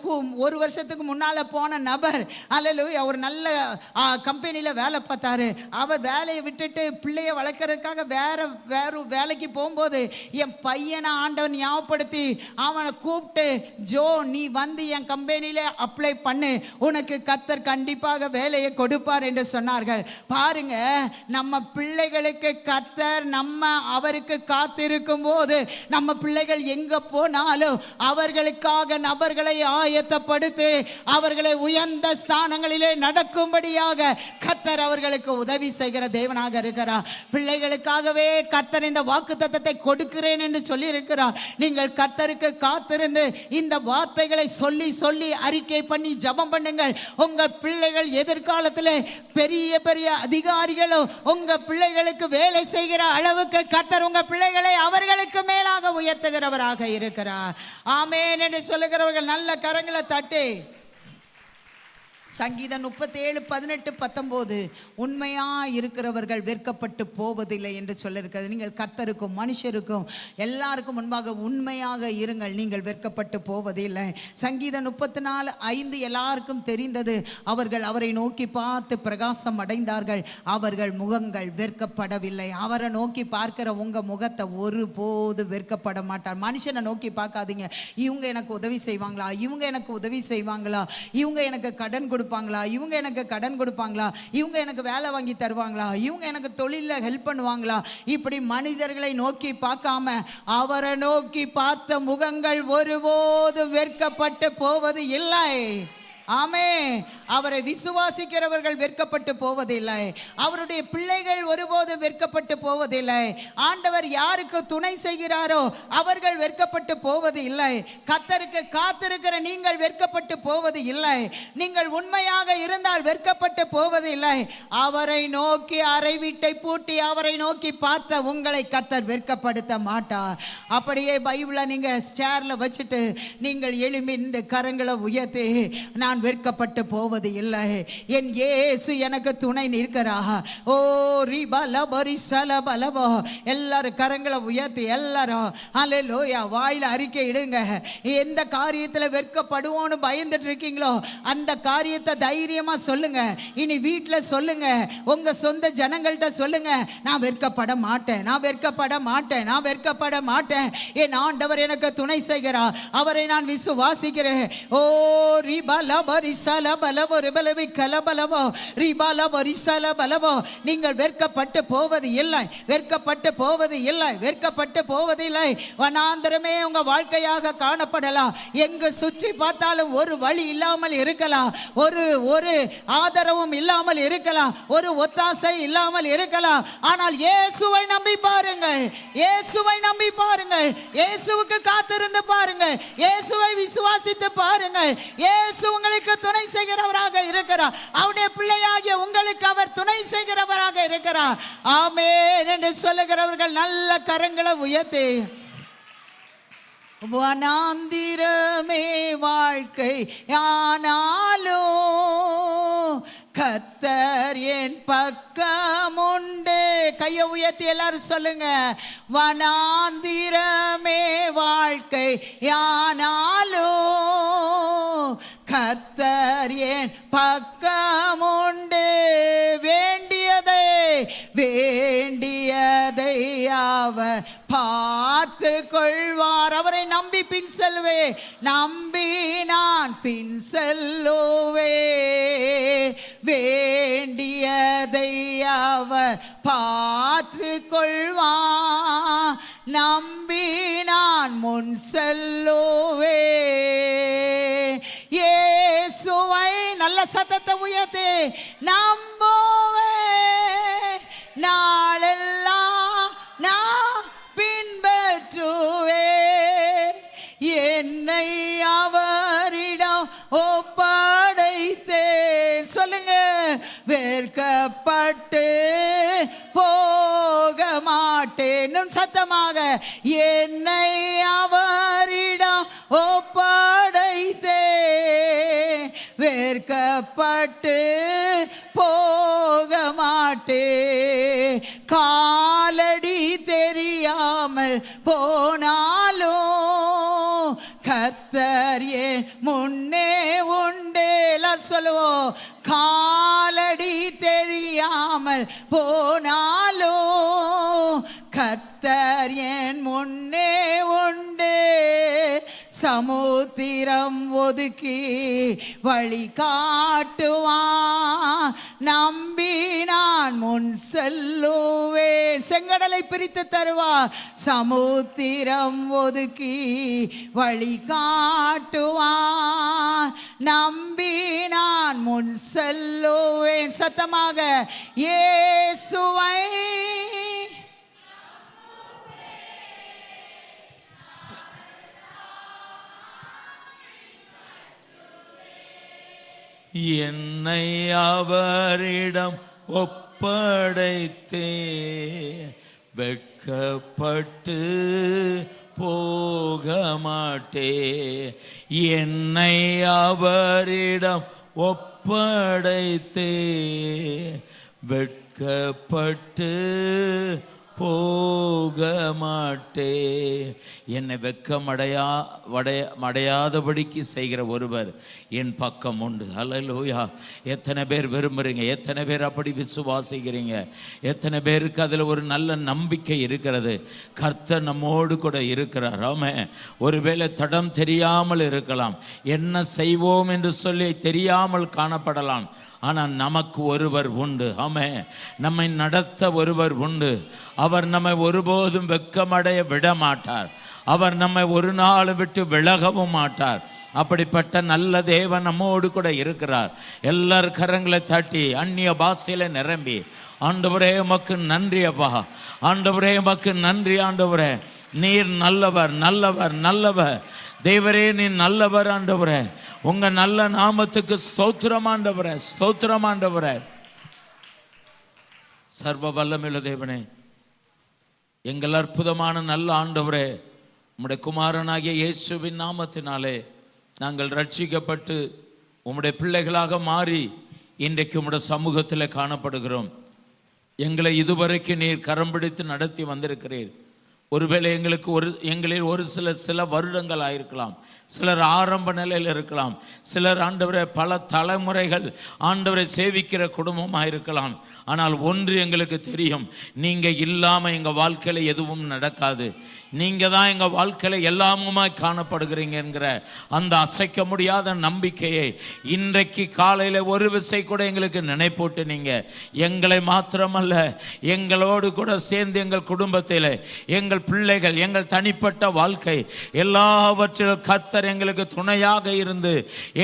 ஒரு வருஷத்துக்கு முன்னால் போன நபர், அல்லேலூயா, ஒரு நல்ல கம்பெனியில் வேலை பார்த்தாரு. அவர் வேலையை விட்டுட்டு பிள்ளைய வளர்க்கறதுக்காக வேற வேலைக்கு போகும்போது என் பையனை ஆண்டவன் ஞாபகப்படுத்தி அவனை கூப்பிட்டு, ஜோ நீ வந்து என் கம்பெனியில் அப்ளை பண்ணு, உனக்கு கர்த்தர் கண்டிப்பாக வேலையை கொடுப்பார் என்று சொன்னார்கள். பாருங்க, நம்ம பிள்ளைகளுக்கு கர்த்தர் அவருக்கு காத்திருக்கும் போது நம்ம பிள்ளைகள் எங்க போனாலும் அவர்களுக்காக நபர்களை ஆயத்தப்படுத்தி அவர்களை உயர்ந்த ஸ்தானங்களிலே நடக்கும்படியாக கர்த்தர் அவர்களுக்கு உதவி செய்கிற தேவனாக இருக்கிறார். பிள்ளைகளுக்காகவே கர்த்தர் இந்த வாக்குத்தத்தத்தை கொடுக்கிறேன் என்று சொல்லி இருக்கிறார். நீங்கள் கர்த்தருக்கு காத்திருந்து இந்த வார்த்தைகளை சொல்லி சொல்லி அறிக்கை பண்ணி ஜெபம் பண்ணுங்கள். உங்கள் பிள்ளைகள் எதிர்காலத்தில் பெரிய பெரிய அதிகாரிகளும் உங்க பிள்ளைகளுக்கு வேலை செய்கிற அளவுக்கு கர்த்தர் உங்க பிள்ளைகளை அவர்களுக்கு மேலாக உயர்த்துகிறவராக இருக்கிறார். ஆமென் என்று சொல்லுகிறவர்கள் நல்ல கரங்களை தட்டி சங்கீதம் 37:18-19 உண்மையா இருக்கிறவர்கள் வெட்கப்பட்டு போவதில்லை என்று சொல்லியிருக்கிறது. நீங்கள் கர்த்தருக்கும் மனுஷருக்கும் எல்லாருக்கும் முன்பாக உண்மையாக இருங்கள், நீங்கள் வெட்கப்பட்டு போவதில்லை. சங்கீதம் 34:5 எல்லாருக்கும் தெரிந்தது. அவர்கள் அவரை நோக்கி பார்த்து பிரகாசம் அடைந்தார்கள், அவர்கள் முகங்கள் வெட்கப்படவில்லை. அவரை நோக்கி பார்க்கிற உங்க முகத்தை ஒருபோது வெட்கப்பட மாட்டார். மனுஷனை நோக்கி பார்க்காதீங்க, இவங்க எனக்கு உதவி செய்வாங்களா, இவங்க எனக்கு உதவி செய்வாங்களா, இவங்க எனக்கு கடன் கொடுப்பாங்களா, இவங்க எனக்கு கடன் கொடுப்பாங்களா, இவங்க எனக்கு வேலை வாங்கி தருவாங்களா, இவங்க எனக்கு தொழிலில் ஹெல்ப் பண்ணுவாங்களா, இப்படி மனிதர்களை நோக்கி பார்க்காம அவரை நோக்கி பார்த்த முகங்கள் ஒருபோது வெட்கப்பட்டு போவது இல்லை. ஆமே. அவரை விசுவாசிக்கிறவர்கள் வெட்கப்பட்டு போவதில்லை. அவருடைய பிள்ளைகள் ஒருபோது வெட்கப்பட்டு போவதில்லை. ஆண்டவர் யாருக்கு துணை செய்கிறாரோ அவர்கள் வெட்கப்பட்டு போவது இல்லை. கர்த்தருக்கு காத்திருக்கிற நீங்கள் வெட்கப்பட்டு போவது இல்லை. நீங்கள் உண்மையாக இருந்தால் வெட்கப்பட்டு போவது இல்லை. அவரை நோக்கி அறை வீட்டை பூட்டி அவரை நோக்கி பார்த்த உங்களை கர்த்தர் வெட்கப்படுத்த மாட்டார். அப்படியே பைபிளை நீங்க ஸ்டேர்ல வச்சுட்டு நீங்கள் எழும்பி நின்று கரங்களை உயர்த்தி, நான் வெட்கப்பட்டு போவது இல்லை, என் இயேசு எனக்கு துணை நிற்கிறா. ஓ ரிபலபரிசலபலபோ. எல்லாரும் கரங்களை உயர்த்தி எல்லாரும் அல்லேலூயா வாயில அறிக்கை இடுங்க. எந்த காரியத்தில் வெட்கப்படுவோன்னு பயந்துட்டு இருக்கீங்களோ அந்த காரியத்தை தைரியமா சொல்லுங்க. இனி வீட்டில் சொல்லுங்க, உங்க சொந்த ஜனங்கள்கிட்ட சொல்லுங்க, நான் வெட்கப்பட மாட்டேன், நான் வெட்கப்பட மாட்டேன், நான் வெட்கப்பட மாட்டேன். என் ஆண்டவர் எனக்கு துணை செய்கிறார், அவரை நான் விசுவாசிக்கிறேன். ஓ ரிபலப நீங்கள் வெட்கப்பட்டு போவது இல்லை, வெட்கப்பட்டு போவது இல்லை, வெட்கப்பட்டு போவதில்லை. வனாந்தரமே உங்க வாழ்க்கையாக காணப்படலாம். எங்கு சுற்றி பார்த்தாலும் ஒரு வழி இல்லாமல் இருக்கலாம், ஒரு ஆதரவும் இல்லாமல் இருக்கலாம், ஒரு ஒத்தாசை இல்லாமல் இருக்கலாம். ஆனால் இயேசுவை நம்பி பாருங்கள், இயேசுவை நம்பி பாருங்கள், இயேசுவுக்கு காத்திருந்து பாருங்கள், இயேசுவை விசுவாசித்து பாருங்கள். இயேசு உங்களுக்கு துணை செய்கிறவராக இருக்கிறார். அவருடைய பிள்ளையாகிய உங்களுக்கு அவர் துணை செய்கிறவராக இருக்கிறார். ஆமென் என்று சொல்லுகிறவர்கள் நல்ல கரங்களை உயர்த்தி, வனாந்திரமே வாழ்க்கை ஆனாலும் கர்த்தர் என் பக்கம் உண்டு. கையை உயர்த்தி எல்லாரும் சொல்லுங்க. வனாந்திரமே வாழ்க்கை யானாலும் கர்த்தர் என் பக்கம் உண்டு. வேண்டியதை அவர் பார்த்து கொள்வார். அவரை நம்பி பின் செல்வே, நம்பி நான் பின் செல்லுவே. வேண்டியதை அவர் பார்த்து கொள்வார், நம்பி நான் முன் செல்லுவே. இயேசுவை நல்ல சத்தத்தை உயர்த்தி நம்புவே, நாளெல்லாம் நான் பின்பற்றுவே. என்னை அவரிடம் ஒப்படைத்தேன். சொல்லுங்க. வெட்கப்பட்டு போக மாட்டேன். சத்தமாக. என்னை அவரிடம் ஒப்படைத்தேன், வெட்கப்பட்டு போக மாட்டேன். காலடி தெரியாமல் போனாலும் கர்த்தர் என் முன்னே உண்டு. எல்லாரும் சொல்லுவோம். காலடி தெரியாமல் போனாலும் கர்த்தர் என் முன்னே உண்டு. சமுத்திரம் ஒதுக்கி வழி காட்டுவான், நம்பி நான் முன் செல்லுவேன். செங்கடலை பிரித்து தருவார். சமுத்திரம் ஒதுக்கி வழி காட்டுவான், நம்பி நான் முன் செல்லுவேன். சத்தமாக. இயேசுவை என்னை அவரிடம் ஒப்படைத்தே, வெட்கப்பட்டு போக மாட்டே. என்னை அவரிடம் ஒப்படைத்தே, வெட்கப்பட்டு போக மாட்டே. என்னை வெட்கமடையாதபடிக்கு செய்கிற ஒருவர் என் பக்கம் உண்டு. அல்லேலூயா. எத்தனை பேர் விரும்புகிறீங்க? எத்தனை பேர் அப்படி விசுவாசிக்கிறீங்க? எத்தனை பேருக்கு அதில் ஒரு நல்ல நம்பிக்கை இருக்கிறது? கர்த்தர் நம்மோடு கூட இருக்கிறார். ஆமென். ஒருவேளை தடம் தெரியாமல் இருக்கலாம், என்ன செய்வோம் என்று சொல்லி தெரியாமல் காணப்படலாம். ஆனால் நமக்கு ஒருவர் உண்டு. ஆமென். நம்மை நடத்த ஒருவர் உண்டு. அவர் நம்மை ஒருபோதும் வெட்கமடைய விட மாட்டார். அவர் நம்மை ஒரு நாள் விட்டு விலகவும் மாட்டார். அப்படிப்பட்ட நல்ல தேவன் நம்மோடு கூட இருக்கிறார். எல்லார் கரங்களை தட்டி அந்நிய பாஷையில நிரம்பி, ஆண்டவரே உமக்கு நன்றி அப்பா, ஆண்டவரே உமக்கு நன்றி ஆண்டவரே, நீர் நல்லவர் நல்லவர் நல்லவர். தேவரே நீ நல்லவர் ஆண்டவரே, உங்க நல்ல நாமத்துக்கு ஸ்தோத்திரம் ஆண்டவரே, ஸ்தோத்திரம் ஆண்டவரே. சர்வ வல்லமையுள்ள தேவனே, எங்கள் அற்புதமான நல்ல ஆண்டவரே, உம்முடைய குமாரனாகிய இயேசுவின் நாமத்தினாலே நாங்கள் ரட்சிக்கப்பட்டு உம்முடைய பிள்ளைகளாக மாறி இன்றைக்கு உம்முடைய சமூகத்தில் காணப்படுகிறோம். எங்களை இதுவரைக்கு நீர் கரம் பிடித்து நடத்தி வந்திருக்கிறீர். ஒருவேளை எங்களில் ஒரு சில வருடங்கள் ஆயிருக்கலாம், சிலர் ஆரம்ப நிலையில் இருக்கலாம், சிலர் ஆண்டவரை பல தலைமுறைகள் ஆண்டவரை சேவிக்கிற குடும்பமாக இருக்கலாம். ஆனால் ஒன்று எங்களுக்கு தெரியும், நீங்கள் இல்லாமல் எங்கள் வாழ்க்கையில் எதுவும் நடக்காது. நீங்கள் தான் எங்கள் வாழ்க்கையில் எல்லாமுமாய் காணப்படுகிறீங்க என்கிற அந்த அசைக்க முடியாத நம்பிக்கையை இன்றைக்கு காலையில் ஒரு விசை கூட எங்களுக்கு நினைப்பூட்டு நீங்கள் எங்களை மாத்திரமல்ல, எங்களோடு கூட சேர்ந்து எங்கள் குடும்பத்தில் எங்கள் பிள்ளைகள், எங்கள் தனிப்பட்ட வாழ்க்கை எல்லாவற்றிலும் கர்த்தர் எங்களுக்கு துணையாக இருந்து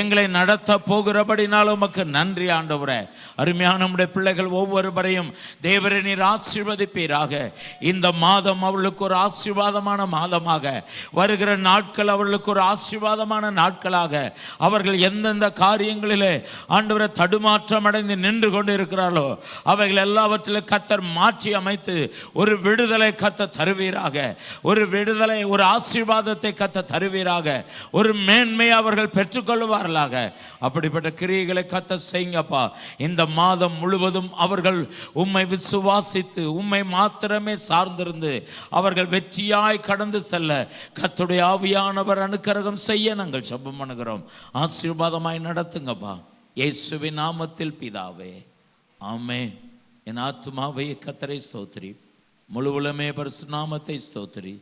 எங்களை நடத்த போகிறபடினாலும் உமக்கு நன்றி ஆண்டவரே. அருமையான நம்முடைய பிள்ளைகள் ஒவ்வொருவரையும் தேவரே நீர் ஆசீர்வதிப்பீராக. இந்த மாதம் அவளுக்கு ஒரு ஆசீர்வாத ஆசீர்வாதமான மாதமாக, வருகிற நாட்கள் அவர்களுக்கு ஒரு ஆசீர்வாதமான நாட்களாக, அவர்கள் எந்தெந்த காரியங்களிலே ஆண்டவரை தடுமாற்றம் அடைந்து நின்று கொண்டு இருக்கிறார்களோ அவைகள் எல்லாவற்றிலும் கர்த்தர் மாற்றி அமைத்து ஒரு விடுதலை கர்த்தர் தருவீராக, ஒரு விடுதலை, ஒரு ஆசீர்வாதத்தை கர்த்தர் தருவீராக, ஒரு மேன்மையை அவர்கள் பெற்றுக்கொள்வார்களாக. அப்படிப்பட்ட கிரியைகளை கர்த்தர் செய்யுங்கப்பா. இந்த மாதம் முழுவதும் அவர்கள் உம்மை விசுவாசித்து உம்மை மாத்திரமே சார்ந்திருந்து அவர்கள் வெற்றியாய் கடந்து செல்ல கர்த்தருடைய ஆவியானவர் அனுக்கிரகம் செய்ய நாங்கள் ஜெபம் பண்ணுகிறோம். ஆசீர்வாதமாய் நடத்துங்கப்பா, இயேசுவின் நாமத்தில் பிதாவே, ஆமென். என் ஆத்துமாவை கர்த்தரை ஸ்தோத்திரி, முழு உலகமே பரிசுத்த நாமத்தை ஸ்தோத்திரி.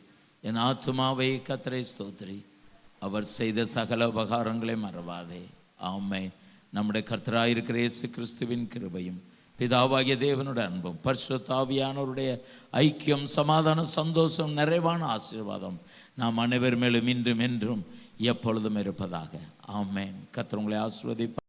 என் ஆத்துமாவை கர்த்தரை ஸ்தோத்திரி, அவர் செய்த சகல உபகாரங்களை மறவாதே. ஆமென். நம்முடைய கர்த்தராயிருக்கிற இயேசு கிறிஸ்துவின் கிருபையும் பிதாவாகிய தேவனுடைய அன்பும் பரிசுத்த ஆவியானவருடைய ஐக்கியம், சமாதானம், சந்தோஷம், நிறைவான ஆசீர்வாதம் நாம் அனைவர் மேலும் இன்றும் என்றும் எப்பொழுதும் இருப்பதாக. ஆமென். கர்த்தர் உங்களை ஆசீர்வதிப்பார்.